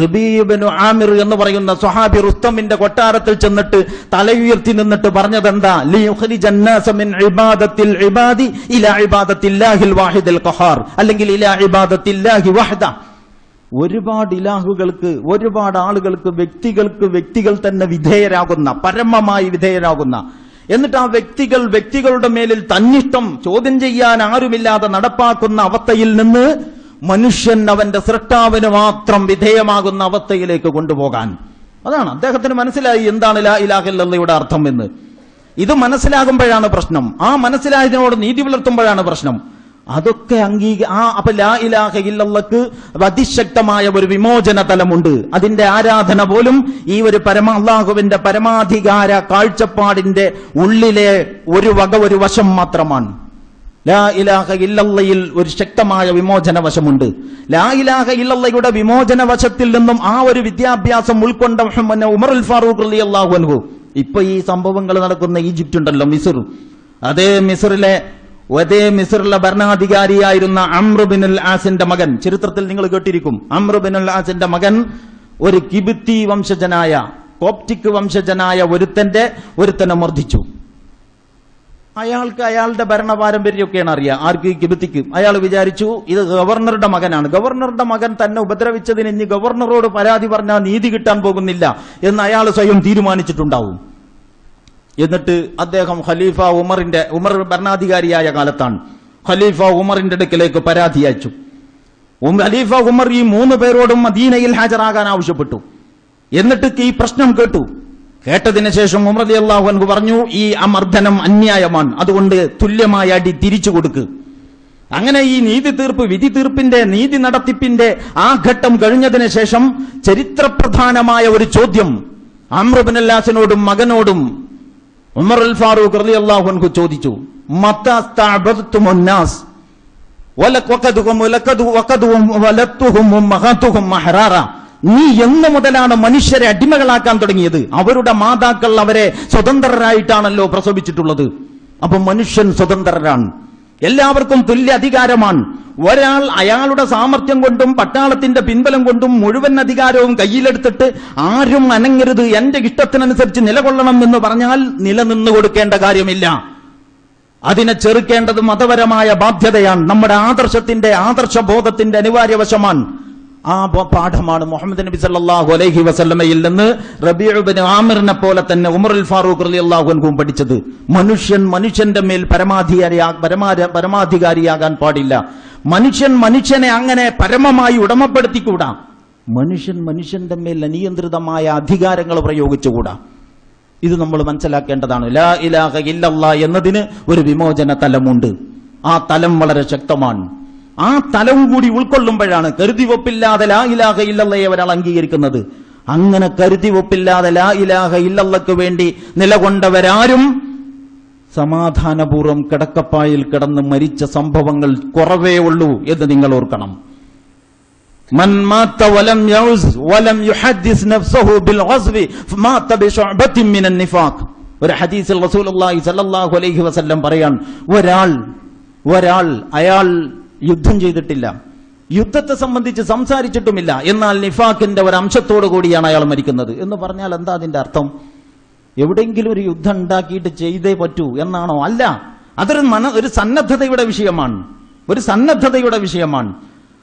റബീഉബ്നു ആമിർ എന്ന് പറയുന്ന സ്വഹാബി റുസ്തമിന്റെ കൊട്ടാരത്തിൽ ചെന്നിട്ട് തലയുയർത്തി നിന്നിട്ട് പറഞ്ഞതെന്താ? ലിയുഖ്രിജന്നാസ മിൻ ഇബാദത്തിൽ ഇബാദി ഇലാ ഇബാദത്തില്ലാഹിൽ വാഹിദിൽ ഖഹാർ, അല്ലെങ്കിൽ ഇലാ ഇബാദത്തില്ലാഹി വഹദ. ഒരുപാട് ഇലാഹുകൾക്ക്, ഒരുപാട് ആളുകൾക്ക്, വ്യക്തികൾ തന്നെ വിധേയരാകുന്ന, പരമമായി വിധേയരാകുന്ന, എന്നിട്ട് ആ വ്യക്തികളുടെ മേലിൽ തന്നിഷ്ടം ചോദ്യം ചെയ്യാൻ ആരുമില്ലാതെ നടപ്പാക്കുന്ന അവസ്ഥയിൽ നിന്ന് മനുഷ്യൻ അവന്റെ സൃഷ്ടാവിന് മാത്രം വിധേയമാകുന്ന അവസ്ഥയിലേക്ക് കൊണ്ടുപോകാൻ. അതാണ് അദ്ദേഹത്തിന് മനസ്സിലായി എന്താണ് ലാ ഇലാഹ ഇല്ലല്ലാഹയുടെ അർത്ഥം എന്ന്. ഇത് മനസ്സിലാകുമ്പോഴാണ് പ്രശ്നം. ആ മനസ്സിലായതിനോട് നീതി പുലർത്തുമ്പോഴാണ് പ്രശ്നം. അതൊക്കെ അപ്പൊ ലാ ഇലാഹ ഇല്ലല്ലാഹ്ക്ക് അതിശക്തമായ ഒരു വിമോചന തലമുണ്ട്. അതിന്റെ ആരാധന പോലും ഈ ഒരു അല്ലാഹുവിന്റെ പരമാധികാര കാഴ്ചപ്പാടിന്റെ ഉള്ളിലെ ഒരു വശം മാത്രമാണ്. ലാ ഇലാഹ ഇല്ലല്ലാഹയിൽ ഒരു ശക്തമായ വിമോചന വശമുണ്ട്. ലാ ഇലാഹ ഇല്ലല്ലാഹയുടെ വിമോചന വശത്തിൽ നിന്നും ആ ഒരു വിദ്യാഭ്യാസം ഉൾക്കൊണ്ട ഉമറുൽ ഫാറൂഖ് റളിയല്ലാഹു അൻഹു, ഇപ്പൊ ഈ സംഭവങ്ങൾ നടക്കുന്ന ഈജിപ്റ്റ് ഉണ്ടല്ലോ, മിസ്ർ, അതേ മിസ്റിലെ ഭരണാധികാരിയായിരുന്ന അംർ ബിനുൽ ആസിന്റെ മകൻ, ചരിത്രത്തിൽ നിങ്ങൾ കേട്ടിരിക്കും, അംർ ബിനുൽ ആസിന്റെ മകൻ ഒരു കിബിത്തി വംശജനായ, കോപ്റ്റിക് വംശജനായ ഒരുത്തനെ മർദ്ദിച്ചു. അയാൾക്ക് അയാളുടെ ഭരണ പാരമ്പര്യമൊക്കെയാണ് അറിയാം. ആർക്ക്? കിബിത്തിക്ക്. അയാൾ വിചാരിച്ചു ഇത് ഗവർണറുടെ മകനാണ്, ഗവർണറുടെ മകൻ തന്നെ ഉപദ്രവിച്ചതിന് ഇനി ഗവർണറോട് പരാതി പറഞ്ഞാൽ നീതി കിട്ടാൻ പോകുന്നില്ല എന്ന് അയാൾ സ്വയം തീരുമാനിച്ചിട്ടുണ്ടാവും. എന്നിട്ട് അദ്ദേഹം ഉമർ ഭരണാധികാരിയായ കാലത്താണ്, ഖലീഫ ഉമറിന്റെ അടുക്കലേക്ക് പരാതി അയച്ചു. ഖലീഫ ഉമർ ഈ 3 പേരോടും മദീനയിൽ ഹാജരാകാൻ ആവശ്യപ്പെട്ടു. എന്നിട്ട് ഈ പ്രശ്നം കേട്ടതിന് ശേഷം ഉമർ റളിയല്ലാഹു അൻഹു പറഞ്ഞു, ഈ അമർദ്ദനം അന്യായമാണ്, അതുകൊണ്ട് തുല്യമായ അടി തിരിച്ചു കൊടുക്ക്. അങ്ങനെ ഈ വിധി തീർപ്പിന്റെ നീതി നടത്തിപ്പിന്റെ ആ ഘട്ടം കഴിഞ്ഞതിന് ശേഷം ചരിത്രപ്രധാനമായ ഒരു ചോദ്യം അംർ ഇബ്നുൽ ആസിനോടും മകനോടും ഉമർ അൽ ഫാറൂഖ് റളിയല്ലാഹു അൻഹു ചോദിച്ചു. മത്തസ്തഅബതുമുന്നാസ് നീ എന്ന് മുതലാണ് മനുഷ്യരെ അടിമകളാക്കാൻ തുടങ്ങിയത്? അവരുടെ മാതാക്കൾ അവരെ സ്വതന്ത്രരായിട്ടാണല്ലോ പ്രസവിച്ചിട്ടുള്ളത്. അപ്പൊ മനുഷ്യൻ സ്വതന്ത്രരാണ്, എല്ലാവർക്കും തുല്യ അധികാരമാണ്. ഒരാൾ അയാളുടെ സാമർത്ഥ്യം കൊണ്ടും പട്ടാളത്തിന്റെ പിൻബലം കൊണ്ടും മുഴുവൻ അധികാരവും കയ്യിലെടുത്തിട്ട് ആരും അനങ്ങരുത്, എന്റെ ഇഷ്ടത്തിനനുസരിച്ച് നിലകൊള്ളണം എന്ന് പറഞ്ഞാൽ നിലനിന്നു കൊടുക്കേണ്ട കാര്യമില്ല. അതിനെ ചെറുക്കേണ്ടത് മതപരമായ ബാധ്യതയാണ്, നമ്മുടെ ആദർശബോധത്തിന്റെ അനിവാര്യവശമാണ്. ആ പാഠമാണ് മുഹമ്മദ് നബി സല്ലല്ലാഹു അലൈഹി വസല്ലമയിൽ നിന്ന് റബീഉ ഇബ്നു ആമിറിനെ പോലെ തന്നെ ഉമറുൽ ഫാറൂഖ് റളിയല്ലാഹു അൻഹു പഠിച്ചത്. മനുഷ്യന്റെ മേൽ പരമാധികാരിയാകാൻ പാടില്ല. മനുഷ്യനെ അങ്ങനെ പരമമായി ഉടമപ്പെടുത്തിക്കൂടാ. മനുഷ്യന്റെ മേൽ അനിയന്ത്രിതമായ അധികാരങ്ങൾ പ്രയോഗിച്ചുകൂടാ. ഇത് നമ്മൾ മനസ്സിലാക്കേണ്ടതാണ്. ലാ ഇലാഹ ഇല്ലല്ലാഹ് എന്നതിന് ഒരു വിമോചന തലമുണ്ട്. ആ തലം വളരെ ശക്തമാണ്. ആ തലവും കൂടി ഉൾക്കൊള്ളുമ്പോഴാണ് കരുതിവെപ്പില്ലാതെ ലാ ഇലാഹ ഇല്ലല്ലാഹയെ ഒരാൾ അംഗീകരിക്കുന്നത്. അങ്ങനെ കരുതിവെപ്പില്ലാതെ ലാ ഇലാഹ ഇല്ലല്ലാഹ്ക്ക് വേണ്ടി നിലകൊണ്ടവരാരും സമാധാനപൂർവ്വം കിടക്കപ്പായിൽ കിടന്ന് മരിച്ച സംഭവങ്ങൾ കുറവേ ഉള്ളൂ എന്ന് നിങ്ങൾ ഓർക്കണം. മൻ മാത വലം യഉസ് വലം യുഹദ്ദിസ് നഫ്സഹു ബിൽ ഗസ്വി ഫമാത ബിശുഅബത്തിൻ മിനൻ നിഫാഖ്. ഒരു ഹദീസിൽ റസൂലുള്ളാഹി സ്വല്ലല്ലാഹു അലൈഹി വസല്ലം പറയാൻ, ഒരാൾ അയാൾ യുദ്ധം ചെയ്തിട്ടില്ല, യുദ്ധത്തെ സംബന്ധിച്ച് സംസാരിച്ചിട്ടുമില്ല, എന്നാൽ നിഫാഖിന്റെ ഒരു അംശത്തോടു കൂടിയാണ് അയാൾ മരിക്കുന്നത് എന്ന് പറഞ്ഞാൽ എന്താ അതിന്റെ അർത്ഥം? എവിടെയെങ്കിലും ഒരു യുദ്ധം ഉണ്ടാക്കിയിട്ട് ചെയ്തേ പറ്റൂ എന്നാണോ? അല്ല, അതൊരു സന്നദ്ധതയുടെ വിഷയമാണ്.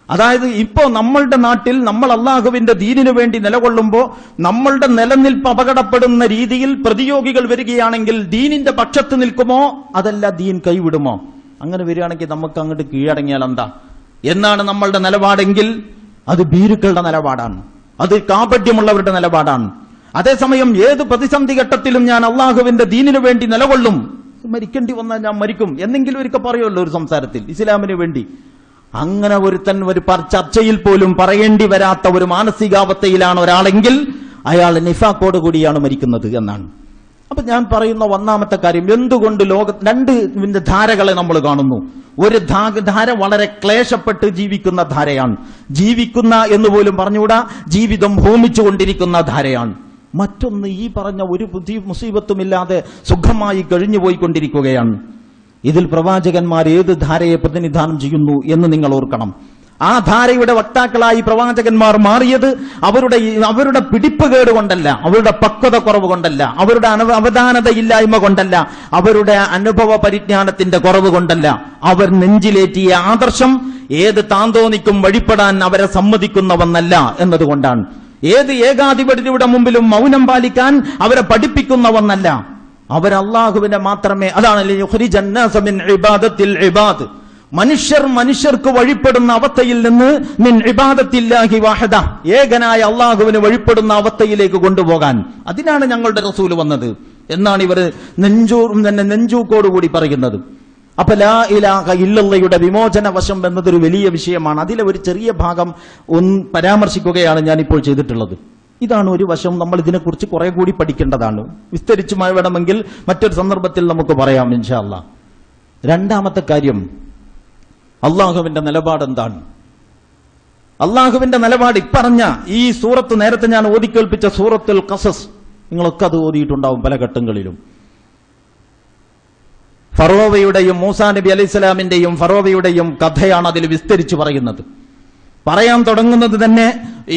അതായത് ഇപ്പോ നമ്മളുടെ നാട്ടിൽ നമ്മൾ അള്ളാഹുവിന്റെ ദീനിനു വേണ്ടി നിലകൊള്ളുമ്പോൾ നമ്മളുടെ നിലനിൽപ്പ് അപകടപ്പെടുന്ന രീതിയിൽ പ്രതിയോഗികൾ വരികയാണെങ്കിൽ ദീനിന്റെ പക്ഷത്ത് നിൽക്കുമോ അതല്ല ദീൻ കൈവിടുമോ? അങ്ങനെ വരികയാണെങ്കിൽ നമുക്ക് അങ്ങോട്ട് കീഴടങ്ങിയാൽ എന്താ എന്നാണ് നമ്മളുടെ നിലപാടെങ്കിൽ അത് ഭീരുക്കളുടെ നിലപാടാണ്, അത് കാപട്യമുള്ളവരുടെ നിലപാടാണ്. അതേസമയം ഏത് പ്രതിസന്ധി ഘട്ടത്തിലും ഞാൻ അള്ളാഹുവിന്റെ ദീനിനു വേണ്ടി നിലകൊള്ളും, മരിക്കേണ്ടി വന്നാൽ ഞാൻ മരിക്കും എന്നെങ്കിലും ഒരിക്കൽ പറയുമല്ലോ ഒരു സംസാരത്തിൽ ഇസ്ലാമിന് വേണ്ടി. അങ്ങനെ ഒരു ചർച്ചയിൽ പോലും പറയേണ്ടി വരാത്ത ഒരു മാനസികാവസ്ഥയിലാണ് ഒരാളെങ്കിൽ അയാൾ നിഫാഖോട് കൂടിയാണ് മരിക്കുന്നത് എന്നാണ്. അപ്പൊ ഞാൻ പറയുന്ന ഒന്നാമത്തെ കാര്യം, എന്തുകൊണ്ട് രണ്ട് ധാരകളെ നമ്മൾ കാണുന്നു. ഒരു ധാര വളരെ ക്ലേശപ്പെട്ട് ജീവിക്കുന്ന ധാരയാണ്, ജീവിക്കുന്ന എന്ന് പോലും പറഞ്ഞുകൂടാ, ജീവിതം ഹോമിച്ചുകൊണ്ടിരിക്കുന്ന ധാരയാണ്. മറ്റൊന്ന് ഈ പറഞ്ഞ ഒരു ബുദ്ധി മുസീബത്തുമില്ലാതെ സുഖമായി കഴിഞ്ഞുപോയിക്കൊണ്ടിരിക്കുകയാണ്. ഇതിൽ പ്രവാചകന്മാർ ഏത് ധാരയെ പ്രതിനിധാനം ചെയ്യുന്നു എന്ന് നിങ്ങൾ ഓർക്കണം. ആ ധാരയുടെ വക്താക്കളായി പ്രവാചകന്മാർ മാറിയത് അവരുടെ പിടിപ്പുകേട് കൊണ്ടല്ല, അവരുടെ പക്വത കുറവ് കൊണ്ടല്ല, അവരുടെ അവധാനതയില്ലായ്മ കൊണ്ടല്ല, അവരുടെ അനുഭവ പരിജ്ഞാനത്തിന്റെ കുറവ് കൊണ്ടല്ല. അവർ നെഞ്ചിലേറ്റിയ ആദർശം ഏത് താന്തോന്നിക്കും വഴിപ്പെടാൻ അവരെ സമ്മതിക്കുന്നവന്നല്ല എന്നതുകൊണ്ടാണ്. ഏത് ഏകാധിപതിയുടെ മുമ്പിലും മൗനം പാലിക്കാൻ അവരെ പഠിപ്പിക്കുന്നവന്നല്ല. അവർ അള്ളാഹുവിനെ മാത്രമേ, അതാണ് മനുഷ്യർക്ക് വഴിപ്പെടുന്ന അവസ്ഥയിൽ നിന്ന് മിൻ ഇബാദത്തില്ലാഹി വഹദ, ഏകനായ അള്ളാഹുവിന് വഴിപ്പെടുന്ന അവസ്ഥയിലേക്ക് കൊണ്ടുപോകാൻ. അതിനാണ് ഞങ്ങളുടെ റസൂൽ വന്നത് എന്നാണ് ഇവർ നെഞ്ചൂക്കോടുകൂടി പറയുന്നത്. അപ്പൊ ലാ ഇലാഹ ഇല്ലല്ലാഹയുടെ വിമോചന വശം എന്നതൊരു വലിയ വിഷയമാണ്. അതിലെ ഒരു ചെറിയ ഭാഗം പരാമർശിക്കുകയാണ് ഞാനിപ്പോൾ ചെയ്തിട്ടുള്ളത്. ഇതാണ് ഒരു വശം. നമ്മൾ ഇതിനെക്കുറിച്ച് കുറെ കൂടി പഠിക്കേണ്ടതാണ്. വിസ്തരിച്ചു വേണമെങ്കിൽ മറ്റൊരു സന്ദർഭത്തിൽ നമുക്ക് പറയാം ഇൻഷാ അല്ലാഹ്. രണ്ടാമത്തെ കാര്യം, അള്ളാഹുവിന്റെ നിലപാട് എന്താണ്? അള്ളാഹുവിന്റെ നിലപാട് ഇപ്പറഞ്ഞ ഈ സൂറത്ത്, നേരത്തെ ഞാൻ ഓതിക്കേൽപ്പിച്ച സൂറത്തുൽ ഖസസ്, നിങ്ങളൊക്കെ അത് ഓതിയിട്ടുണ്ടാവും പല ഘട്ടങ്ങളിലും. ഫറോവയുടെയും മൂസാ നബി അലൈഹിസ്സലാമിന്റെയും ഫറോവയുടെയും കഥയാണ് അതിൽ വിസ്തരിച്ചു പറയുന്നത്. പറയാൻ തുടങ്ങുന്നത് തന്നെ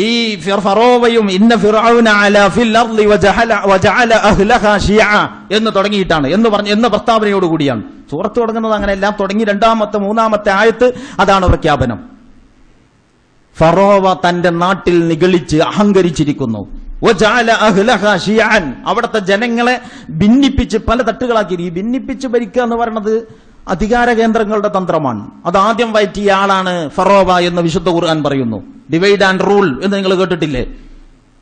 ഈ ഫറോവയും ഇന്ന ഫിർഔന അലാ ഫിൽ അർളി വജഅല അഹ്ലഹാ ശിയഅ എന്ന് തുടങ്ങിയിട്ടാണ് എന്ന പ്രസ്താവനയോടുകൂടിയാണ് സൂറത്ത് തുടങ്ങുന്നത്. അങ്ങനെ എല്ലാം തുടങ്ങി രണ്ടാമത്തെ മൂന്നാമത്തെ ആയത്ത് അതാണ് പ്രഖ്യാപനം. ഫറോവ തന്റെ നാട്ടിൽ നിഗളിച്ച് അഹങ്കരിച്ചിരിക്കുന്നു. വജഅല അഹ്ലഹാ ശിയഅൻ, അവിടുത്തെ ജനങ്ങളെ ഭിന്നിപ്പിച്ച് പല തട്ടുകളാക്കി. ഈ ഭിന്നിപ്പിച്ച് ഭരിക്കുക എന്ന് പറയുന്നത് അധികാര കേന്ദ്രങ്ങളുടെ തന്ത്രമാണ്. അത് ആദ്യം വയറ്റിയ ആളാണ് ഫറോവ എന്ന് വിശുദ്ധ ഖുർആൻ പറയുന്നു. ഡിവൈഡ് ആൻഡ് റൂൾ എന്ന് നിങ്ങൾ കേട്ടിട്ടില്ലേ?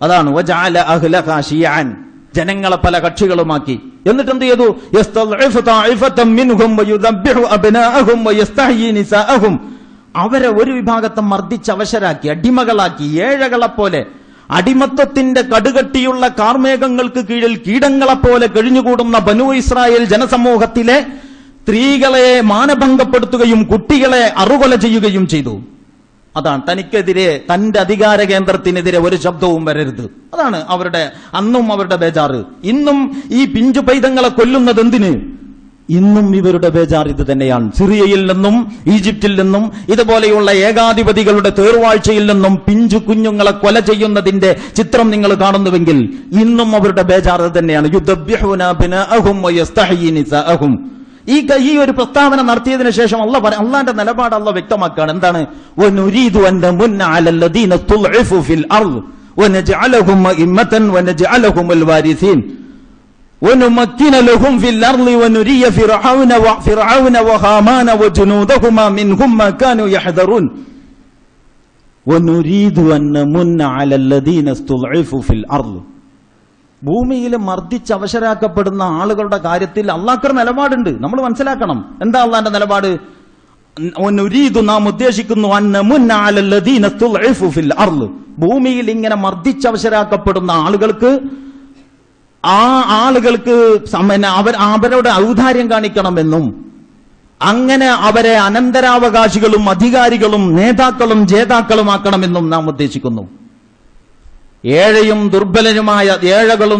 അതാണ് വജഅല അഹ്ലഹാ ശിയഅൻ, ജനങ്ങളെ പല കക്ഷികളുമാക്കി. എന്നിട്ട് എന്ത് ചെയ്തു? യസ്തദ്ഇഫു തഅഇഫതൻ മിൻഹും വയുദബ്ബിഹു അബ്നാഅഹും വയസ്തഹ്യി നിസാഅഹും, അവരെ ഒരു വിഭാഗത്തെ മർദ്ദിച്ച് അവശരാക്കി, അടിമകളാക്കി, ഏഴകളെപ്പോലെ. അടിമത്വത്തിന്റെ കടുകട്ടിയുള്ള കാർമേഘങ്ങൾക്ക് കീഴിൽ കീടങ്ങളെപ്പോലെ കഴിഞ്ഞുകൂടുന്ന ബനൂ ഇസ്രായേൽ ജനസമൂഹത്തിലെ സ്ത്രീകളെ മാനഭംഗപ്പെടുത്തുകയും കുട്ടികളെ അറുകൊല ചെയ്യുകയും ചെയ്തു. അതാണ് തനിക്കെതിരെ, തന്റെ അധികാര കേന്ദ്രത്തിനെതിരെ ഒരു ശബ്ദവും വരരുത്. അതാണ് അന്നും അവരുടെ ബേജാറ്. ഇന്നും ഈ പിഞ്ചു പൈതങ്ങളെ കൊല്ലുന്നത് എന്തിന്? ഇന്നും ഇവരുടെ ബേജാർ ഇത് തന്നെയാണ്. സിറിയയിൽ നിന്നും ഈജിപ്തിൽ നിന്നും ഇതുപോലെയുള്ള ഏകാധിപതികളുടെ തേർവാഴ്ചയിൽ നിന്നും പിഞ്ചു കുഞ്ഞുങ്ങളെ കൊല ചെയ്യുന്നതിന്റെ ചിത്രം നിങ്ങൾ കാണുന്നുവെങ്കിൽ ഇന്നും അവരുടെ ബേജാർ തന്നെയാണ്. യുദബ്ബിഹൂന അബ്നാഅഹും വയസ്തഹ്യി നിസാഅഹും, ഈ ഒരു പ്രസ്താവന നടത്തിയതിനു ശേഷം അള്ളാന്റെ നിലപാട് അള്ളാഹ് വ്യക്തമാക്കുകയാണ്. എന്താണ്? വനുരീദു അൻ നമുന്ന അലൽ ലദീന തുൽഇഫു ഫിൽ അർദ് വനജഅലഹും അഇമ്മതൻ വനജഅലഹുൽ വാരിസീൻ വനുമക്കിന ലഹും ഫിൽ അർദ് വനുരിയ ഫിർഔന വഹാമാന വജുനൂദഹുമാ മിൻഹും മാ കാനൂ യഹ്ദറൂൻ വനുരീദു അൻ നമുന്ന അലൽ ലദീന തുൽഇഫു ഫിൽ അർദ്. ഭൂമിയിൽ മർദ്ദിച്ച് അവശരാക്കപ്പെടുന്ന ആളുകളുടെ കാര്യത്തിൽ അള്ളാഹ്ക്കൊരു നിലപാടുണ്ട്. നമ്മൾ മനസ്സിലാക്കണം. എന്താ അള്ളാന്റെ നിലപാട്? നാം ഉദ്ദേശിക്കുന്നു ഭൂമിയിൽ ഇങ്ങനെ മർദ്ദിച്ച് അവശരാക്കപ്പെടുന്ന ആളുകൾക്ക് അവരുടെ ഔദാര്യം കാണിക്കണമെന്നും അങ്ങനെ അവരെ അനന്തരാവകാശികളും അധികാരികളും നേതാക്കളും ജേതാക്കളുമാക്കണമെന്നും നാം ഉദ്ദേശിക്കുന്നു. ഏഴകളും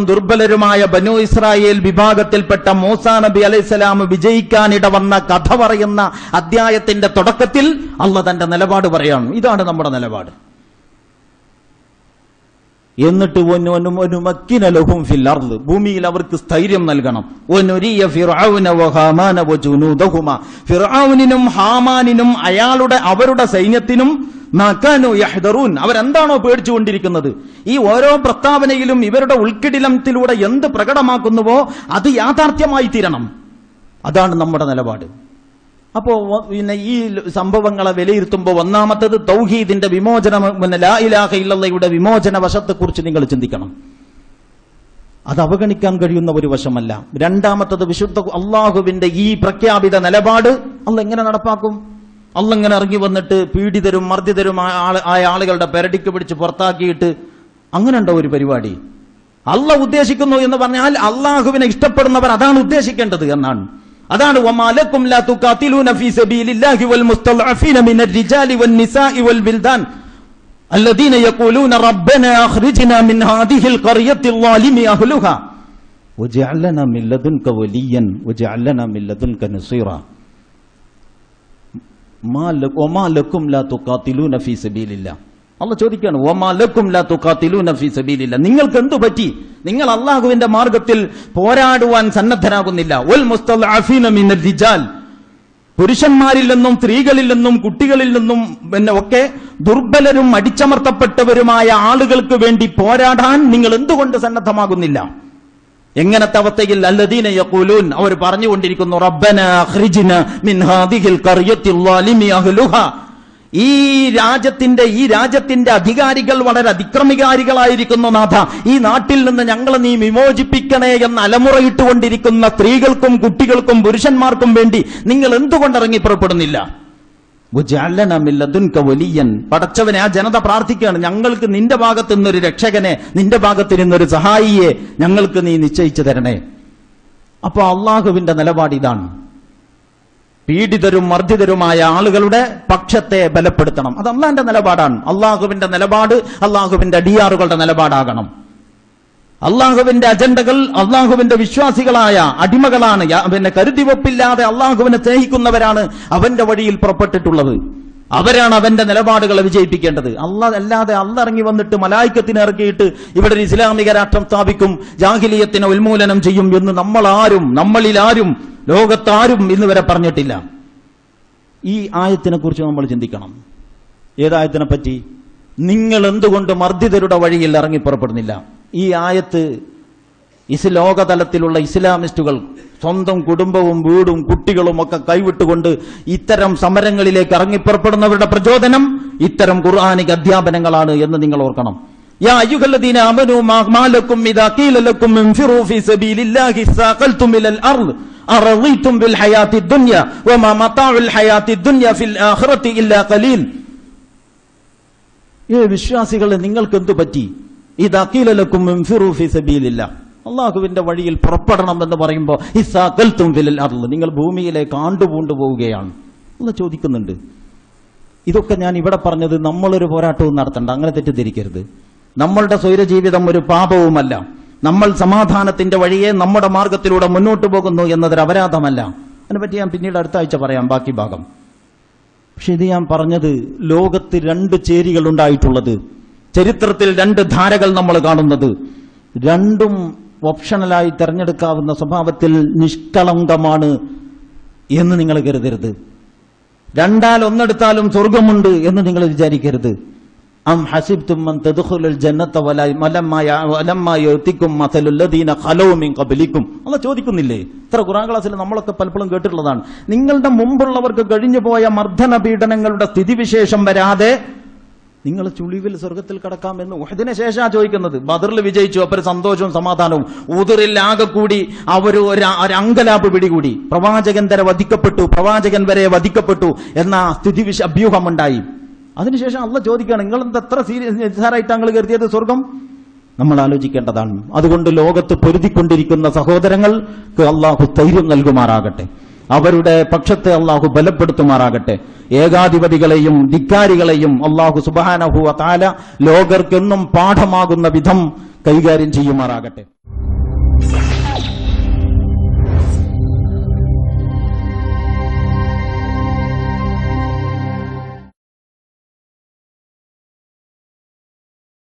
ദുർബലരുമായ ബനൂ ഇസ്രായേൽ വിഭാഗത്തിൽപ്പെട്ട മൂസാ നബി അലൈഹിസ്സലാം വിജയിക്കാനിട വന്ന കഥ പറയുന്ന അധ്യായത്തിന്റെ തുടക്കത്തിൽ അള്ളാഹ് തന്റെ നിലപാട് പറയാണ്. ഇതാണ് നമ്മുടെ നിലപാട്. എന്നിട്ട് ഭൂമിയിൽ അവർക്ക് സ്ഥൈര്യം നൽകണം. ഫിർഔനിനും ഹാമാനിനും അവരുടെ സൈന്യത്തിനും അവരെന്താണോ പേടിച്ചുകൊണ്ടിരിക്കുന്നത്, ഈ ഓരോ പ്രസ്താവനയിലും ഇവരുടെ ഉൾക്കിടിലത്തിലൂടെ എന്ത് പ്രകടമാക്കുന്നുവോ അത് യാഥാർത്ഥ്യമായി തീരണം. അതാണ് നമ്മുടെ നിലപാട്. അപ്പോ പിന്നെ ഈ സംഭവങ്ങളെ വിലയിരുത്തുമ്പോൾ ഒന്നാമത്തത് തൗഹീദിന്റെ വിമോചനം, ലാ ഇലാഹ ഇല്ലല്ലാഹയുടെ വിമോചന വശത്തെക്കുറിച്ച് നിങ്ങൾ ചിന്തിക്കണം. അത് അവഗണിക്കാൻ കഴിയുന്ന ഒരു വശമല്ല. രണ്ടാമത്തത് വിശുദ്ധ അള്ളാഹുവിന്റെ ഈ പ്രഖ്യാപിത നിലപാട് അള്ളാഹ് എങ്ങനെ നടപ്പാക്കും? അള്ളാഹ് ഇങ്ങനെ ഇറങ്ങി വന്നിട്ട് പീഡിതരും മർദ്ദിതരും ആയ ആളുകളുടെ പെരടിക്ക് പിടിച്ച് പുറത്താക്കിയിട്ട് അങ്ങനെയുണ്ടോ ഒരു പരിപാടി? അള്ളാഹ് ഉദ്ദേശിക്കുന്നു എന്ന് പറഞ്ഞാൽ അള്ളാഹുവിനെ ഇഷ്ടപ്പെടുന്നവർ അതാണ് ഉദ്ദേശിക്കേണ്ടത് എന്നാണ്. അതാണ് വമാലക്കും ലാ തുഖാതിലൂന ഫീ സബീലില്ലാഹി വൽ മുസ്തദ്അഫീന മിനർ റിജാലി വൻ നിസാഇ വൽ ബിൽദാൻ അല്ലദീന യഖൂലൂന റബ്ബനാ അഖ്രിജ്നാ മിൻ ഹാദിഹിൽ ഖറിയത്തിൽ ളാലിമി അഹ്ലുഹാ വജഅൽ ലനാ മിൻ ലദുൻക വലിയ്യൻ വജഅൽ ലനാ മിൻ ലദുൻക നസീറാ വമാലക്കും ലാ തുഖാതിലൂന ഫീ സബീലില്ലാഹ്. അള്ളാഹ് ചോദിക്കുകയാണ്, വമാലക്കും ലാ തുഖാതിലൂന ഫീ സബീലില്ലാഹ്, നിങ്ങൾക്ക് എന്തു പറ്റി? നിങ്ങൾ അള്ളാഹുവിന്റെ മാർഗത്തിൽ പോരാടുവാൻ സന്നദ്ധരാകുന്നില്ല. വൽ മുസ്തദ്അഫീന മിനർ റിജാൽ, പുരുഷന്മാരിൽ നിന്നും സ്ത്രീകളിൽ നിന്നും കുട്ടികളിൽ നിന്നും പിന്നെ ഒക്കെ ദുർബലരും അടിച്ചമർത്തപ്പെട്ടവരുമായ ആളുകൾക്ക് വേണ്ടി പോരാടാൻ നിങ്ങൾ എന്തുകൊണ്ട് സന്നദ്ധമാകുന്നില്ല? എങ്ങനത്തെ അവസ്ഥയിൽ? അല്ലദീന യഖൂലൂൻ, അവർ പറഞ്ഞുകൊണ്ടിരിക്കുന്നു, റബ്ബനാ അഖ്രിജ്നാ മിൻ ഹാദിഹിൽ ഖറിയത്തിൽ ളാലിമി അഹ്ലുഹാ, ഈ രാജ്യത്തിന്റെ അധികാരികൾ വളരെ അതിക്രമികാരികളായിരിക്കുന്നു നാഥ, ഈ നാട്ടിൽ നിന്ന് ഞങ്ങളെ നീ വിമോചിപ്പിക്കണേ എന്ന് അലമുറയിട്ടുകൊണ്ടിരിക്കുന്ന സ്ത്രീകൾക്കും കുട്ടികൾക്കും പുരുഷന്മാർക്കും വേണ്ടി നിങ്ങൾ എന്തുകൊണ്ട് ഇറങ്ങി പുറപ്പെടുന്നില്ല? പടച്ചവനെ, ആ ജനത പ്രാർത്ഥിക്കുകയാണ്, ഞങ്ങൾക്ക് നിന്റെ ഭാഗത്തു നിന്നൊരു രക്ഷകനെ, നിന്റെ ഭാഗത്തു നിന്നൊരു സഹായിയെ ഞങ്ങൾക്ക് നീ നിശ്ചയിച്ചു തരണേ. അപ്പൊ അള്ളാഹുവിന്റെ നിലപാട് ഇതാണ്. പീഡിതരും മർദ്ദിതരുമായ ആളുകളുടെ പക്ഷത്തെ ബലപ്പെടുത്തണം. അത് അള്ളാഹിന്റെ നിലപാടാണ്. അള്ളാഹുവിന്റെ നിലപാട് അള്ളാഹുവിന്റെ അടിയാറുകളുടെ നിലപാടാകണം. അള്ളാഹുവിന്റെ അജണ്ടകൾ അള്ളാഹുവിന്റെ വിശ്വാസികളായ അടിമകളാണ്, പിന്നെ കരുതിവെപ്പില്ലാതെ അള്ളാഹുവിനെ സ്നേഹിക്കുന്നവരാണ് അവന്റെ വഴിയിൽ പുറപ്പെട്ടിട്ടുള്ളത്. അവരാണ് അവന്റെ നിലപാടുകളെ വിജയിപ്പിക്കേണ്ടത്. അല്ലാതെ അള്ളാഹ് ഇറങ്ങി വന്നിട്ട് മലായിക്കത്തിനെ ഇറക്കിയിട്ട് ഇവിടെ ഒരു ഇസ്ലാമിക രാഷ്ട്രം സ്ഥാപിക്കും, ജാഹിലിയത്തിനെ ഉന്മൂലനം ചെയ്യും എന്ന് നമ്മളിലാരും ലോകത്താരും ഇന്ന് വരെ പറഞ്ഞിട്ടില്ല. ഈ ആയത്തിനെ കുറിച്ച് നമ്മൾ ചിന്തിക്കണം. ഏതായത്തിനെ പറ്റി? നിങ്ങൾ എന്തുകൊണ്ട് മർദ്ദിതരുടെ വഴിയിൽ ഇറങ്ങി പുറപ്പെടുന്നില്ല? ഈ ആയത്ത് ലോകതലത്തിലുള്ള ഇസ്ലാമിസ്റ്റുകൾ സ്വന്തം കുടുംബവും വീടും കുട്ടികളും ഒക്കെ കൈവിട്ടുകൊണ്ട് ഇത്തരം സമരങ്ങളിലേക്ക് ഇറങ്ങിപ്പുറപ്പെടുന്നവരുടെ പ്രചോദനം ഇത്തരം ഖുർആനിക അധ്യാപനങ്ങളാണ് എന്ന് നിങ്ങൾ ഓർക്കണം. യാ അയ്യുഹല്ലദീന ആമനൂ മാ ലക്കും ഇദാ ഖീല ലക്കും ഇൻഫിറൂ ഫീ സബീലില്ലാഹി സാഖൽതും ഇലൽ അർദ് അറളീതും ബിൽ ഹയാത്തിദ് ദുനിയ വമാ മതാഉൽ ഹയാത്തിദ് ദുനിയ ഫിൽ ആഖിറതി ഇല്ലാ ഖലീൽ. വിശ്വാസികളെ, നിങ്ങൾക്ക് എന്തു പറ്റി? ഇദാ ഖീല ലക്കും ഇൻഫിറൂ ഫീ സബീലില്ലാഹ്, അള്ളാഹുവിന്റെ വഴിയിൽ പുറപ്പെടണം എന്ന് പറയുമ്പോൾ ഇസ്സാഖൽതും ഫിൽ അർദ്, നിങ്ങൾ ഭൂമിയിലേക്ക് ആണ്ടുപൂണ്ടു പോവുകയാണ് എന്ന് ചോദിക്കുന്നുണ്ട്. ഇതൊക്കെ ഞാൻ ഇവിടെ പറഞ്ഞത് നമ്മളൊരു പോരാട്ടവും നടത്തണ്ട, അങ്ങനെ തെറ്റിദ്ധരിക്കരുത്. നമ്മളുടെ സ്വൈരജീവിതം ഒരു പാപവുമല്ല. നമ്മൾ സമാധാനത്തിന്റെ വഴിയെ നമ്മുടെ മാർഗത്തിലൂടെ മുന്നോട്ട് പോകുന്നു എന്നതൊരു അപരാധമല്ല. അതിനെപ്പറ്റി ഞാൻ പിന്നീട് അടുത്ത ആഴ്ച പറയാം, ബാക്കി ഭാഗം. പക്ഷെ ഇത് ഞാൻ പറഞ്ഞത്, ലോകത്ത് രണ്ട് ചേരികൾ ഉണ്ടായിട്ടുള്ളത്, ചരിത്രത്തിൽ രണ്ട് ധാരകൾ നമ്മൾ കാണുന്നത്, രണ്ടും ഓപ്ഷണലായി തെരഞ്ഞെടുക്കാവുന്ന സ്വഭാവത്തിൽ നിഷ്കളങ്കമാണ് എന്ന് നിങ്ങൾ കരുതരുത്. രണ്ടാൽ ഒന്നെടുത്താലും സ്വർഗമുണ്ട് എന്ന് നിങ്ങൾ വിചാരിക്കരുത്. അം ഹസിബ്തും അൻ തദ്ഖുലുൽ ജന്നത വലമ്മാ യഅതികും മസലുൽ ലദീന ഖലൂ മിൻ ഖബ്ലികും. അല്ലാഹ് ചോദിക്കുന്നില്ലേ? ഇത്ര ഖുർആൻ ക്ലാസ്സിൽ നമ്മളൊക്കെ പലപ്പോഴും കേട്ടിട്ടുള്ളതാണ്. നിങ്ങളുടെ മുമ്പുള്ളവർക്ക് കഴിഞ്ഞുപോയ മർദ്ദന പീഡനങ്ങളുടെ സ്ഥിതിവിശേഷം വരാതെ നിങ്ങൾ ചുളിവിൽ സ്വർഗത്തിൽ കടക്കാമെന്ന് ഉഹദിന് ശേഷാ ചോദിക്കുന്നത്. ബദറിൽ വിജയിച്ചു, അപ്പൊ സന്തോഷവും സമാധാനവും. ഉദറിൽ ആകെ കൂടി ഒരു അങ്കലാപ്പ് പിടികൂടി. പ്രവാചകൻ വരെ വധിക്കപ്പെട്ടു, പ്രവാചകൻ വരെ വധിക്കപ്പെട്ടു എന്ന അഭ്യൂഹമുണ്ടായി. അതിനുശേഷം അള്ളാഹ് ചോദിക്കുകയാണ്, നിങ്ങൾ എത്ര നിസ്സാരമായിട്ട് താങ്കൾ കരുതിയത് സ്വർഗം? നമ്മൾ ആലോചിക്കേണ്ടതാണ്. അതുകൊണ്ട് ലോകത്ത് പൊരുതിക്കൊണ്ടിരിക്കുന്ന സഹോദരങ്ങൾക്ക് അള്ളാഹു ധൈര്യം നൽകുമാറാകട്ടെ, അവരുടെ പക്ഷത്തെ അള്ളാഹു ബലപ്പെടുത്തുമാറാകട്ടെ. ഏകാധിപതികളെയും ധിക്കാരികളെയും അള്ളാഹു സുബ്ഹാനഹു വ തആല ലോകർക്കെന്നും പാഠമാകുന്ന വിധം കൈകാര്യം ചെയ്യുമാറാകട്ടെ.